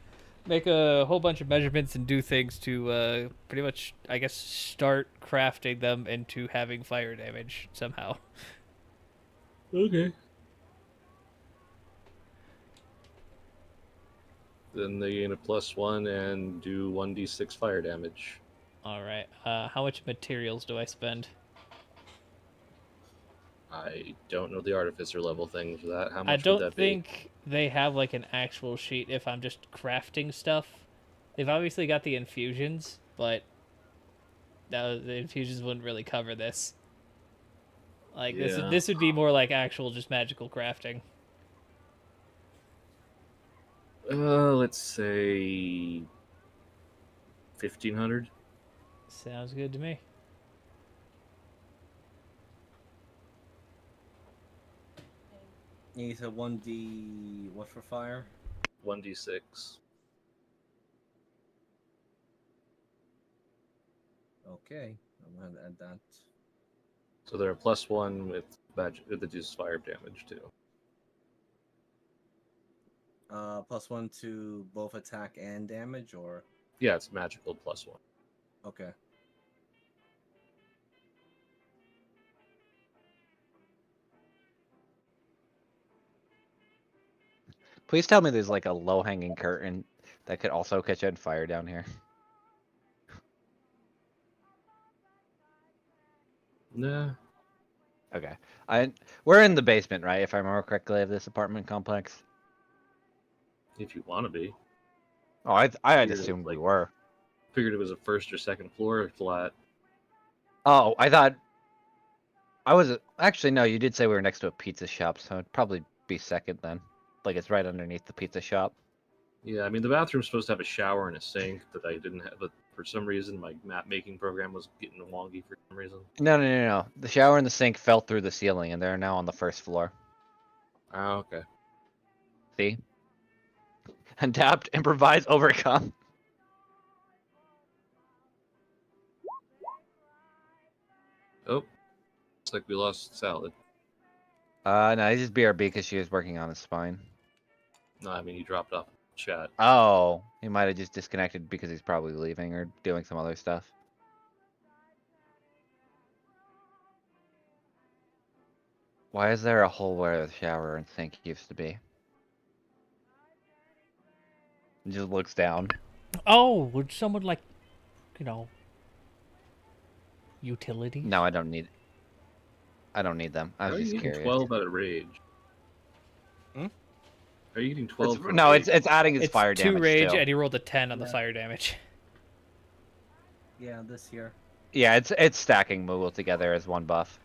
make a whole bunch of measurements, and do things to pretty much, I guess, start crafting them into having fire damage somehow. Okay. Then they gain a +1 and do 1d6 fire damage. All right. How much materials do I spend? I don't know the artificer level thing for that. How much I would don't that think they have like an actual sheet if I'm just crafting stuff. They've obviously got the infusions, but the infusions wouldn't really cover this. Like Yeah. this would be more like actual just magical crafting. be? Let's say 1,500. Sounds good to me. You said 1d what for fire? 1d6. Okay, I'm gonna add that. So they're a +1 with magic that does fire damage too. +1 to both attack and damage, or Yeah, it's magical +1. okay. Please tell me there's like a low-hanging curtain that could also catch on fire down here. Nah. Okay. We're in the basement, right? If I remember correctly, of this apartment complex. If you want to be. Oh, I had Figured it assumed was we were. Figured it was a first or second floor flat. Oh, I thought I was actually no. You did say we were next to a pizza shop, so it'd probably be second then. Like it's right underneath the pizza shop. Yeah, I mean the bathroom's supposed to have a shower and a sink that I didn't have, but for some reason my map making program was getting wonky for some reason. No. The shower and the sink fell through the ceiling, and they're now on the first floor. Oh, okay. See? Adapt, improvise, overcome. Oh, looks like we lost Salad. No, he's just BRB because she was working on his spine. No, I mean he dropped off chat. Oh, he might have just disconnected because he's probably leaving or doing some other stuff. Why is there a hole where the shower and sink used to be? He just looks down. Oh, would someone like, utilities? No, I don't need. I don't need them. I How was are you just getting curious. 12 out of rage? Hmm? Are you getting 12? from No, rage? it's adding his It's fire 2 damage rage, still. and he rolled a 10 on the Yeah. fire damage. Yeah, this here. Yeah, it's stacking Moogle together as one buff.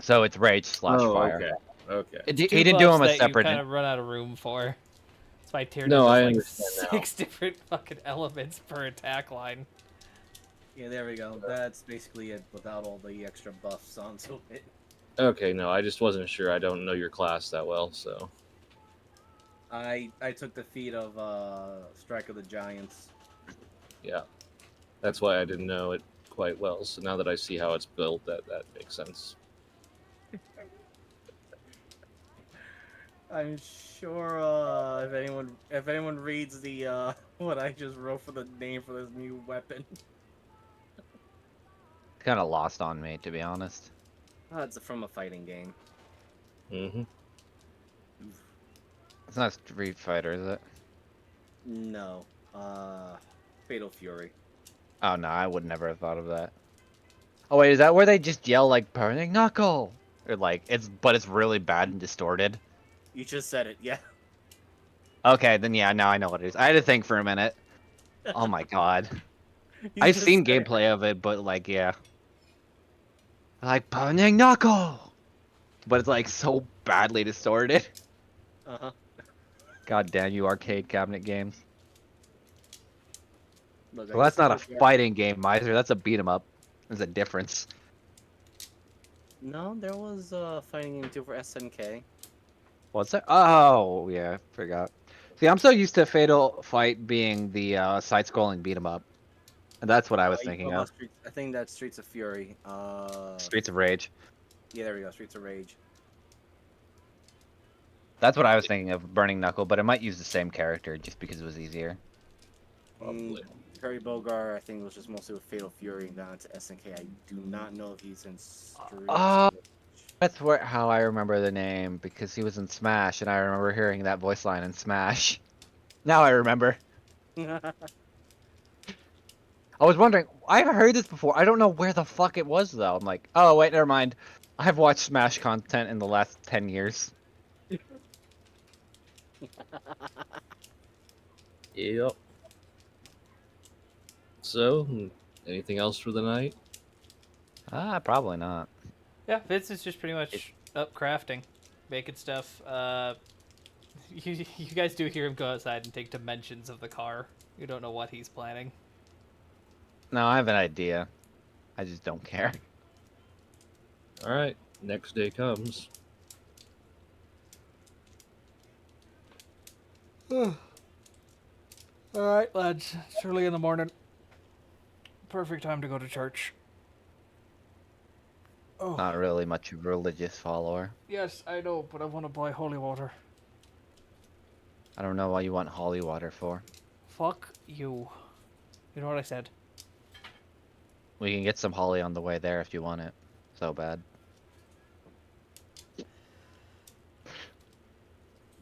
So it's rage slash Oh, fire. okay. Okay. He Two didn't do buffs him a that separate. You kind of run out of room for. That's why Tyr No, does I like understand now. 6 different fucking elements per attack line. Yeah, there we go. That's basically it without all the extra buffs onto it. Okay, no, I just wasn't sure. I don't know your class that well, so. I took the feat of Strike of the Giants. Yeah, that's why I didn't know it quite well. So now that I see how it's built, that makes sense. I'm sure if anyone reads the what I just wrote for the name for this new weapon, Kind of lost on me, to be honest. it's from a fighting game. Mm-hmm. It's not Street Fighter, is it? No, Fatal Fury. Oh no, I would never have thought of that. Oh wait, is that where they just yell like "burning knuckle"? Or like but it's really bad and distorted? You just said it, yeah. Okay, then yeah, now I know what it is. I had to think for a minute. Oh my god. You I've just seen said it. gameplay of it, but like yeah. Like burning knuckle! But it's like so badly distorted. Uh-huh. God damn you arcade cabinet games. Look, I Well, that's not a still fighting game, Miser. That's a beat 'em up. There's a difference. No, there was a fighting game too for SNK. What's that? Oh, yeah, forgot. See, I'm so used to Fatal Fight being the side-scrolling beat 'em up. And that's what I was You talking thinking about of. Streets? I think that's Streets of Fury. Streets of Rage. Yeah, there we go. Streets of Rage. That's what I was thinking of, Burning Knuckle, but it might use the same character just because it was easier. Probably. Terry Bogard, I think, was just mostly with Fatal Fury and down to SNK. I do not know if he's in Streets. Oh, that's how I remember the name, because he was in Smash, and I remember hearing that voice line in Smash. Now I remember. I was wondering, I've heard this before. I don't know where the fuck it was, though. I'm like, oh, wait, never mind. I've watched Smash content in the last 10 years. Yep. So, anything else for the night? Probably not. Yeah, Vince is just pretty much up crafting, making stuff. You guys do hear him go outside and take dimensions of the car. You don't know what he's planning. No, I have an idea. I just don't care. All right, next day comes. Alright, lads. It's early in the morning. Perfect time to go to church. Oh. Not really much of a religious follower. Yes, I know, but I want to buy holy water. I don't know why you want holy water for. Fuck you. You know what I said? We can get some holly on the way there if you want it. So bad.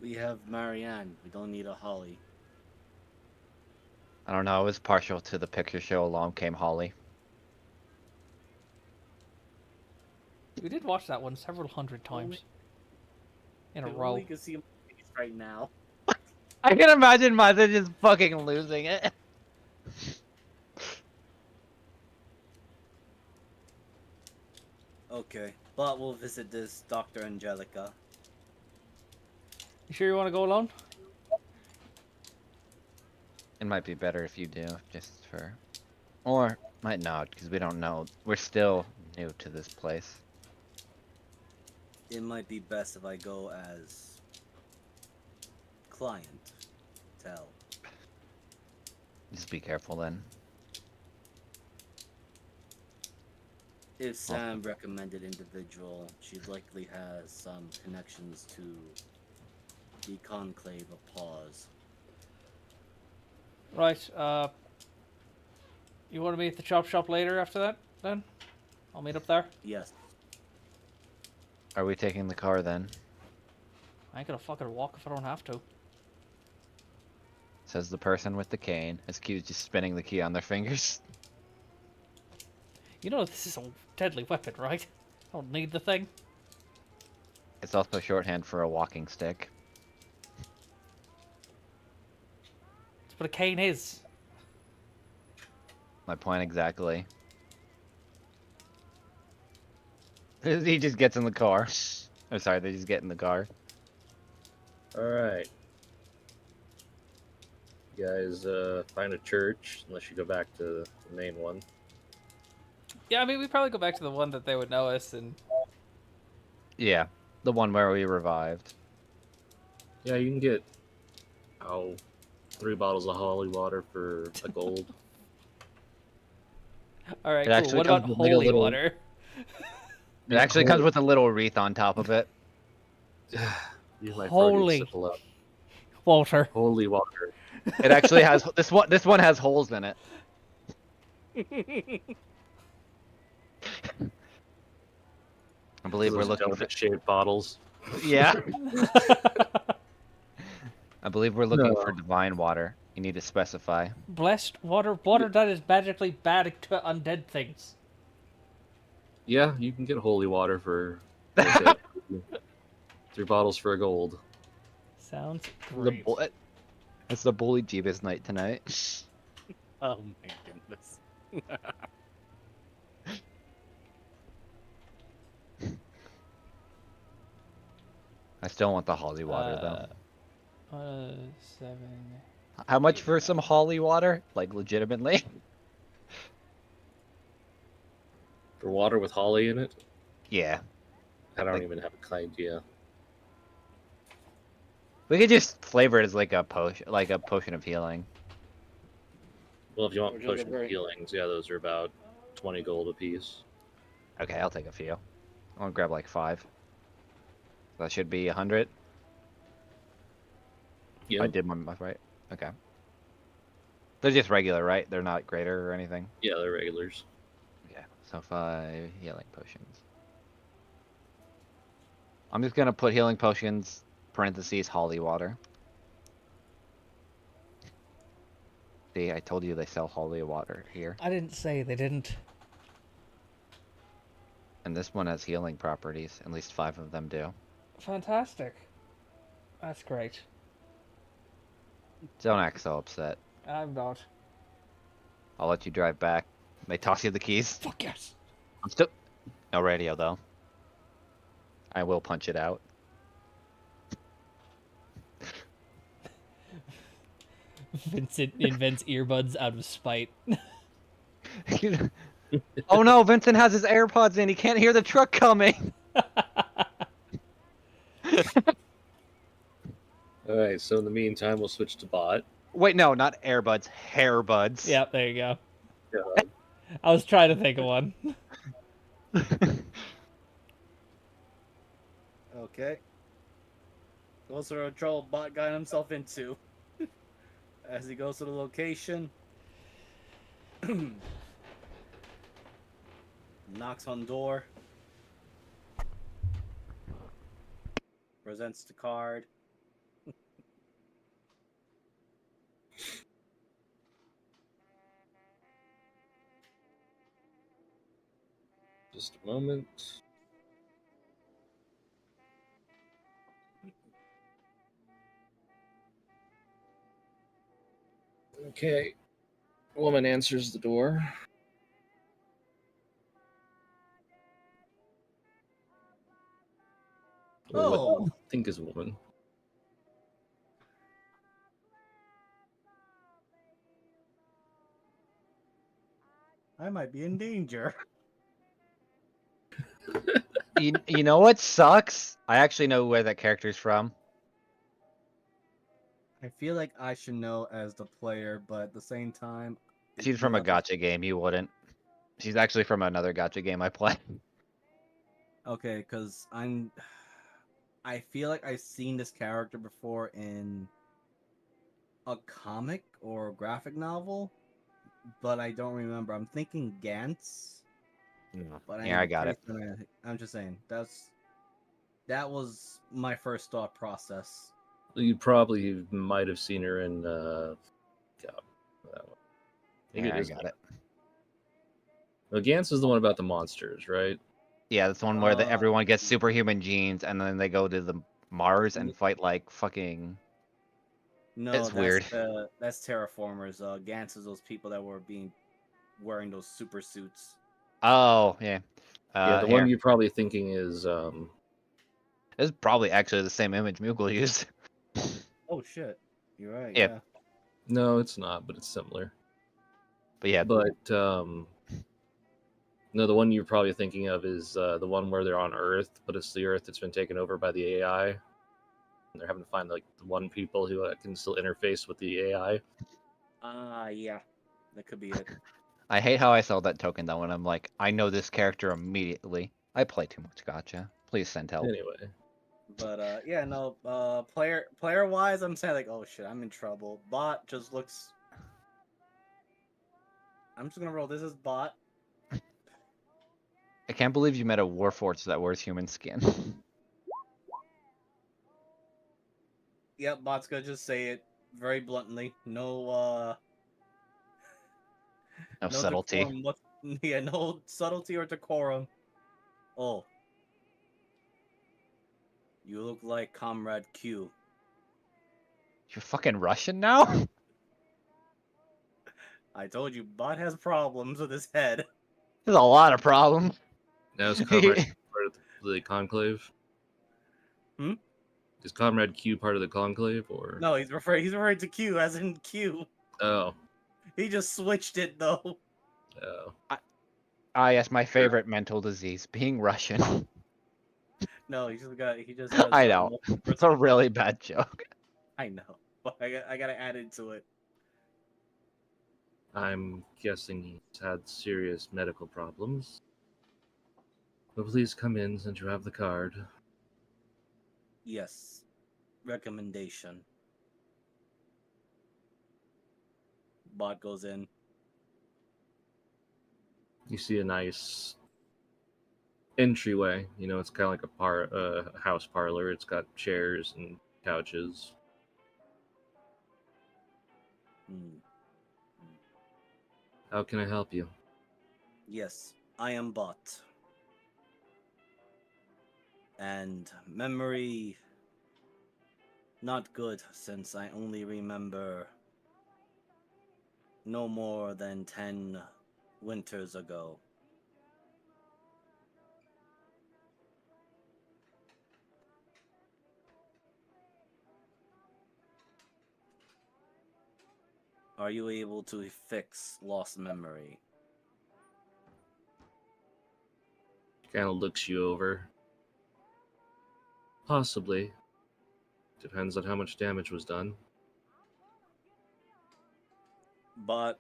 We have Marianne. We don't need a Holly. I don't know, I was partial to the picture show Along Came Holly. We did watch that one several hundred times. In a row. You can see my face right now. I can imagine Mother just fucking losing it. Okay, but we'll visit this Dr. Angelica. You sure you want to go alone? It might be better if you do, just for... Or, might not, because we don't know. We're still new to this place. It might be best if I go as client. Tell. Just be careful then. If Sam recommended individual, she likely has some connections to the Conclave of Paws. Right, you want to meet at the chop shop later after that, then? I'll meet up there. Yes. Are we taking the car then? I ain't gonna fucking walk if I don't have to. Says the person with the cane. As Q's just spinning the key on their fingers. You know this is a deadly weapon, right? I don't need the thing. It's also shorthand for a walking stick. That's what a cane is. My point exactly. He just gets in the car. I'm sorry, they just get in the car. All right. You guys find a church, unless you go back to the main one. Yeah, I mean, we probably go back to the one that they would know us, and Yeah, the one where we revived. Yeah, you can get 3 bottles of holy water for a gold. all right, It cool. actually What comes about with like a holy little. water? It actually comes with a little wreath on top of it. Use my Freudian Holy slip up. water. Holy water. It actually has this one. This one has holes in it. I believe we're Those looking for. donut-shaped bottles. Yeah. I believe we're looking No. for divine water. You need to specify. Blessed water. Water that is magically bad to undead things. Yeah, you can get holy water for like I said, 3 bottles for a gold. Sounds The great. bull- It's the bully Jeebus night tonight. Oh my goodness. I still want the holy water though. 7. How much for some holy water? Like legitimately? For water with holly in it? Yeah. I don't Like- even have an idea. We could just flavor it as like a potion of healing. Well, if you Or want just a potion very- healings, yeah, those are about 20 gold apiece. Okay, I'll take a few. I want to grab like 5. That should be 100. Yeah, I did my math right. Okay. They're just regular, right? They're not greater or anything. yeah, they're regulars. Yeah. So 5 healing potions. I'm just gonna put healing potions parentheses holy water. See, I told you they sell holy water here. I didn't say they didn't. And this one has healing properties. At least 5 of them do. Fantastic. That's great. Don't act so upset. I'm not. I'll let you drive back. They toss you the keys. Fuck yes. I'm still... No radio, though. I will punch it out. Vincent invents earbuds out of spite. Oh no, Vincent has his AirPods in. He can't hear the truck coming. Alright, so in the meantime, we'll switch to bot. Wait, no, not AirBuds. Hairbuds. Yep, there you go. Uh, I was trying to think of one. Okay. Those are a trouble bot got himself into. As he goes to the location. Knocks on door. Presents the card. just a moment. Okay. Woman answers the door. Or what Oh. you think is a woman. I might be in danger. You know what sucks? I actually know where that character's from. I feel like I should know as the player, but at the same time, She's from a gacha game. You wouldn't. She's actually from another gacha game I play. Okay, because I feel like I've seen this character before in a comic or graphic novel, but I don't remember. I'm thinking Gantz, but Yeah, I got it. I'm just saying that was my first thought process. You probably might have seen her in God, that one. Maybe Yeah, it I is got it. Well, Gantz is the one about the monsters, right? Yeah, that's one where Uh, everyone gets superhuman genes and then they go to the Mars and fight like fucking. No, It's weird. That's Terraformers. Gantz is those people that were wearing those super suits. Oh yeah. Yeah, the Here. one you're probably thinking is This is probably actually the same image Moogle used. Oh shit, you're right. Yeah. Yeah. no, it's not, but it's similar. But yeah, But No, the one you're probably thinking of is the one where they're on Earth, but it's the Earth that's been taken over by the AI. And they're having to find like the one people who can still interface with the AI. Yeah, that could be it. I hate how I sell that token though when I'm like, I know this character immediately. I play too much gotcha. Please send help. Anyway, But yeah, no. Player wise, I'm saying like, oh shit, I'm in trouble. Bot just looks. I'm just gonna roll. This is bot. I can't believe you met a Warforged that wears human skin. Yep, bot's gonna just say it very bluntly. No, No no subtlety. decorum. Yeah, no subtlety or decorum. Oh, you look like Comrade Q. You're fucking Russian now? I told you, bot has problems with his head. There's a lot of problems. now is Comrade part of the Conclave? Hmm? Is Comrade Q part of the Conclave, or No, he's referring to Q as in Q. Oh, He just switched it though. oh. Ah, yes, my favorite mental disease, being Russian. No, he just has I know. multiple It's a really bad joke. I know, but I gotta add into it. I'm guessing he's had serious medical problems. But please come in since you have the card. Yes, recommendation. Bot goes in. You see a nice entryway. You know, it's kind of like a house parlor. It's got chairs and couches. Hmm. How can I help you? Yes, I am bot. And memory not good since I only remember no more than 10 winters ago. Are you able to fix lost memory? Kind of looks you over. Possibly. Depends on how much damage was done. Bot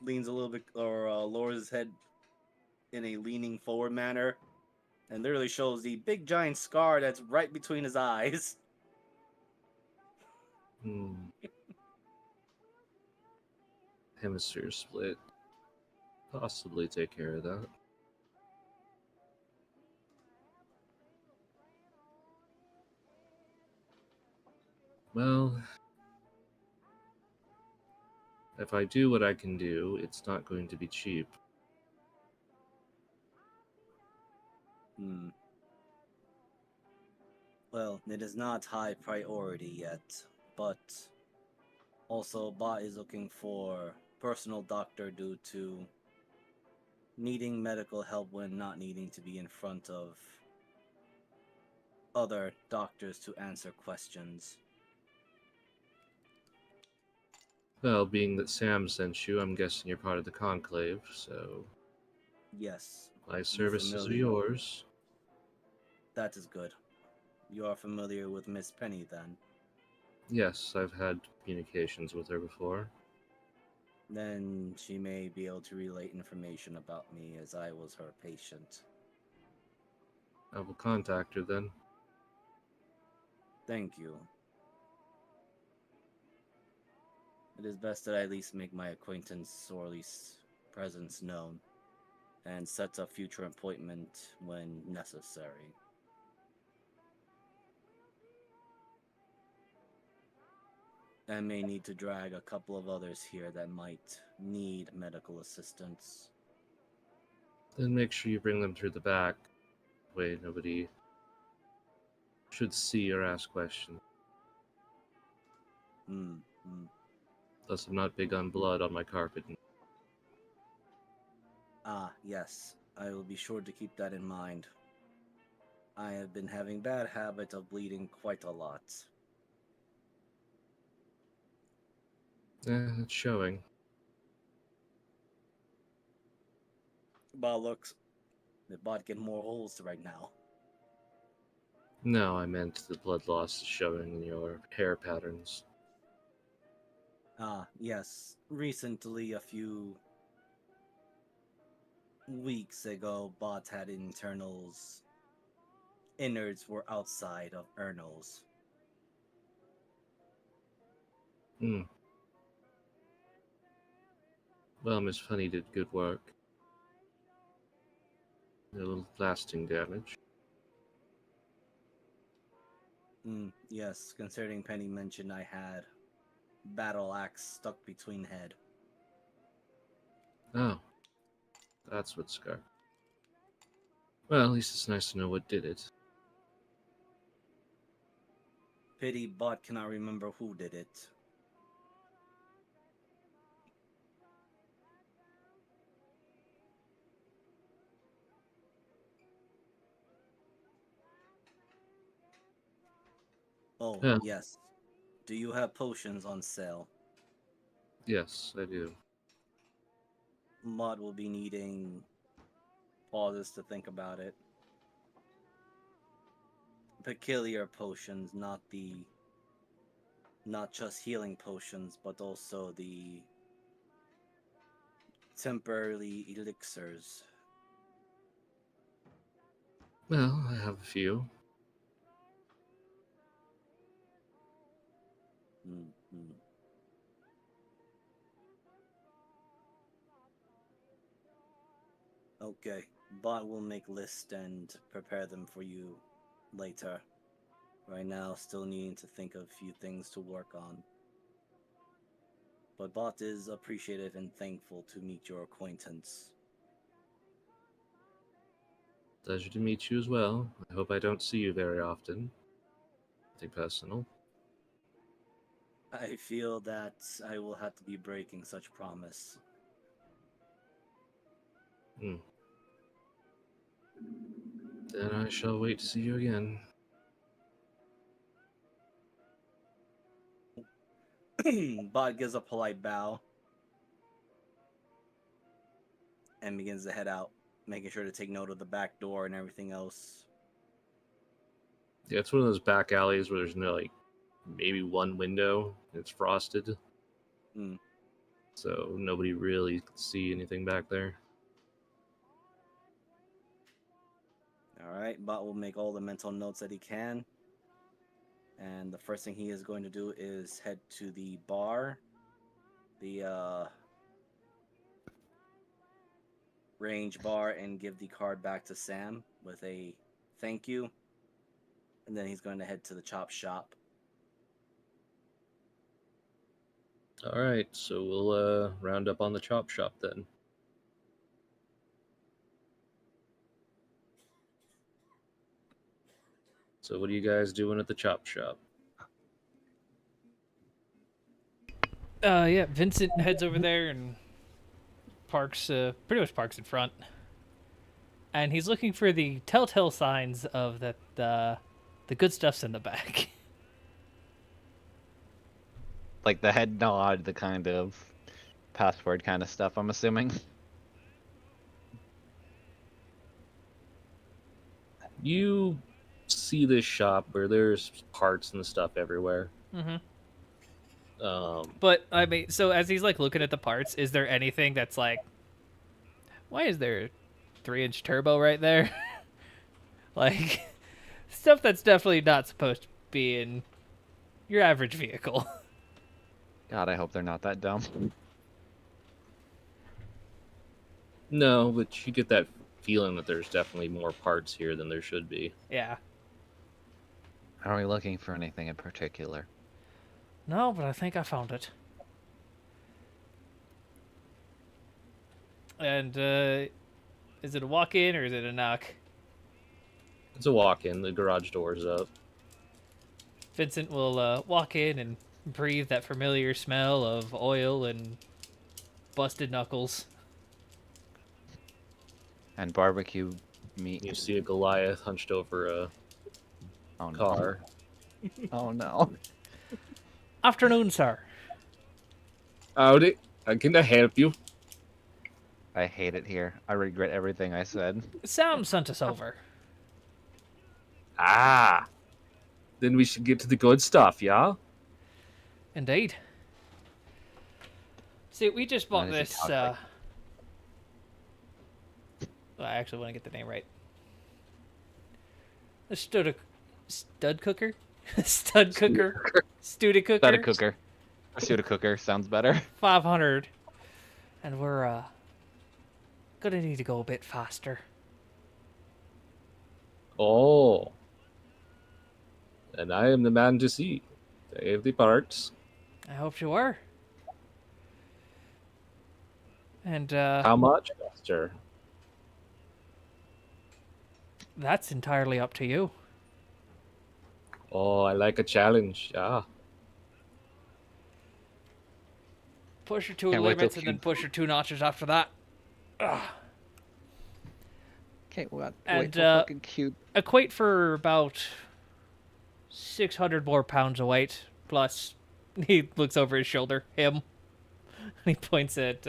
leans a little bit or lowers his head in a leaning forward manner and literally shows the big giant scar that's right between his eyes. Hmm. Hemisphere split. Possibly take care of that. Well, if I do what I can do, it's not going to be cheap. Hmm. Well, it is not high priority yet, but also Bot is looking for personal doctor due to needing medical help when not needing to be in front of other doctors to answer questions. Well, being that Sam sent you, I'm guessing you're part of the Conclave, so Yes, my you services are familiar? yours. That is good. You are familiar with Miss Penny then? Yes, I've had communications with her before. Then she may be able to relay information about me as I was her patient. I will contact her then. Thank you. It is best that I at least make my acquaintance or at least presence known and set a future appointment when necessary. I may need to drag a couple of others here that might need medical assistance. Then make sure you bring them through the back. Way nobody should see or ask questions. Hmm. Hmm. Thus, I'm not big on blood on my carpet. Ah, yes. I will be sure to keep that in mind. I have been having bad habit of bleeding quite a lot. It's showing. Bot looks. The bot get more holes right now. No, I meant the blood loss is showing in your hair patterns. Ah, yes. Recently, a few weeks ago, bot had internals. Innards were outside of Ernals. Hmm. Well, Miss Honey did good work. A little lasting damage. Yes, considering Penny mentioned I had battle axe stuck between head. Oh, that's what scarred. Well, at least it's nice to know what did it. Pity bot cannot remember who did it. Oh, Yeah. yes. Do you have potions on sale? Yes, I do. Mod will be needing pauses to think about it. Peculiar potions, not just healing potions, but also the temporarily elixirs. Well, I have a few. Mm-hmm. Okay, bot will make list and prepare them for you later. Right now, still needing to think of a few things to work on. But bot is appreciative and thankful to meet your acquaintance. Pleasure to meet you as well. I hope I don't see you very often. Nothing personal. I feel that I will have to be breaking such promise. Hmm. Then I shall wait to see you again. Bot gives a polite bow and begins to head out, making sure to take note of the back door and everything else. Yeah, it's one of those back alleys where there's no, like, maybe one window. It's frosted. Mm. So nobody really can see anything back there. Alright, Bot will make all the mental notes that he can. And the first thing he is going to do is head to the bar. The range bar, and give the card back to Sam with a thank you. And then he's going to head to the chop shop. All right, so we'll round up on the chop shop then. So what are you guys doing at the chop shop? Yeah, Vincent heads over there and parks, pretty much parks in front. And he's looking for the telltale signs of that the good stuff's in the back. Like the head nod, the kind of password kind of stuff, I'm assuming. You see this shop where there's parts and stuff everywhere. Mm-hmm. Um, But I mean, so as he's like looking at the parts, is there anything that's like, why is there a 3-inch turbo right there? Like stuff that's definitely not supposed to be in your average vehicle. God, I hope they're not that dumb. no, but you get that feeling that there's definitely more parts here than there should be. Yeah. Are we looking for anything in particular? No, but I think I found it. And is it a walk-in or is it a knock? It's a walk-in. The garage door's up. Vincent will walk in and breathe that familiar smell of oil and busted knuckles. And barbecue meat. You see a Goliath hunched over a Oh no. car. Oh no. Afternoon, sir. Howdy, how can I help you? I hate it here. I regret everything I said. Sam sent us over. Ah, then we should get to the good stuff, yeah? Indeed. See, we just Why bought does he this. talk like I actually want to get the name right. A stud cooker, stud cooker, Studa cooker. Studa cooker? Studa cooker sounds better. 500, and we're gonna need to go a bit faster. Oh. And I am the man to see. I have the parts. I hope you are. And How much, master? that's entirely up to you. Oh, I like a challenge, yeah. Push your two Can't wait till limits and then push your 2 notches after that. Ugh. Okay, wait And, for fucking cute. Equate for about 600 more pounds of weight. Plus, he looks over his shoulder. Him. And he points at.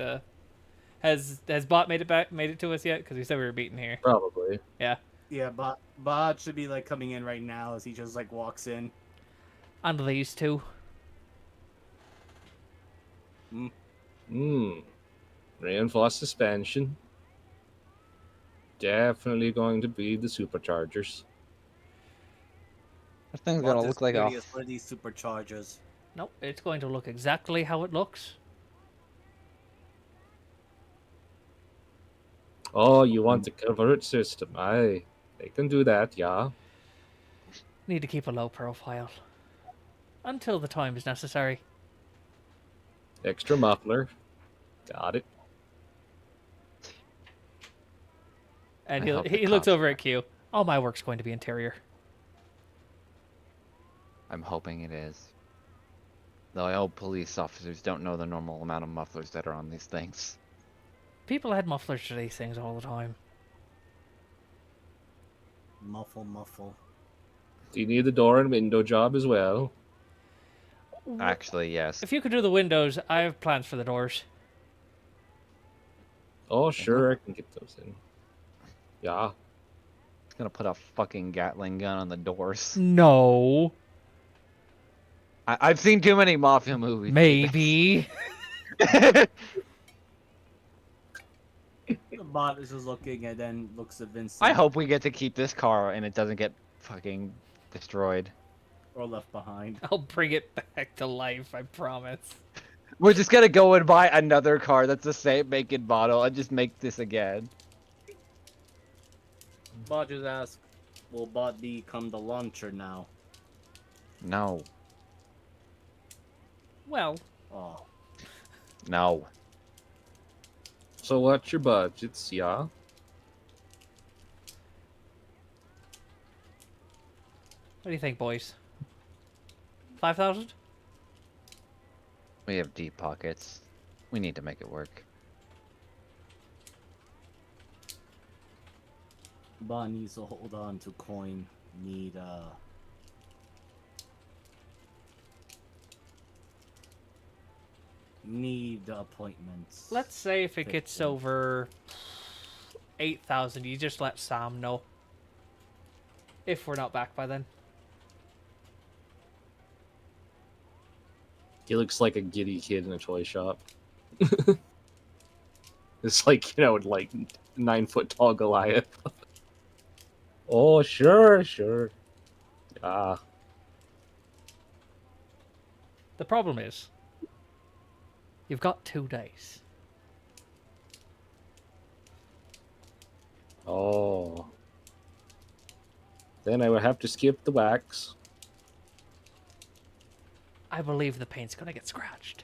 Has Bot made it to us yet? Because we said we were beaten here. Probably. Yeah. Yeah, Bod should be like coming in right now as he just like walks in. And these two. Reinforced suspension. Definitely going to be the superchargers. This thing's gonna look like a. For these superchargers. Nope, it's going to look exactly how it looks. Oh, you want the covert system? Aye. They can do that, yeah. Need to keep a low profile. Until the time is necessary. Extra muffler. Got it. And I hope the he looks cops- over at Q. All my work's going to be interior. I'm hoping it is. Though I hope police officers don't know the normal amount of mufflers that are on these things. People add mufflers to these things all the time. Muffle. Do you need the door and window job as well? Actually, yes. If you could do the windows, I have plans for the doors. Oh, sure, I can get those in. Yeah. It's gonna put a fucking Gatling gun on the doors. No. I've seen too many mafia movies. Maybe. Bot is just looking and then looks at Vincent. I hope we get to keep this car and it doesn't get fucking destroyed. Or left behind. I'll bring it back to life, I promise. We're just gonna go and buy another car that's the same make and model and just make this again. Bot just asked, will Bot become the launcher now? No. Well, Oh. No. So what's your budgets, yeah? what do you think, boys? 5,000? We have deep pockets. We need to make it work. Bot needs to hold on to coin. Need appointments. Let's say if it gets 15. over 8,000, you just let Sam know. If we're not back by then. He looks like a giddy kid in a toy shop. It's like, like 9-foot tall Goliath. Oh, sure. Yeah. The problem is, you've got 2 days. Oh. Then I would have to skip the wax. I believe the paint's gonna get scratched.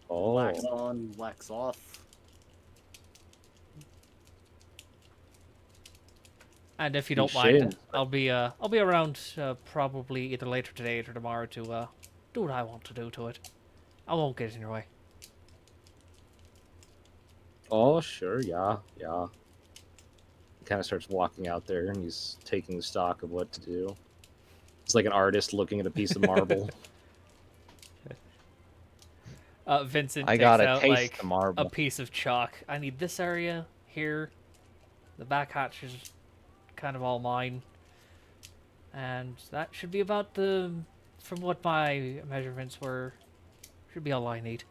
Oh. Wax on, wax off. And if you Be don't mind, shamed. I'll be around probably either later today or tomorrow to do what I want to do to it. I won't get in your way. Oh, sure, yeah. He kind of starts walking out there, and he's taking stock of what to do. It's like an artist looking at a piece of marble. Vincent I takes gotta out taste like the a marble. piece of chalk. I need this area here. The back hatch is kind of all mine, and that should be about from what my measurements were, should be all I need.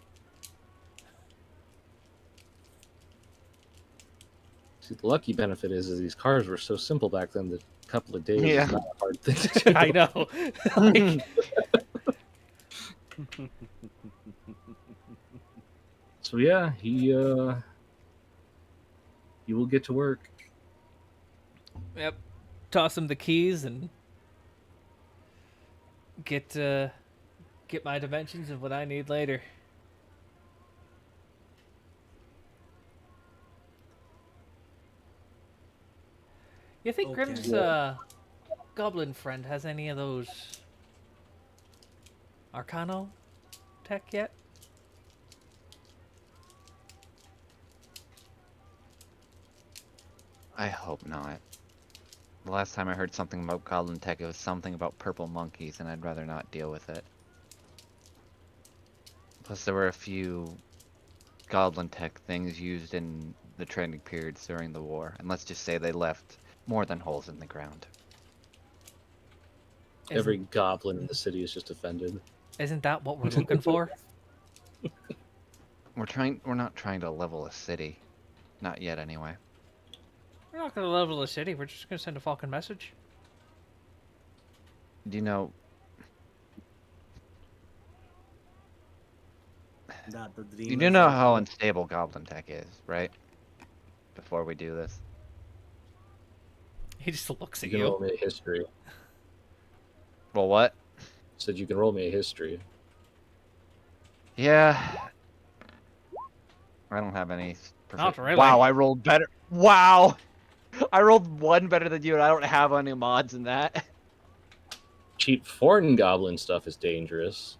See, the lucky benefit is these cars were so simple back then that a couple of days Yeah. is not a hard thing to do. I know. Like, So yeah, he will get to work. yep. Toss him the keys and get my dimensions of what I need later. You think Okay. Grimm's goblin friend has any of those Arcano tech yet? I hope not. The last time I heard something about Goblin Tech, it was something about purple monkeys, and I'd rather not deal with it. Plus, there were a few Goblin Tech things used in the training periods during the war, and let's just say they left more than holes in the ground. Every goblin in the city is just offended. Isn't that what we're looking for? We're not trying to level a city. Not yet, anyway. We're not going to level the city. We're just going to send a Falcon message. Do you know, That the you do dreamers know are how coming. unstable Goblin Tech is, right? Before we do this. He just looks You at can roll you. me a history. Well, what? Said you can roll me a history. Yeah. I don't have any. Not really. Wow, I rolled better. Wow! I rolled one better than you, and I don't have any mods in that. Cheap foreign goblin stuff is dangerous.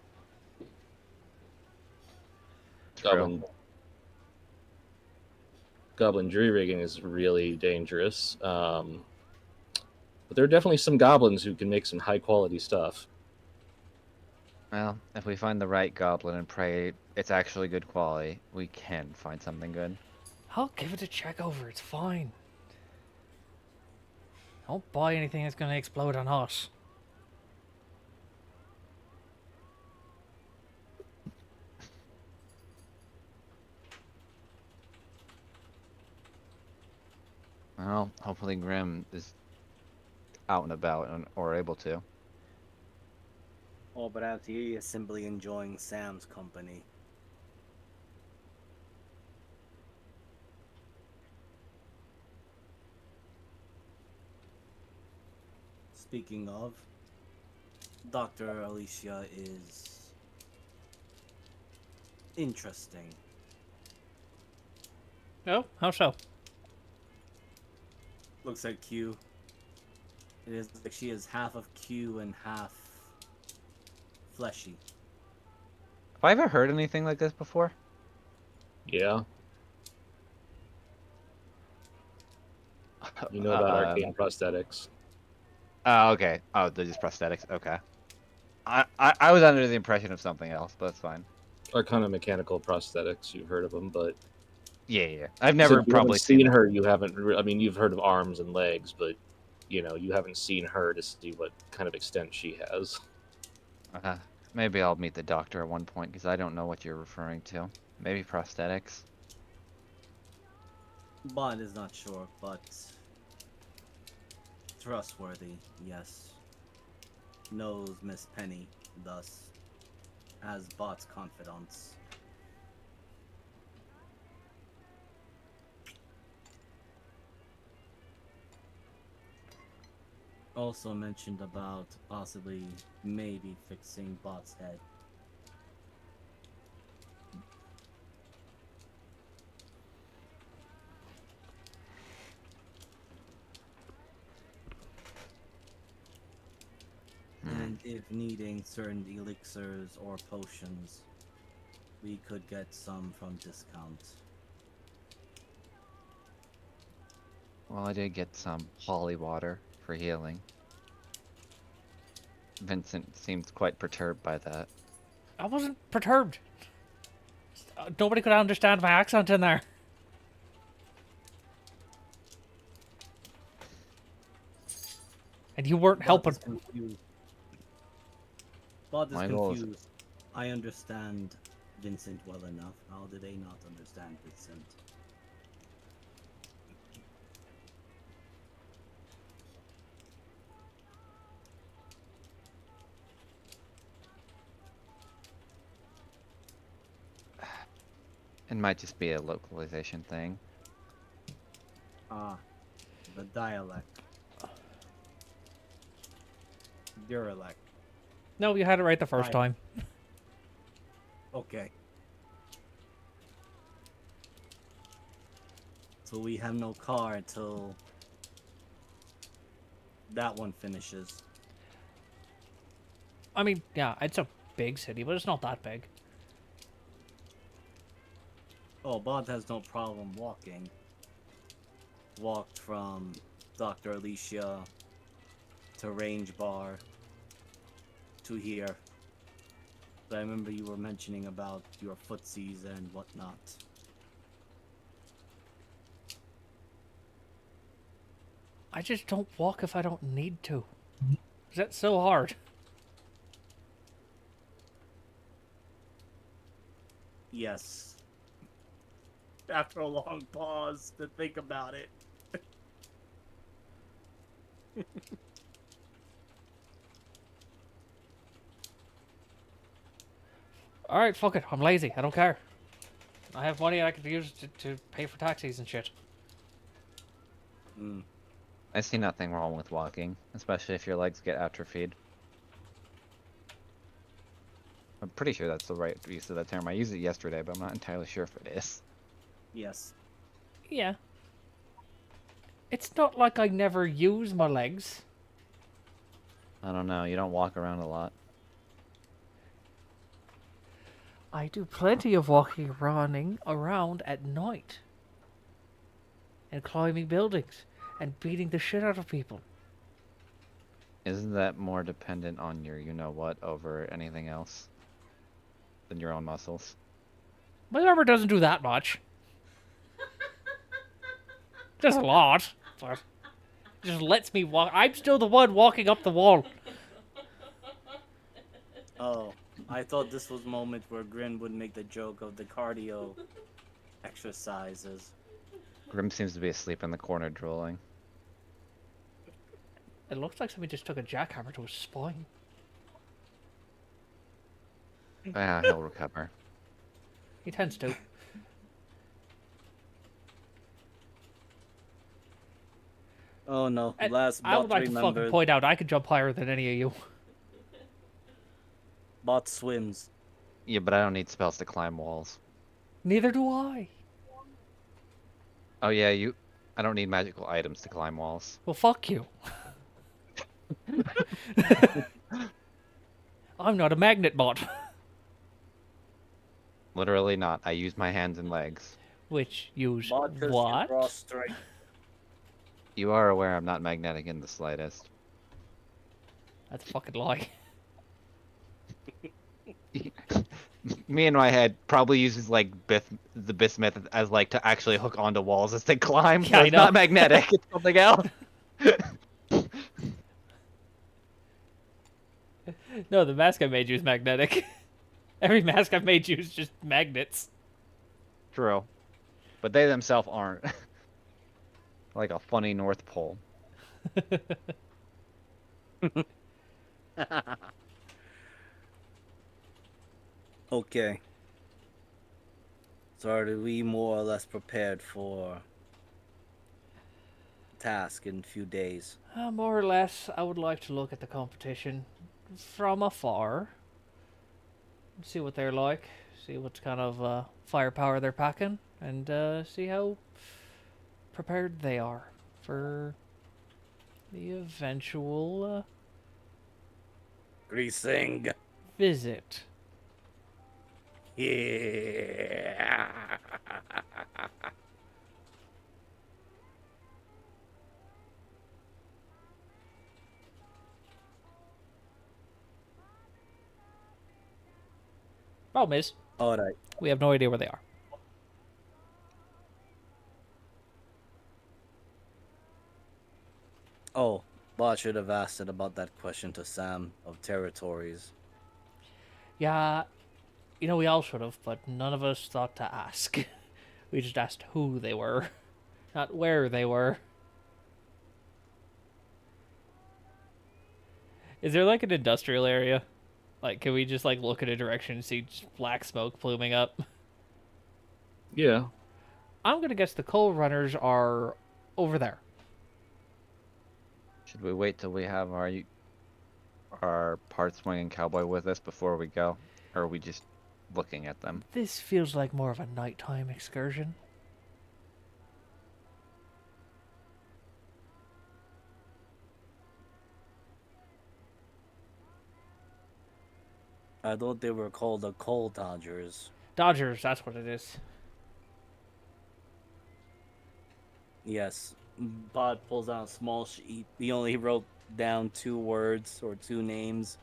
True. Goblin jury rigging is really dangerous. But there are definitely some goblins who can make some high quality stuff. Well, if we find the right goblin and pray it's actually good quality, we can find something good. I'll give it a check over. It's fine. Don't buy anything that's going to explode on us. Well, hopefully Grim is out and about or able to. Oh, but out here, you're simply enjoying Sam's company. Speaking of, Dr. Alicia is interesting. Oh, how so? Looks like Q. It is like she is half of Q and half fleshy. Have I ever heard anything like this before? Yeah. You know about arcane prosthetics. Oh, okay. Oh, they're just prosthetics. Okay. I was under the impression of something else, but that's fine. Arcana mechanical prosthetics, you've heard of them, but Yeah. I've so never if you probably haven't seen her. You haven't. I mean, you've heard of arms and legs, but you haven't seen her to see what kind of extent she has. Maybe I'll meet the doctor at one point because I don't know what you're referring to. Maybe prosthetics. Bond is not sure, but trustworthy, yes. Knows Miss Penny, thus has Bot's confidence. Also mentioned about possibly maybe fixing Bot's head. And if needing certain elixirs or potions, we could get some from discount. Well, I did get some holy water for healing. Vincent seems quite perturbed by that. I wasn't perturbed. Nobody could understand my accent in there. And you weren't Bot helping. is confused. Bot is My goal is- confused. I understand Vincent well enough. How do they not understand Vincent? It might just be a localization thing. Ah, the dialect. Duralect. No, you had it right the first Right. time. Okay. So we have no car until that one finishes. I mean, yeah, it's a big city, but it's not that big. Oh, Bod has no problem walking. Walked from Dr. Alicia to Range Bar to here. But I remember you were mentioning about your footsies and whatnot. I just don't walk if I don't need to. Is that so hard? Yes. After a long pause to think about it. Alright, fuck it. I'm lazy. I don't care. I have money I could use to pay for taxis and shit. Mm. I see nothing wrong with walking, especially if your legs get atrophied. I'm pretty sure that's the right use of that term. I used it yesterday, but I'm not entirely sure if it is. Yes. Yeah. It's not like I never use my legs. I don't know. You don't walk around a lot. I do plenty of walking, running around at night. And climbing buildings. And beating the shit out of people. Isn't that more dependent on your you-know-what over anything else than your own muscles? My armor doesn't do that much. Does a lot, but it just lets me walk. I'm still the one walking up the wall. Oh, I thought this was a moment where Grin would make the joke of the cardio exercises. Grim seems to be asleep in the corner drooling. It looks like somebody just took a jackhammer to his spine. Ah, he'll recover. He tends to. Oh no, And last I would Bot like to fucking remembered. point out I could jump higher than any of you. Bot swims. Yeah, but I don't need spells to climb walls. Neither do I. Oh yeah, I don't need magical items to climb walls. Well, fuck you. I'm not a magnet bot. Literally not. I use my hands and legs. Which use Bot just what? raw strength. You are aware I'm not magnetic in the slightest. That's a fucking lie. Me in my head probably uses like the bismuth as like to actually hook onto walls as they climb. Yeah, So I it's know. not magnetic. It's something else. No, the mask I made you is magnetic. Every mask I've made you is just magnets. True, but they themselves aren't. Like a funny North Pole. Okay. So are we more or less prepared for task in a few days? More or less, I would like to look at the competition from afar. See what they're like. See what kind of firepower they're packing. And see how prepared they are for the eventual Greasing. visit. Yeah. Problem is, All right. We have no idea where they are. Oh, well, I should have asked it about that question to Sam of territories. Yeah, you know, we all should have, but none of us thought to ask. We just asked who they were, not where they were. Is there like an industrial area? Like, can we just like look in a direction and see just black smoke pluming up? Yeah. I'm gonna guess the coal runners are over there. Should we wait till we have our part swinging cowboy with us before we go, or are we just looking at them? This feels like more of a nighttime excursion. I thought they were called the Coal Dodgers. Dodgers, that's what it is. Yes. Bot pulls out a small sheet. He only wrote down 2 words or 2 names.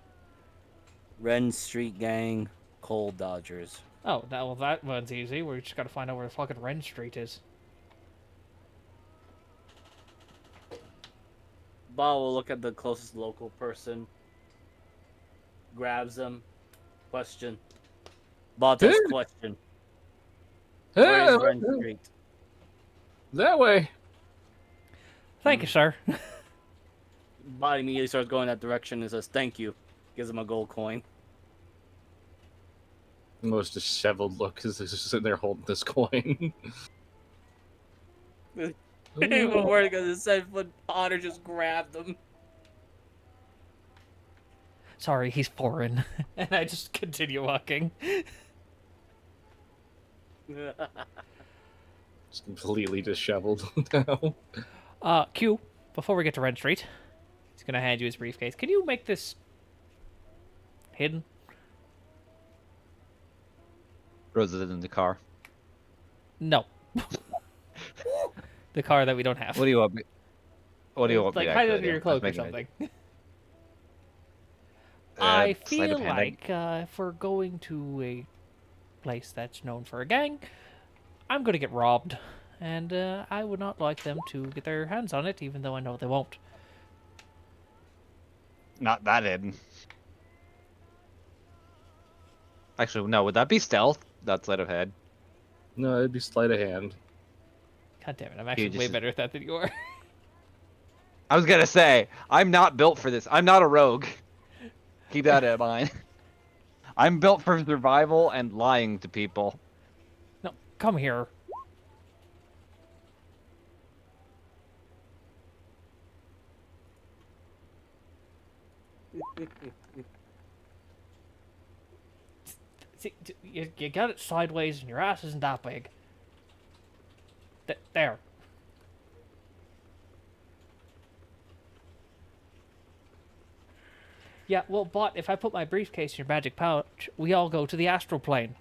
Ren Street Gang, Coal Dodgers. Oh, well, that one's easy. We just gotta find out where the fucking Ren Street is. Bot will look at the closest local person. Grabs them. Question. Bot has question. Where is Ren Street? That way. Thank you, sir. Bot immediately starts going that direction and says, "Thank you." Gives him a gold coin. The most disheveled look is just sitting there holding this coin. Even worse because the 7-foot Potter just grabbed him. Sorry, he's foreign. And I just continue walking. Just completely disheveled now. Q, before we get to Ren Street, he's gonna hand you his briefcase. Can you make this hidden? Throws it in the car. No. The car that we don't have. What do you want me? What do you want like, me to hide it actually under do? your cloak or Let's make something. an- I sleight of feel hand. like if we're going to a place that's known for a gang, I'm going to get robbed. And I would not like them to get their hands on it, even though I know they won't. Not that hidden. Actually, no. Would that be stealth? That sleight of hand. No, it'd be sleight of hand. God damn it, I'm actually way just- better at that than you are. I was gonna say I'm not built for this. I'm not a rogue. Keep that in mind. I'm built for survival and lying to people. No, come here. See, you got it sideways and your ass isn't that big. There. Yeah, well, but if I put my briefcase in your magic pouch, we all go to the astral plane.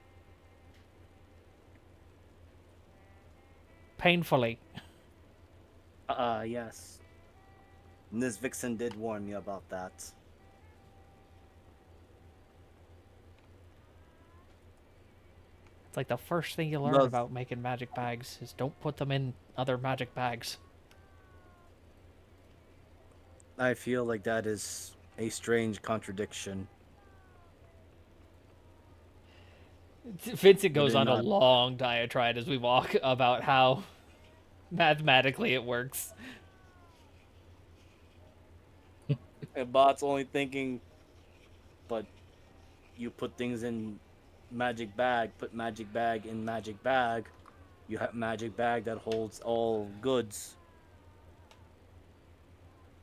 Painfully. Yes. Miss Vixen did warn me about that. It's like the first thing you learn Love- about making magic bags is don't put them in other magic bags. I feel like that is a strange contradiction. Vincent goes did on a not- long diatribe as we walk about how mathematically it works. And Bot's only thinking, but you put things in magic bag, put magic bag in magic bag, you have magic bag that holds all goods.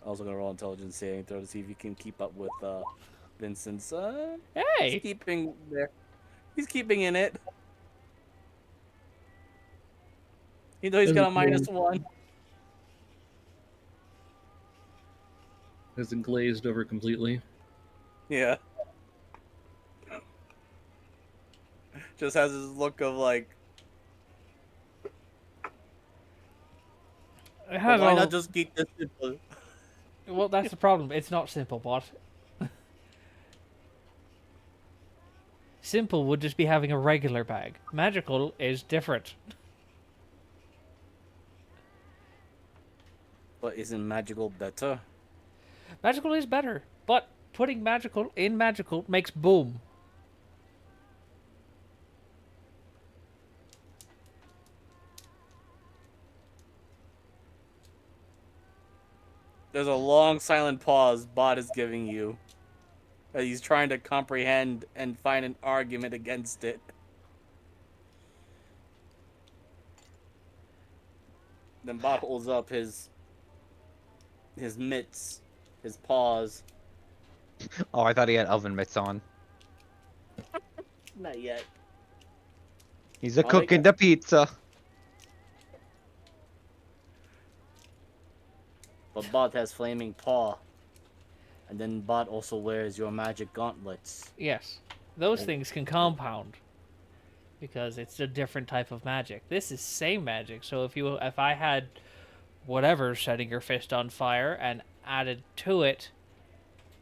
Also gonna roll intelligence saving throw to see if you can keep up with Vincent's Hey! he's keeping there. He's keeping in it. You know he's got a -1. Hasn't glazed over completely. Yeah. Just has this look of like, It has why all- not just keep this simple? Well, that's the problem. It's not simple, bot. simple would just be having a regular bag. Magical is different. But isn't magical better? Magical is better, but putting magical in magical makes boom. There's a long silent pause Bot is giving you. He's trying to comprehend and find an argument against it. Then Bot holds up his mitts, his paws. Oh, I thought he had oven mitts on. Not yet. He's a Oh, cooking the pizza. But Bot has flaming paw. And then Bot also wears your magic gauntlets. Yes, those things can compound because it's a different type of magic. This is same magic. So if I had whatever setting your fist on fire and added to it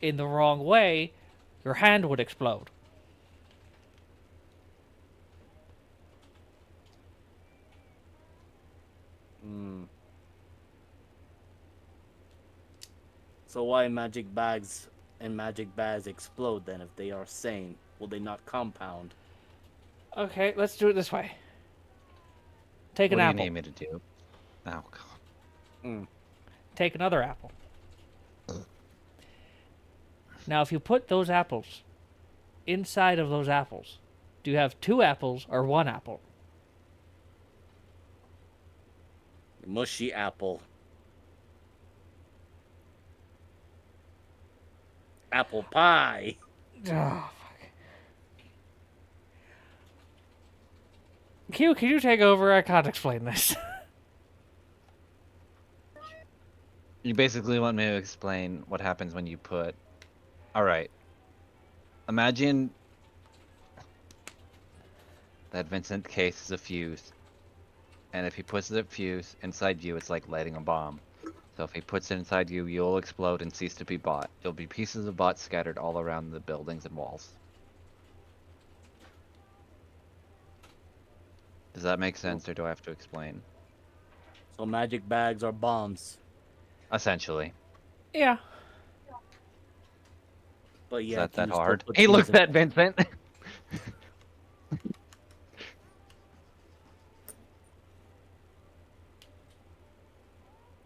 in the wrong way, your hand would explode. So why magic bags and magic bags explode then if they are same? Will they not compound? Okay, let's do it this way. Take What an do you apple. need me to do? Oh, God. Take another apple. Now, if you put those apples inside of those apples, do you have 2 apples or 1 apple? Mushy apple. Apple pie. Oh, fuck. Q, can you take over? I can't explain this. You basically want me to explain what happens when you put... Alright. Imagine that Vincent case is a fuse. And if he puts the fuse inside you, it's like lighting a bomb. So if he puts it inside you, you'll explode and cease to be bot. There'll be pieces of bot scattered all around the buildings and walls. Does that make sense, or do I have to explain? So magic bags are bombs. Essentially. Yeah. But Is yeah, that can that you still hard? put He things looked in- at Vincent.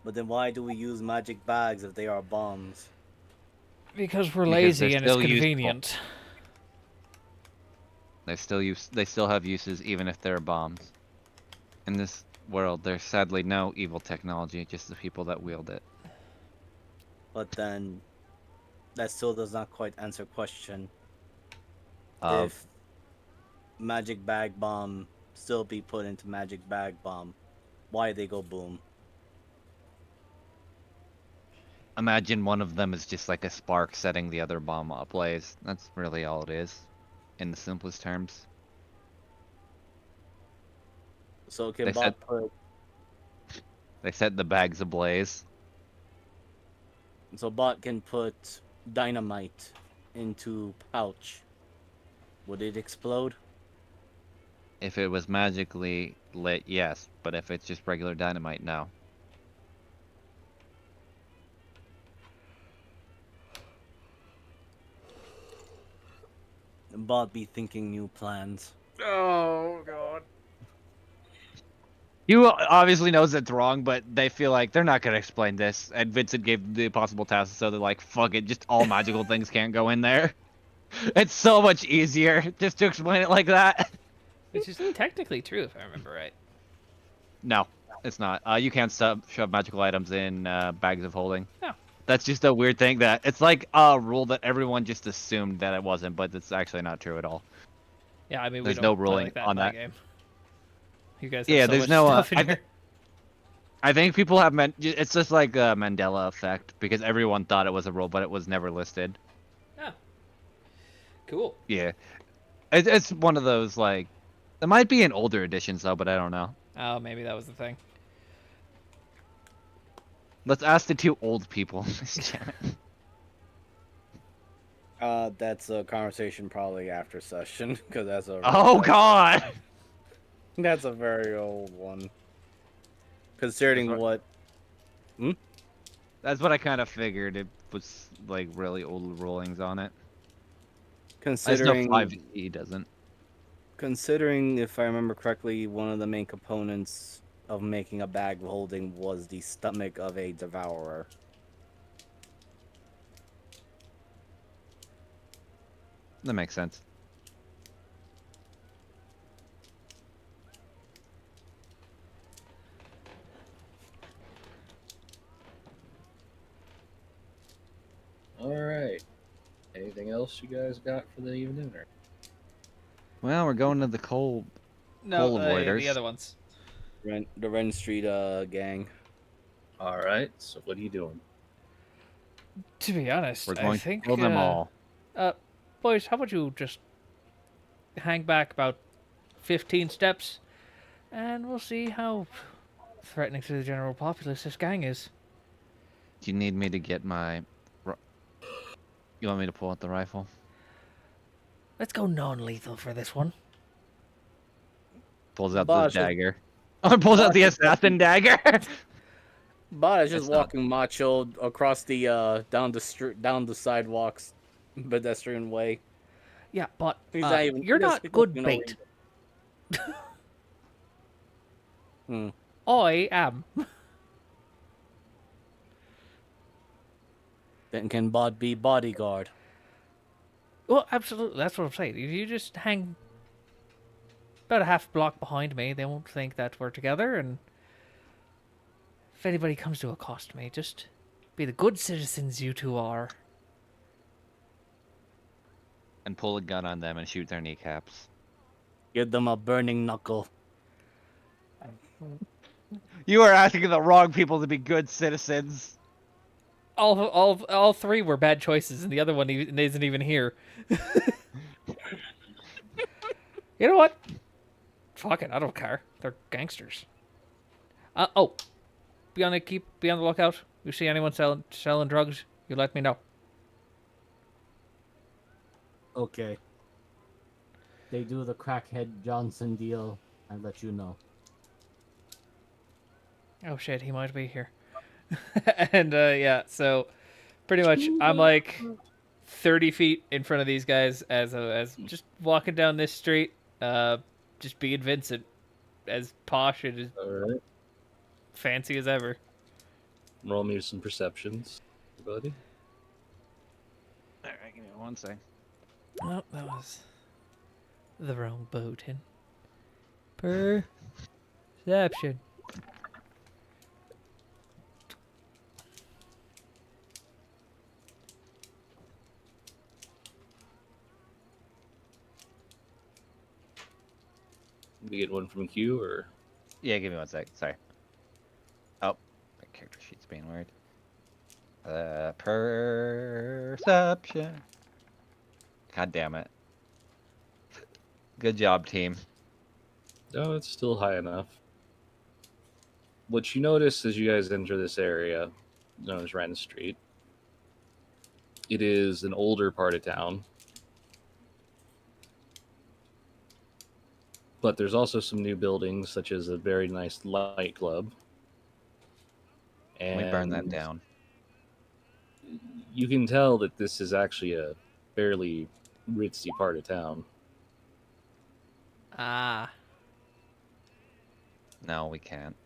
But then why do we use magic bags if they are bombs? Because we're Because lazy they're and it's still useful. convenient. They still have uses even if they're bombs. In this world, there's sadly no evil technology, just the people that wield it. But then that still does not quite answer question. Of If magic bag bomb still be put into magic bag bomb, why they go boom? imagine one of them is just like a spark setting the other bomb ablaze. That's really all it is, in the simplest terms. So can They Bob said- put They set the bags ablaze. so Bot can put dynamite into pouch. Would it explode? If it was magically lit, yes. But if it's just regular dynamite, no. Bot be thinking new plans. Oh, God. You obviously knows it's wrong, but they feel like they're not gonna explain this. And Vincent gave the possible task, so they're like, fuck it, just all magical things can't go in there. It's so much easier just to explain it like that. Which is technically true, if I remember right. No, it's not. You can't shove magical items in bags of holding. No. That's just a weird thing that it's like a rule that everyone just assumed that it wasn't, but it's actually not true at all. Yeah, I mean, There's we no don't play ruling like that on in my that. game. You guys have Yeah, so there's much no. stuff in here. I think people have it's just like a Mandela effect because everyone thought it was a rule, but it was never listed. Oh. Cool. Yeah, it's one of those like. It might be in older editions though, but I don't know. Oh, maybe that was the thing. Let's ask the two old people in this chat. That's a conversation probably after session because Oh God! that's a very old one. That's Considering what, what that's what I kind of figured. It was like really old rulings on it. I just know considering 5e doesn't. considering if I remember correctly, one of the main components of making a bag of holding was the stomach of a devourer. That makes sense. All right. Anything else you guys got for the evening? Or... Well, we're going to the coal No, avoiders. the other ones. The Ren Street gang. All right. So what are you doing? To be honest, We're I going to think. kill them all. Boys, how about you just hang back about 15 steps, and we'll see how threatening to the general populace this gang is. Do you need me to get my? You want me to pull out the rifle? Let's go non-lethal for this one. Pulls out the Bosh is- dagger. Oh, pulls out the assassin dagger. But it's just It's not- walking macho across the down the street, down the sidewalks, pedestrian way. Yeah, but He's not even- you're he doesn't not speak good Latino bait. Hmm. I am. Then can Bod be bodyguard? Well, absolutely. That's what I'm saying. If you just hang about a half block behind me, they won't think that we're together. And if anybody comes to accost me, just be the good citizens you two are. and pull a gun on them and shoot their kneecaps. Give them a burning knuckle. You are asking the wrong people to be good citizens. All three were bad choices, and the other one isn't even here. You know what? Fuck it, I don't care. They're gangsters. Be on the lookout. You see anyone selling drugs? You let me know. Okay. They do the crackhead Johnson deal. I'll let you know. Oh shit, he might be here. And yeah, so pretty much I'm like 30 feet in front of these guys as just walking down this street, just being Vincent, as posh and as All right. fancy as ever. Roll me some perceptions, buddy. Alright, give me one sec. Oh, that was the wrong button. Perception. We get one from Q or Yeah, give me one sec. Sorry. Oh, my character sheet's being weird. Perception. God damn it. Good job, team. no, it's still high enough. What you notice as you guys enter this area, known as Ren Street, it is an older part of town. But there's also some new buildings, such as a very nice light club. And we burn that down. You can tell that this is actually a fairly ritzy part of town. Ah. No, we can't.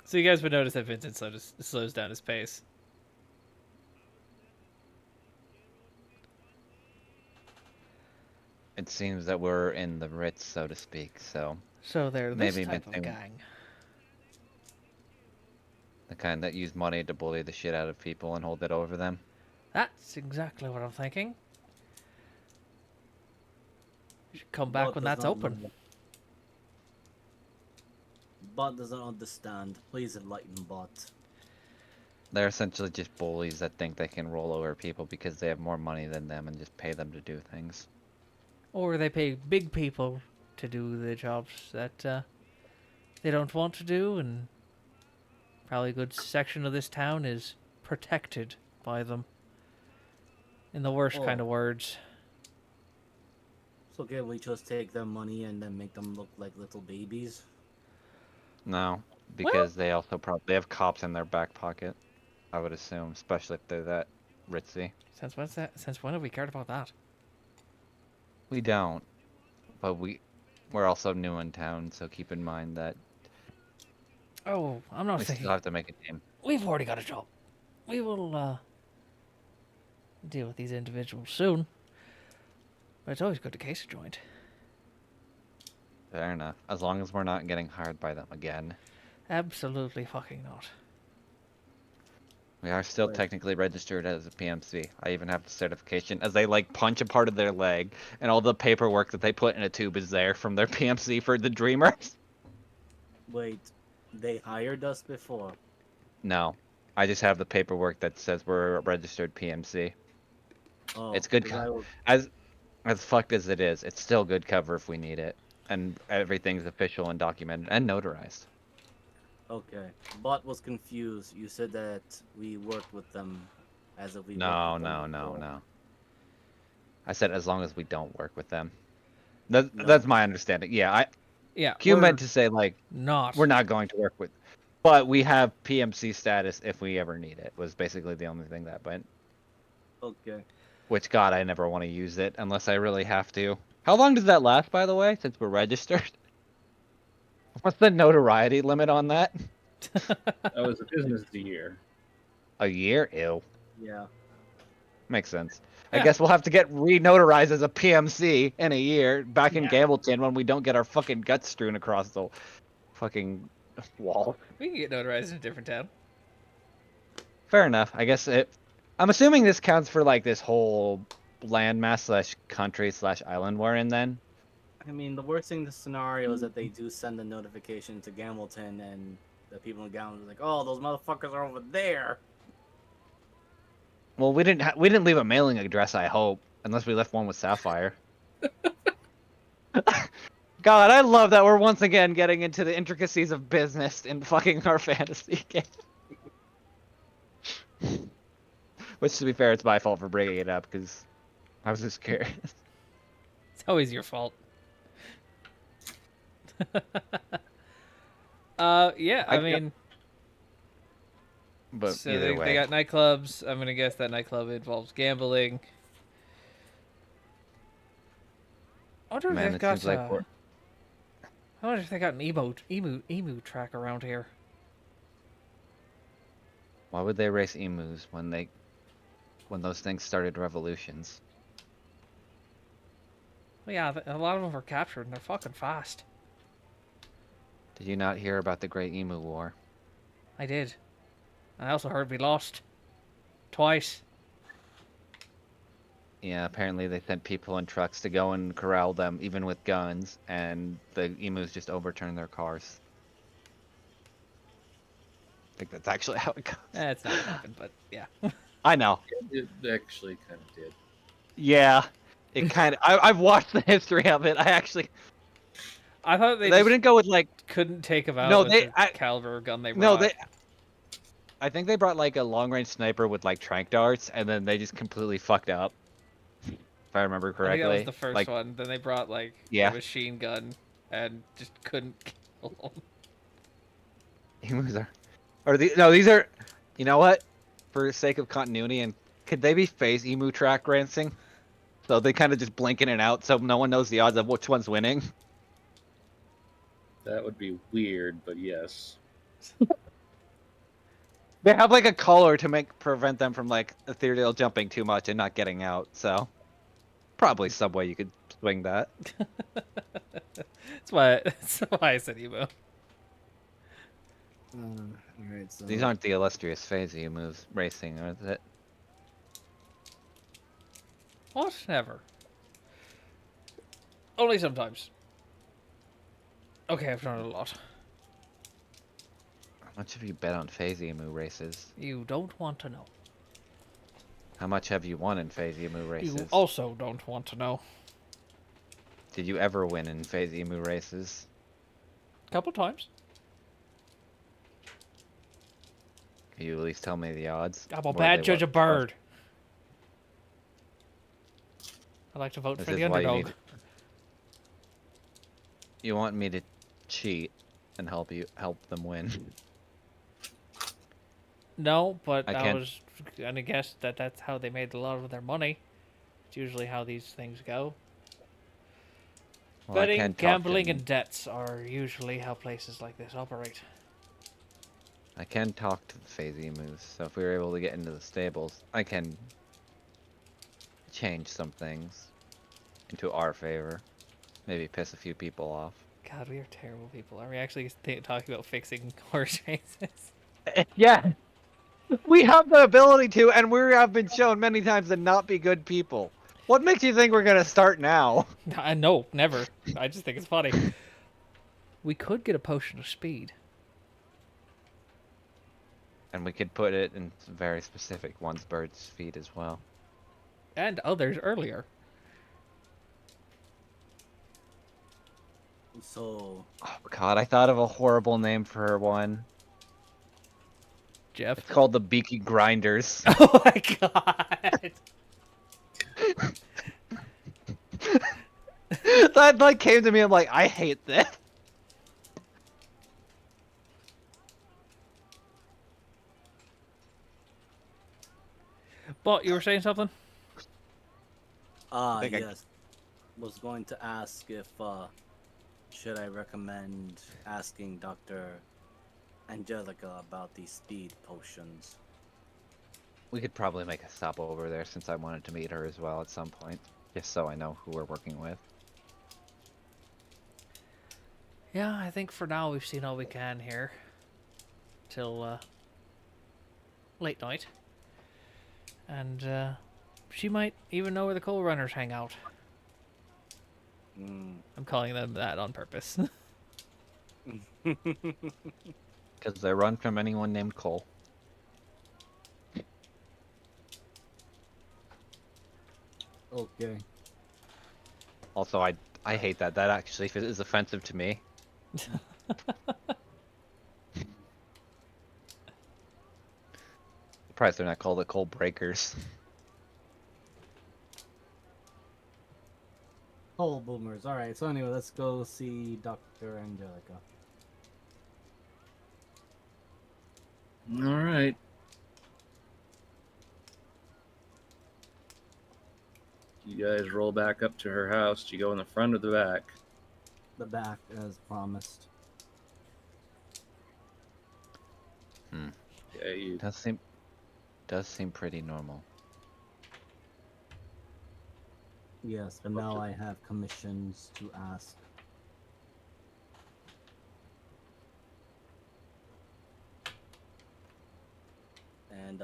So you guys would notice that Vincent slows down his pace. It seems that we're in the Ritz, so to speak, so So they're this Maybe type of missing- gang. the kind that use money to bully the shit out of people and hold it over them. That's exactly what I'm thinking. You should come back Bot when does that's not open. know. Bot doesn't understand. Please enlighten Bot. They're essentially just bullies that think they can roll over people because they have more money than them and just pay them to do things. Or they pay big people to do the jobs that they don't want to do, and probably a good section of this town is protected by them. in the worst kind Oh. of words. So can we just take their money and then make them look like little babies? No, because they also probably have cops in their back pocket. I would assume, especially if they're that ritzy. Since when have we cared about that? We don't, but we're also new in town, so keep in mind that Oh, I'm not we thinking. still have to make a name. We've already got a job. We will deal with these individuals soon. But it's always good to case a joint. Fair enough. As long as we're not getting hired by them again. Absolutely fucking not. We are still Right. technically registered as a PMC. I even have the certification as they like punch a part of their leg and all the paperwork that they put in a tube is there from their PMC for the Dreamers. Wait, they hired us before. No. I just have the paperwork that says we're a registered PMC. Oh, It's good 'cause I was, as fucked as it is, it's still good cover if we need it. And everything's official and documented and notarized. okay. Bot was confused. You said that we worked with them as if we worked No, with them no, no, before. no. I said as long as we don't work with them. No. That's my understanding. Yeah, Yeah, Q we're meant to say like not. we're not going to work with, but we have PMC status if we ever need it. Was basically the only thing that went. Okay. Which God, I never want to use it unless I really have to. How long does that last, by the way? Since we're registered, what's the notoriety limit on that? That was a business year. A year? Ew. Yeah. Makes sense. I Yeah. guess we'll have to get re-notarized as a PMC in a year back in Yeah. Gambleton when we don't get our fucking guts strewn across the fucking wall. We can get notarized in a different town. Fair enough. I guess it. I'm assuming this counts for like this whole landmass slash country slash island we're in then. I mean, the worst thing in the scenario is that they do send a notification to Gambleton, and the people in Gambleton are like, "Oh, those motherfuckers are over there." Well, we didn't leave a mailing address. I hope, unless we left one with Sapphire. God, I love that we're once again getting into the intricacies of business in fucking our fantasy game. Which, to be fair, it's my fault for bringing it up because I was just curious. It's always your fault. Yeah, I I- mean, But so either they way, got nightclubs. I'm gonna guess that nightclub involves gambling. I wonder if man, they've it got. seems like we're. I wonder if they got an emu track around here. Why would they race emus when those things started revolutions? Well, yeah, a lot of them were captured, and they're fucking fast. Did you not hear about the Great Emu War? I did. I also heard we lost. Twice. Yeah, apparently they sent people in trucks to go and corral them, even with guns, and the emus just overturned their cars. I think that's actually how it goes. It's not what happened, but yeah. I know. It actually kind of did. Yeah, it kind of. I've watched the history of it. I thought they They just wouldn't go with like. couldn't take him out No, with they. the caliber gun they No, brought. I think they brought like a long range sniper with like tranq darts, and then they just completely fucked up. If I remember I think correctly. that was the first like, one. Then they brought like Yeah. a machine gun and just couldn't kill him. Emus are these are. You know what? For the sake of continuity, and could they be phase emu track racing? So they kind of just blink in and out, so no one knows the odds of which one's winning. That would be weird, but yes. They have like a collar to prevent them from like ethereal jumping too much and not getting out. So probably some way you could swing that. That's why I said emo. Alright, so These aren't the illustrious phase emus racing, is it? What? Never. Only sometimes. Okay, I've done it a lot. How much have you bet on phase emu races? You don't want to know. How much have you won in phase emu races? You also don't want to know. Did you ever win in phase emu races? Couple times. Can you at least tell me the odds? I'm a Or bad they judge what? of bird. I like to vote This for is the why you underdog. need. You want me to cheat and help them win? No, but I I can't. was gonna guess that that's how they made a lot of their money. It's usually how these things go. Well, I Betting, can talk gambling, to. and debts are usually how places like this operate. I can talk to the Phasey Moose, so if we were able to get into the stables, I can change some things into our favor. Maybe piss a few people off. God, we are terrible people. Are we actually talking about fixing horse races? Yeah, we have the ability to, and we have been shown many times to not be good people. What makes you think we're gonna start now? No, never. I just think it's funny. We could get a potion of speed. And we could put it in some very specific ones birds feed as well. And others earlier. So, Oh god, I thought of a horrible name for one. Jeff. It's called the Beaky Grinders. Oh my god. That like came to me, I'm like, I hate this. But you were saying something? think I- yes. Was going to ask if, should I recommend asking Dr. Angelica about these speed potions? We could probably make a stop over there since I wanted to meet her as well at some point. Just so I know who we're working with. Yeah, I think for now we've seen all we can here. Till late night. And she might even know where the coal runners hang out. I'm calling them that on purpose. Because they run from anyone named Cole. Okay. Also, I hate that. That actually is offensive to me. Surprised they're not called the Cole Breakers. Whole boomers. Alright, so anyway, let's go see Dr. Angelica. All right. You guys roll back up to her house. Do you go in the front or the back? The back, as promised. Yeah, you. Does seem pretty normal. Yes, but now I have commissions to ask. And,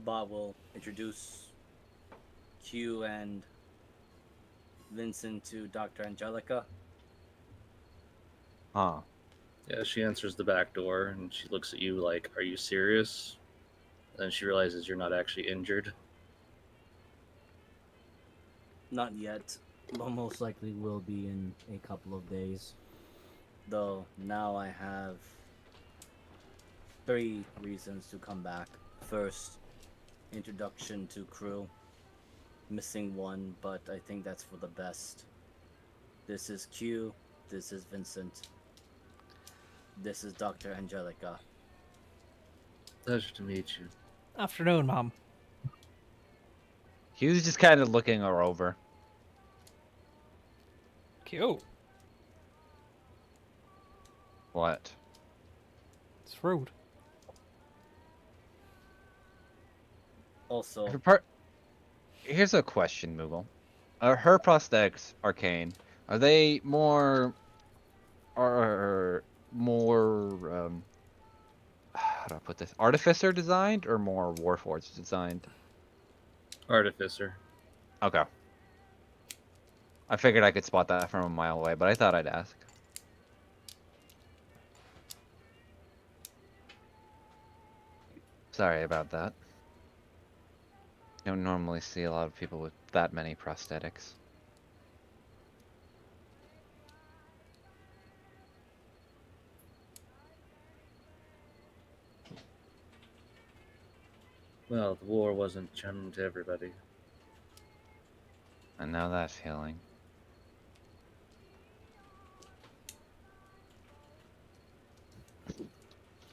Bob will introduce Q and Vincent to Dr. Angelica. Huh. Yeah, she answers the back door and she looks at you like, "Are you serious?" Then she realizes you're not actually injured. Not yet, But most likely will be in a couple of days. though now I have 3 reasons to come back. First, introduction to crew. Missing one, but I think that's for the best. This is Q, this is Vincent, this is Dr. Angelica. Pleasure to meet you. Afternoon, Mom. He was just kind of looking her over. Cute. What? It's rude. Also, Here's a question, Moogle. Are her prosthetics arcane? Are they more how do I put this? Artificer designed or more Warforged designed? Artificer. Okay. I figured I could spot that from a mile away, but I thought I'd ask. Sorry about that. Don't normally see a lot of people with that many prosthetics. Well, the war wasn't chum to everybody. I know that feeling.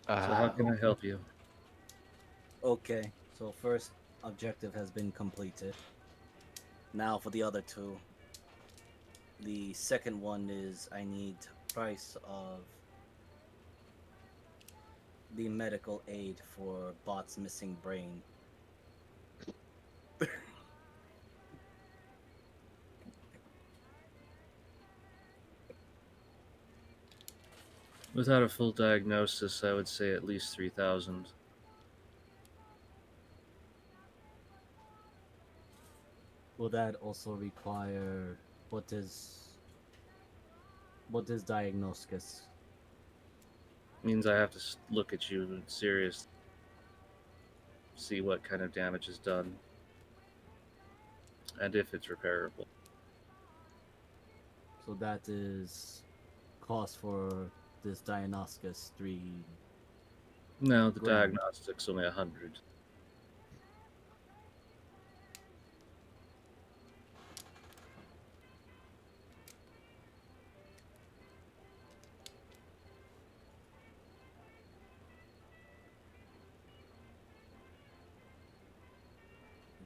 So how can I help you? Okay, so first objective has been completed. Now for the other two. The second one is I need price of the medical aid for Bot's missing brain. Without a full diagnosis, I would say at least 3,000. Will that also require what is diagnosis? Means I have to look at you and serious, see what kind of damage is done, and if it's repairable. So that is cost for this diagnosis 3. No, the Grand. diagnostic's only 100.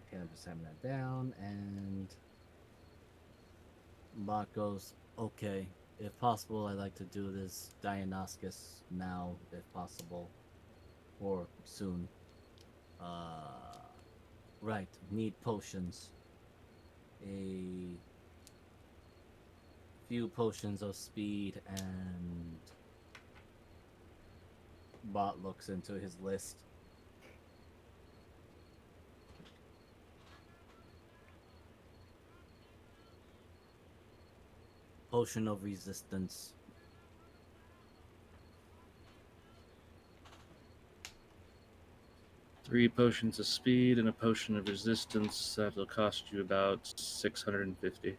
Okay, I'm just having that down, and Bot goes, okay, if possible, I'd like to do this diagnosis now, if possible, or soon. Right, need potions. A few potions of speed, and Bot looks into his list. Potion of resistance. Three potions of speed and a potion of resistance. That'll cost you about 650.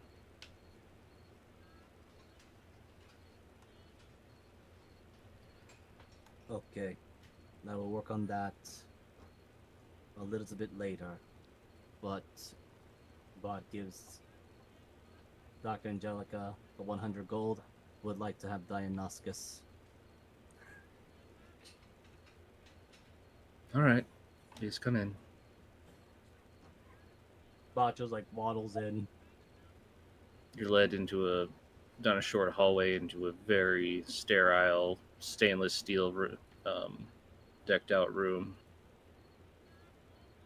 Okay, I will work on that a little bit later, but Bot gives Dr. Angelica the 100 gold. Would like to have diagnosis. All right, please come in. Bot just like waddles in. You're led down a short hallway into a very sterile stainless steel decked out room,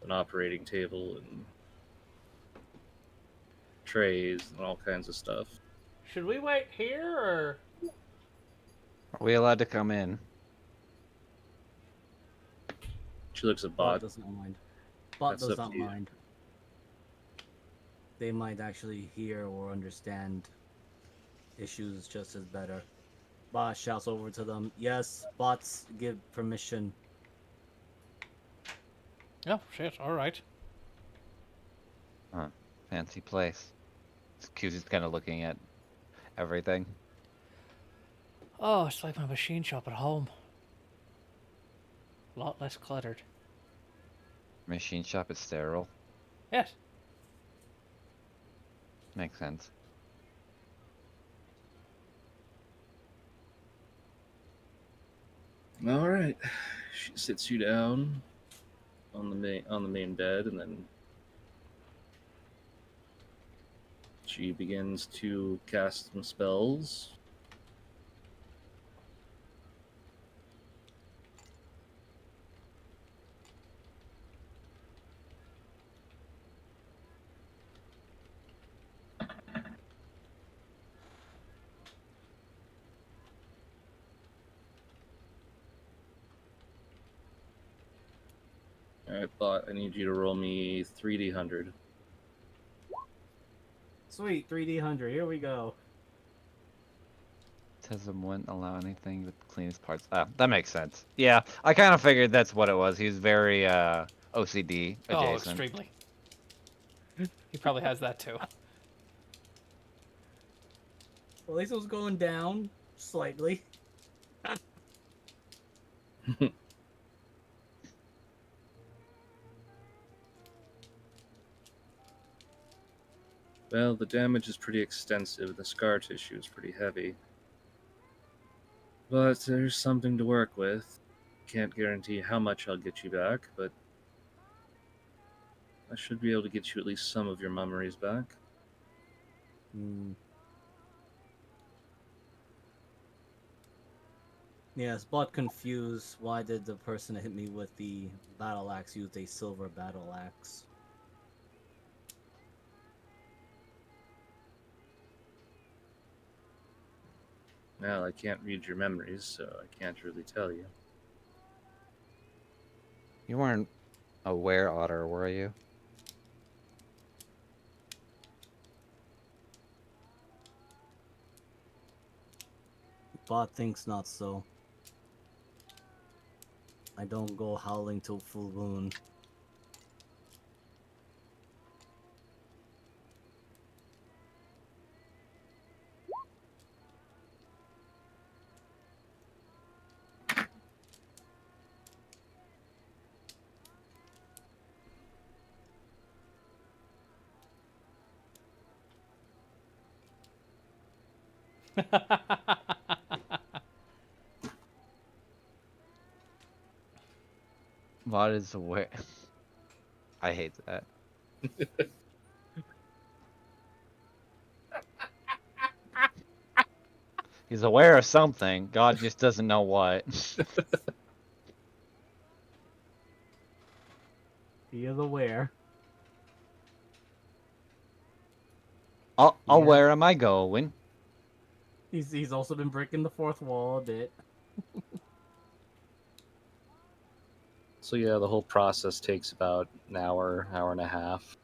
an operating table and trays and all kinds of stuff. Should we wait here or? Are we allowed to come in? She looks at Bot Bot. does not mind. Bot That's does up not to you. mind. They might actually hear or understand issues just as better. Bot shouts over to them, yes, bots give permission. Oh shit! All right. Fancy place. Cusie's kind of looking at everything. Oh, it's like my machine shop at home. A lot less cluttered. Machine shop is sterile. Yes. Makes sense. All right. She sits you down on the main bed, and then she begins to cast some spells. All right, Bot. I need you to roll me 3d100. Sweet, 3D100. Here we go. Tism wouldn't allow anything with the cleanest parts. Ah, that makes sense. Yeah, I kind of figured that's what it was. He's very OCD Oh, adjacent. extremely. He probably has that too. Well, at least it was going down slightly. Well, the damage is pretty extensive. The scar tissue is pretty heavy. But there's something to work with. Can't guarantee how much I'll get you back, but I should be able to get you at least some of your memories back. Hmm. Yes, but confused. Why did the person that hit me with the battle axe use a silver battle axe? Well, I can't read your memories, so I can't really tell you. You weren't aware, Otter, were you? Bot thinks not so. I don't go howling till full moon. What is aware? I hate that. He's aware of something. God just doesn't know what. He is aware. Oh, He has. where am I going? He's also been breaking the fourth wall a bit. So yeah, the whole process takes about an hour, hour and a half.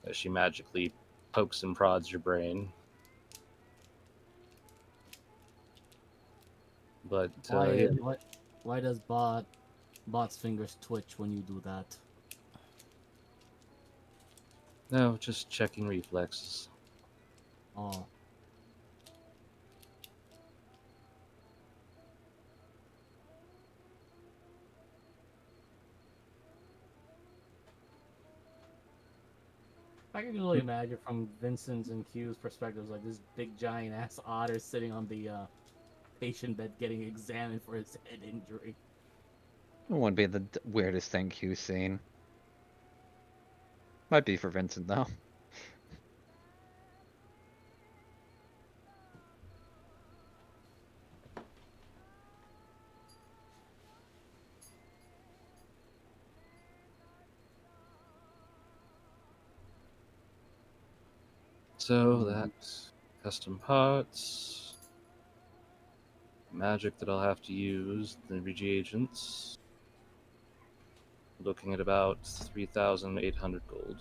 As she magically pokes and prods your brain. But yeah, Why does bot's fingers twitch when you do that? no, just checking reflexes. Oh. I can really imagine from Vincent's and Q's perspectives, like this big giant ass otter sitting on the patient bed getting examined for his head injury. It wouldn't be the weirdest thing Q's seen. Might be for Vincent though. So that's custom parts, magic that I'll have to use, the reagents. Looking at about 3,800 gold.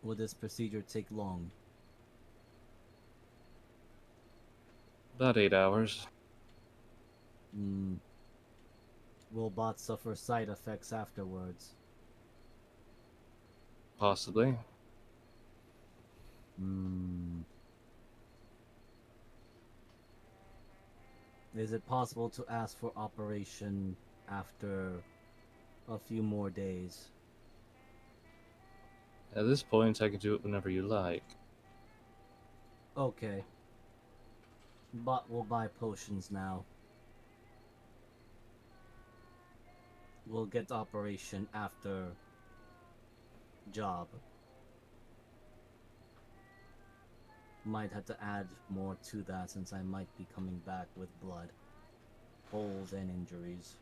Would this procedure take long? About 8 hours. Hmm. Will bot suffer side effects afterwards? Possibly. Hmm. Is it possible to ask for operation after a few more days? At this point, I can do it whenever you like. Okay. Bot will buy potions now. We'll get operation after job. Might have to add more to that since I might be coming back with blood, holes, and injuries.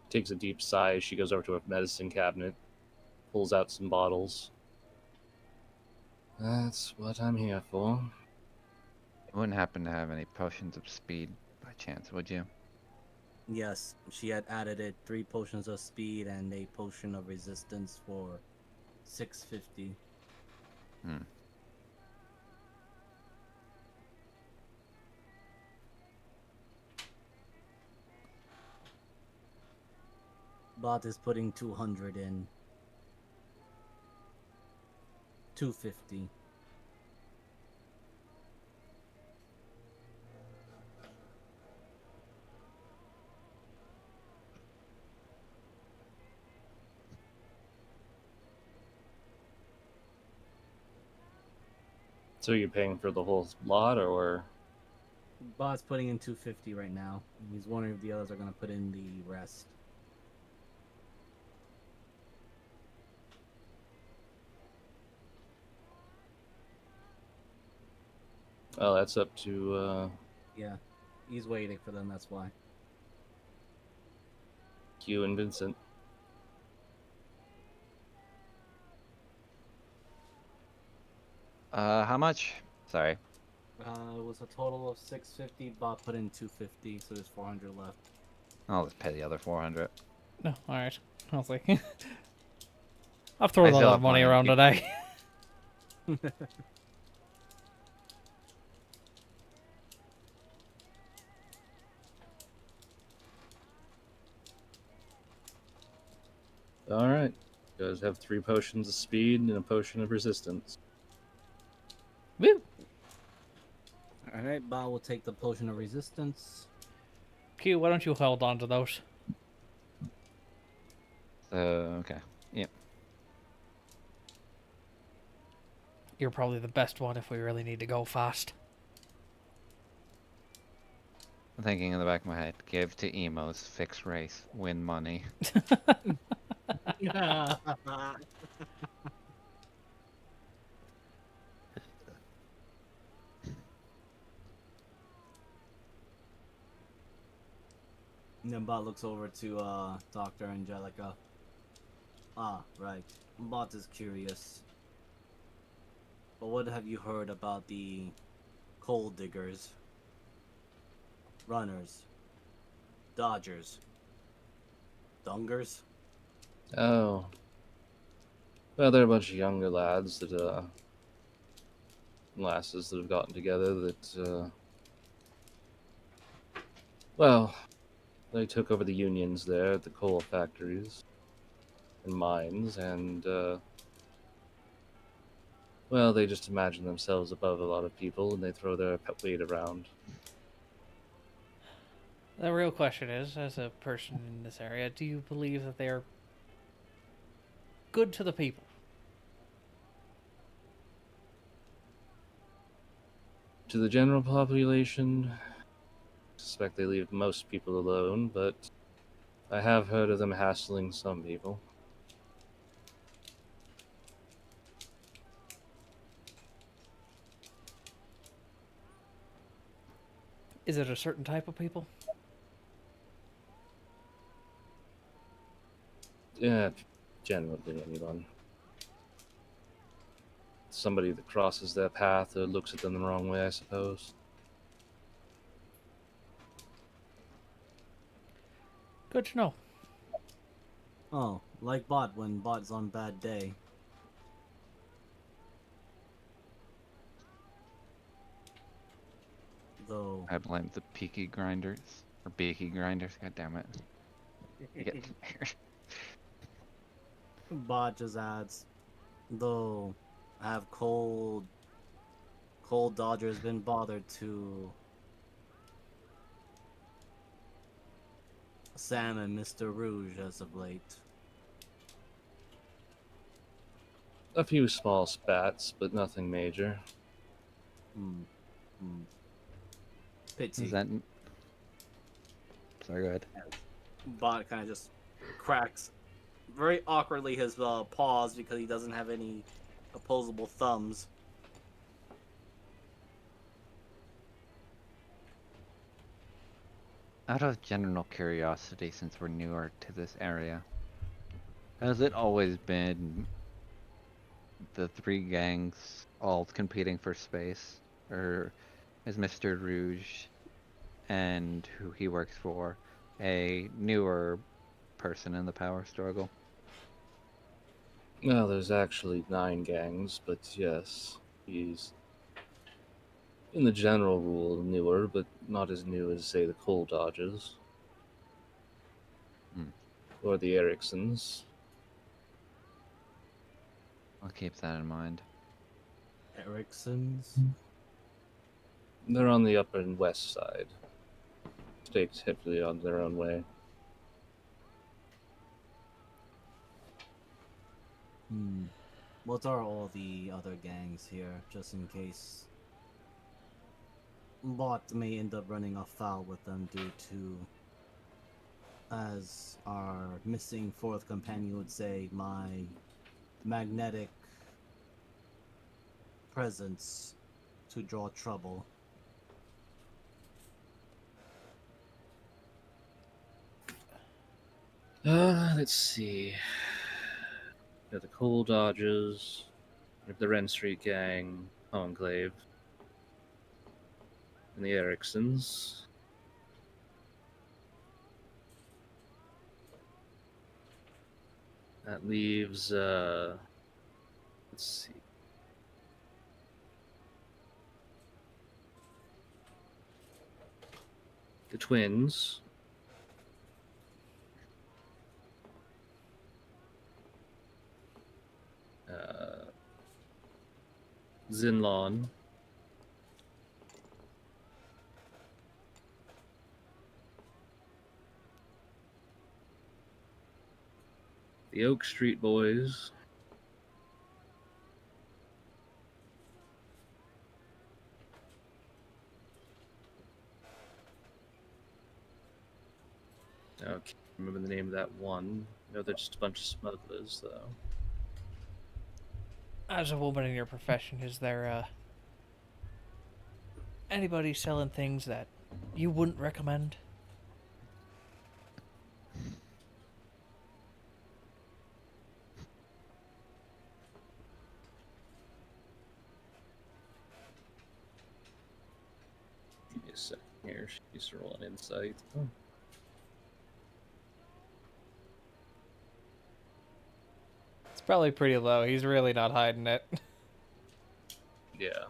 Takes a deep sigh as she goes over to a medicine cabinet, pulls out some bottles. That's what I'm here for. You wouldn't happen to have any potions of speed by chance, would you? Yes, she had added it 3 potions of speed and a potion of resistance for 650. Hmm. Bot is putting 200 in. 250. So you're paying for the whole lot, or Bot's putting in 250 right now. He's wondering if the others are gonna put in the rest. oh, that's up to Yeah, he's waiting for them. That's why. Q and Vincent. How much? Sorry. It was a total of 650. Bot put in 250, so there's 400 left. I'll just pay the other 400. No, all right. I was like, I've thrown a still lot have of money money to around keep. today. All right, you guys have 3 potions of speed and a potion of resistance. Woo! All right, Bot will take the potion of resistance. Q, why don't you hold on to those? So, okay. Yep. You're probably the best one if we really need to go fast. I'm thinking in the back of my head, give to emos, fix race, win money. And then Bot looks over to Dr. Angelica. Ah, right. Bot is curious. But what have you heard about the coal diggers? Runners? Dodgers? Dungers? Oh, well, they're a bunch of younger lads that lasses that have gotten together that well, they took over the unions there at the coal factories and mines, and well, they just imagine themselves above a lot of people, and they throw their weight around. The real question is, as a person in this area, do you believe that they are good to the people? To the general population, I suspect they leave most people alone, but I have heard of them hassling some people. Is it a certain type of people? Yeah, generally anyone. Somebody that crosses their path or looks at them the wrong way, I suppose. Good to know. Oh, like Bot when Bot's on bad day. Though I blame the peaky grinders. Or beaky grinders, god damn it. Get Bot just adds, though have cold Dodgers been bothered to Sam and Mr. Rouge as of late. A few small spats, but nothing major. Hmm. Pity. Is that... Sorry, go ahead. Bot kind of just cracks very awkwardly his paws because he doesn't have any opposable thumbs. Out of general curiosity, since we're newer to this area, has it always been the 3 gangs all competing for space? Or is Mr. Rouge and who he works for a newer person in the power struggle? Well, there's actually 9 gangs, but yes, he's in the general rule newer, but not as new as, say, the Coal Dodges. Hmm. Or the Ericsons. I'll keep that in mind. Erickson's. They're on the upper and west side. Stay typically on their own way. Hmm. What are all the other gangs here, just in case Bot may end up running afoul with them due to, as our missing fourth companion would say, my magnetic presence to draw trouble. Let's see. Got the Coal Dodgers, we have the Ren Street Gang, Enclave, and the Ericksons. That leaves, let's see. The Twins. Zinlon. The Oak Street Boys. I can't remember the name of that one. No, they're just a bunch of smugglers, though. As a woman in your profession, is there anybody selling things that you wouldn't recommend? Give me a second here. She's rolling insight. Oh. It's probably pretty low. He's really not hiding it. Yeah.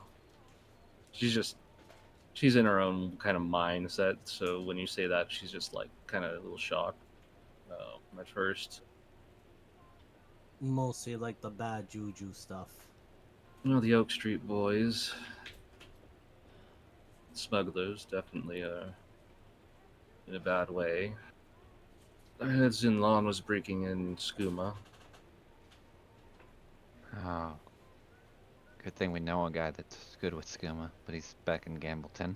She's in her own kind of mindset, so when you say that, she's just like kind of a little shocked at first. Mostly like the bad juju stuff. You know, the Oak Street Boys. Smugglers definitely in a bad way. I heard Zinlon was breaking in skooma. Oh. Good thing we know a guy that's good with skooma, but he's back in Gambleton.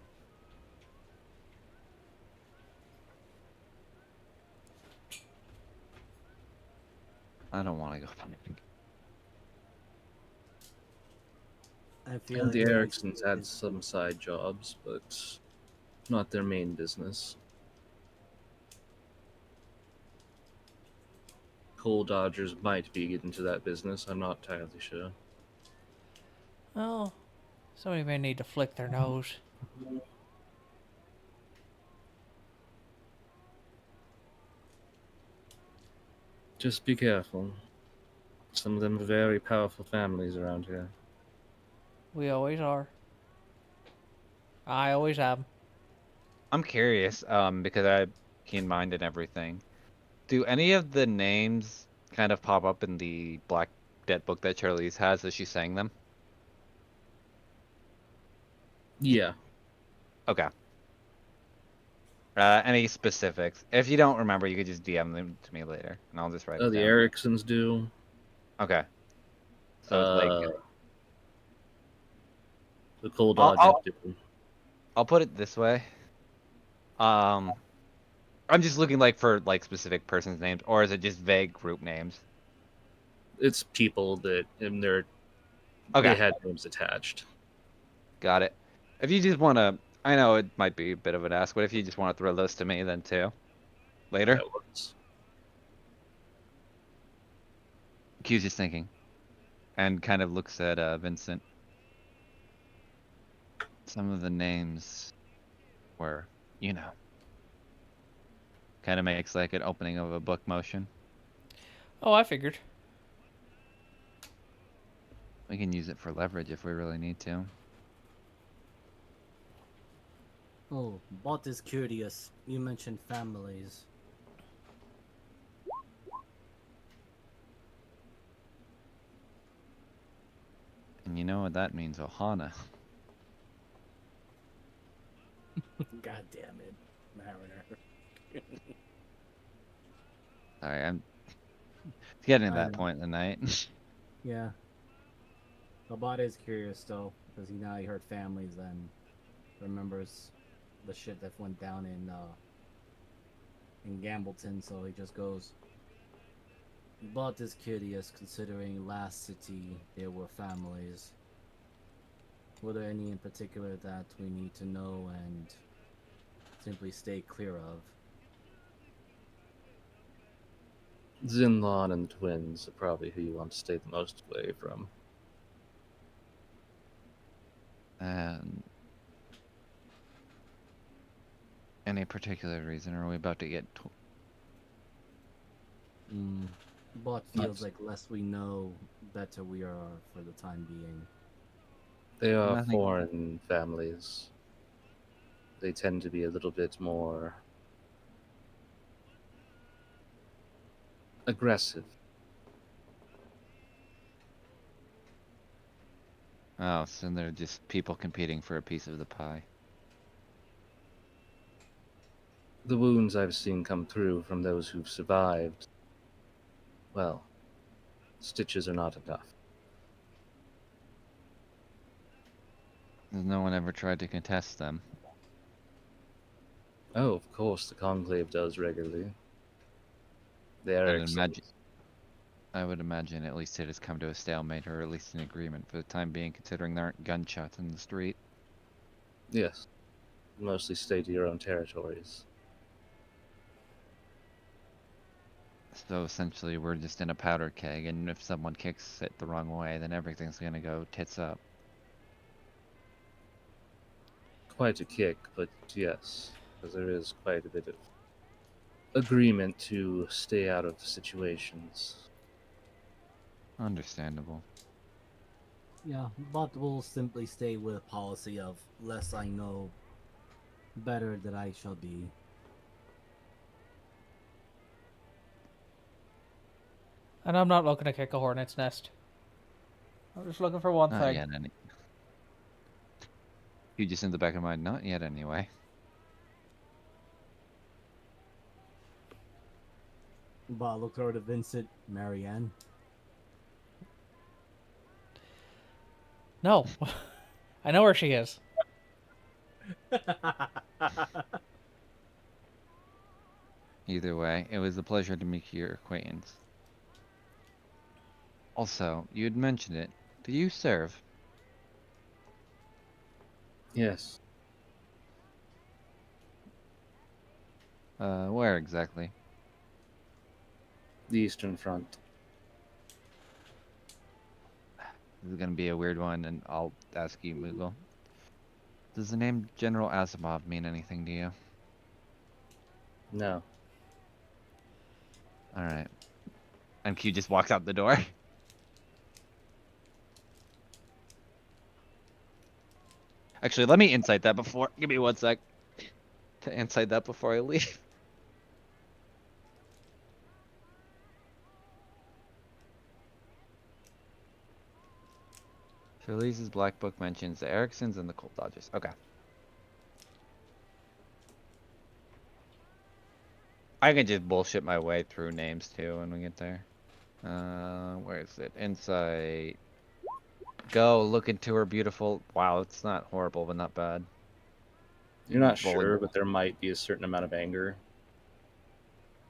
I don't want to go back. I feel And like the it Ericksons had is- some side jobs, but not their main business. Coal Dodgers might be getting into that business. I'm not entirely sure. Oh, somebody may need to flick their nose. Just be careful. Some of them are very powerful families around here. We always are. I always am. I'm curious, because I'm keen-minded and everything. Do any of the names kind of pop up in the Black Debt book that Charlize has as she's saying them? Yeah. Okay. Any specifics? If you don't remember, you could just DM them to me later, and I'll just write it The down. Ericksons do. Okay. So it's like the Coal I'll- Dodgers do. I'll put it this way. I'm just looking like for like specific person's names, or is it just vague group names? It's people that and they Okay, had names attached. got it. If you just want to, I know it might be a bit of an ask, but if you just want to throw those to me then too, later. That was. Q's just thinking, and kind of looks at Vincent. Some of the names were, you know, kind of makes like an opening of a book motion. Oh, I figured. We can use it for leverage if we really need to. Oh, Bot is curious. You mentioned families. And you know what that means, Ohana. God damn it, Mariner. Sorry, I'm it's getting to I that know. point in the night. Yeah. Abad is curious though, because he heard families and remembers the shit that went down in Gambleton, so he just goes. Abad is curious, considering last city there were families. Were there any in particular that we need to know and simply stay clear of? Zinlon and the twins are probably who you want to stay the most away from. And any particular reason, or are we about to get? Abad feels Nice. like less we know, better we are for the time being. They are Nothing. foreign families. They tend to be a little bit more aggressive. Oh, so they're just people competing for a piece of the pie. The wounds I've seen come through from those who've survived, well, stitches are not enough. Has no one ever tried to contest them? Oh, of course, the Conclave does regularly. They I are would excellent. imagine. I would imagine at least it has come to a stalemate, or at least an agreement for the time being, considering there aren't gunshots in the street. Yes. Mostly stay to your own territories. So essentially, we're just in a powder keg, and if someone kicks it the wrong way, then everything's gonna go tits up. Quite a kick, but yes, because there is quite a bit of agreement to stay out of situations. Understandable. Yeah, but we'll simply stay with a policy of less I know, better that I shall be. And I'm not looking to kick a hornet's nest. I'm just looking for one Not thing. yet, any. You just in the back of my mind, not yet, anyway. But look over to Vincent, Marianne. No. I know where she is. Either way, it was a pleasure to make your acquaintance. Also, you had mentioned it. Do you serve? Yes. Where exactly? The Eastern Front. This is gonna be a weird one, and I'll ask you, Moogle. Does the name General Asimov mean anything to you? No. Alright. And Q just walks out the door. Actually, let me insight that before. Give me 1 sec. To insight that before I leave. Felice's Black Book mentions the Ericksons and the Colt Dodgers. Okay. I can just bullshit my way through names too when we get there. Where is it? Insight. Go look into her beautiful. Wow, it's not horrible, but not bad. You're not Rolling. sure, but there might be a certain amount of anger.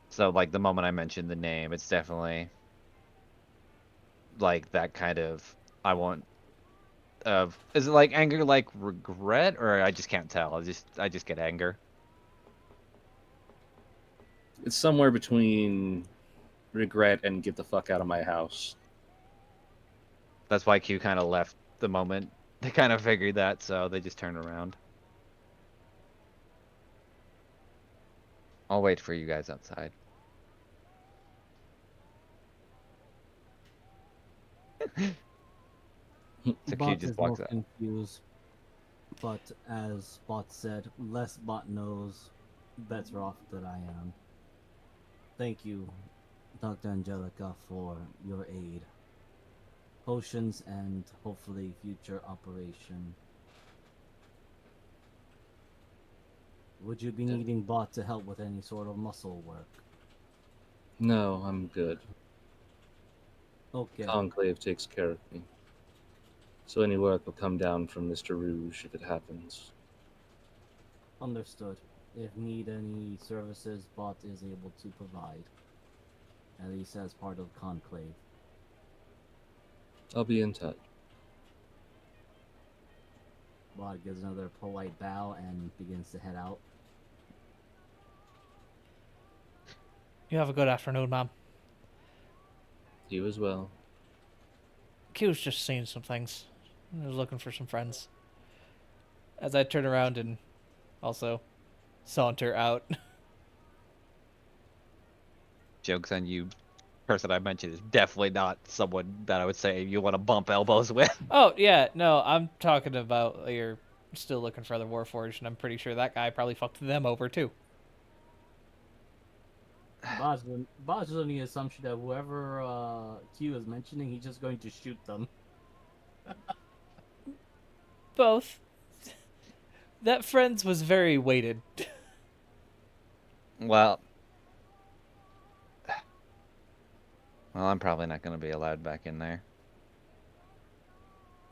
So, like, the moment I mentioned the name, it's definitely like that kind of. I want. Is it like anger, like regret, or I just can't tell? I just get anger. It's somewhere between regret and get the fuck out of my house. That's why Q kind of left the moment they kind of figured that, so they just turned around. I'll wait for you guys outside. So Q Bot just is more walks out. confused, but as Bot said, less Bot knows, better off that I am. Thank you, Dr. Angelica, for your aid. Potions and hopefully future operation. Would you be needing Bot to help with any sort of muscle work? No, I'm good. Okay. Conclave takes care of me. So any work will come down from Mr. Rouge if it happens. Understood. If need any services, Bot is able to provide. At least as part of Conclave. I'll be in touch. Bot gives another polite bow and begins to head out. You have a good afternoon, ma'am. You as well. Q's just seeing some things. I was looking for some friends. As I turn around and also saunter out. Joke's on you. Person I mentioned is definitely not someone that I would say you want to bump elbows with. Oh, yeah, no, I'm talking about you're still looking for other Warforged, and I'm pretty sure that guy probably fucked them over, too. Bot's is on the assumption that whoever Q is mentioning, he's just going to shoot them. Both. That friends was very weighted. Well, I'm probably not going to be allowed back in there.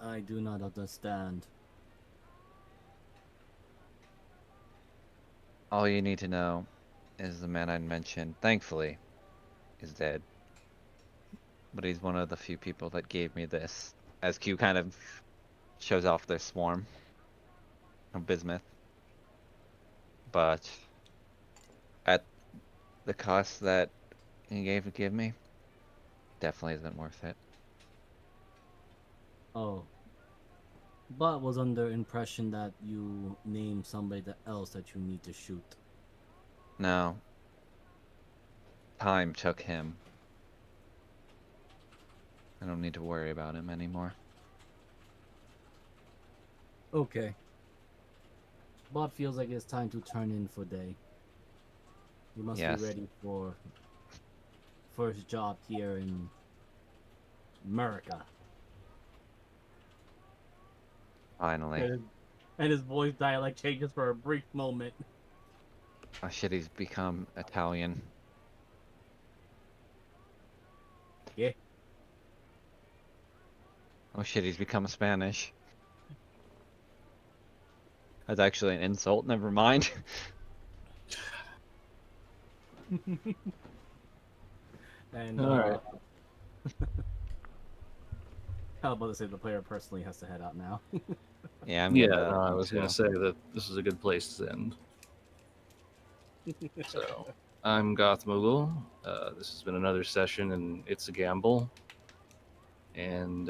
I do not understand. All you need to know is the man I mentioned, thankfully, is dead. But he's one of the few people that gave me this, as Q kind of shows off their swarm of bismuth. But at the cost that he gave to give me, definitely isn't worth it. Oh. Bot was under impression that you named somebody else that you need to shoot. No. Time took him. I don't need to worry about him anymore. Okay. Bot feels like it's time to turn in for day. You must Yes. be ready for first job here in America. Finally. And his voice dialect changes for a brief moment. Oh shit, he's become Italian. Yeah. Oh shit, he's become Spanish. That's actually an insult, never mind. And Alright. I was about to say the player personally has to head out now. Yeah, I'm Yeah, gonna. no, I was too. going to say that this is a good place to end. So, I'm Goth Moogle. This has been another session, and it's a gamble. And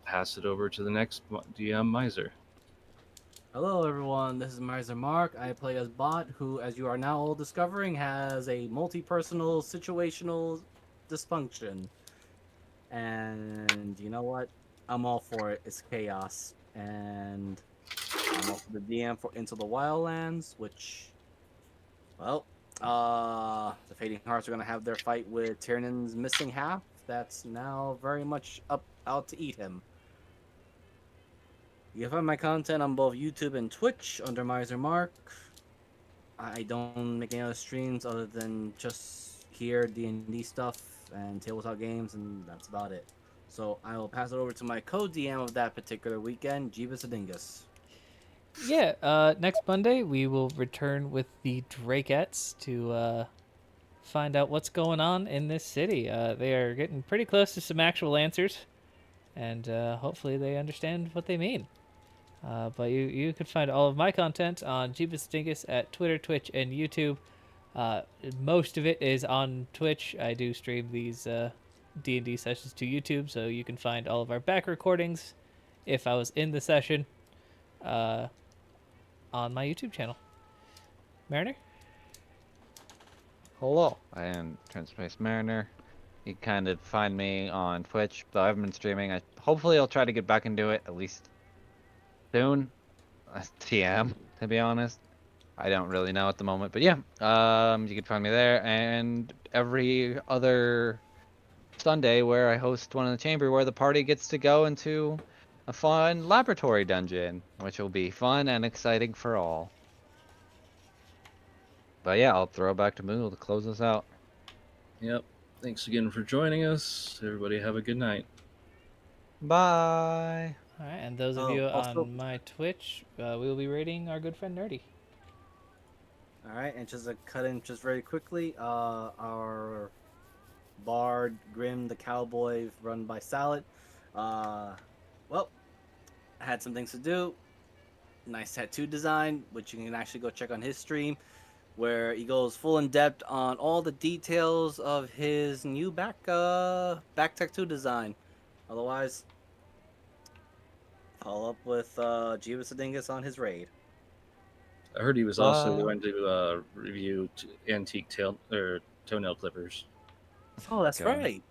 pass it over to the next DM, Miser. Hello, everyone. This is Miser Mark. I play as Bot, who, as you are now all discovering, has a multi-personal situational dysfunction. And you know what? I'm all for it. It's chaos, and I'm also the DM for Into the Wildlands, which, well, the Fading Hearts are gonna have their fight with Tyrannon's missing half. That's now very much out to eat him. You can find my content on both YouTube and Twitch under Miser Mark. I don't make any other streams other than just here D&D stuff and tabletop games, and that's about it. So I will pass it over to my co-DM of that particular weekend, Jeebus Adingus. Yeah, next Monday we will return with the Drakeettes to find out what's going on in this city. They are getting pretty close to some actual answers, and hopefully they understand what they mean. But you can find all of my content on Jeebus Dingus at Twitter, Twitch, and YouTube. Most of it is on Twitch. I do stream these D&D sessions to YouTube, so you can find all of our back recordings if I was in the session on my YouTube channel. Mariner? Hello, I am Transpace Mariner. You can kind of find me on Twitch, though I haven't been streaming. Hopefully I'll try to get back into it at least soon. TM, to be honest. I don't really know at the moment, but yeah, you can find me there, and every other Sunday where I host one in the chamber where the party gets to go into a fun laboratory dungeon, which will be fun and exciting for all. But yeah, I'll throw it back to Moodle to close us out. Yep. Thanks again for joining us. Everybody have a good night. Bye. All right, and those of Oh, you also- on my Twitch, we will be rating our good friend Nerdy. All right, and just to cut in just very quickly, our Bard Grim the Cowboy, run by Salad. Well, I had some things to do. Nice tattoo design, which you can actually go check on his stream, where he goes full in depth on all the details of his new back tattoo design. Otherwise, follow up with Jeebus Adingus on his raid. I heard he was also going to review antique toenail clippers. Oh, that's Okay. right.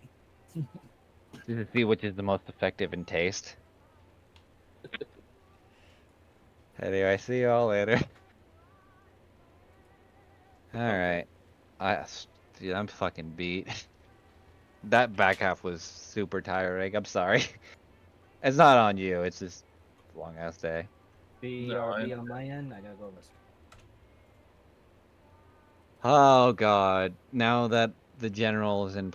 Just to see which is the most effective in taste. Anyway, see you all later. Alright. Dude, I'm fucking beat. That back half was super tiring. I'm sorry. It's not on you. It's just a long ass day. BRB on my end. I gotta go rest. Oh god. Now that the general is in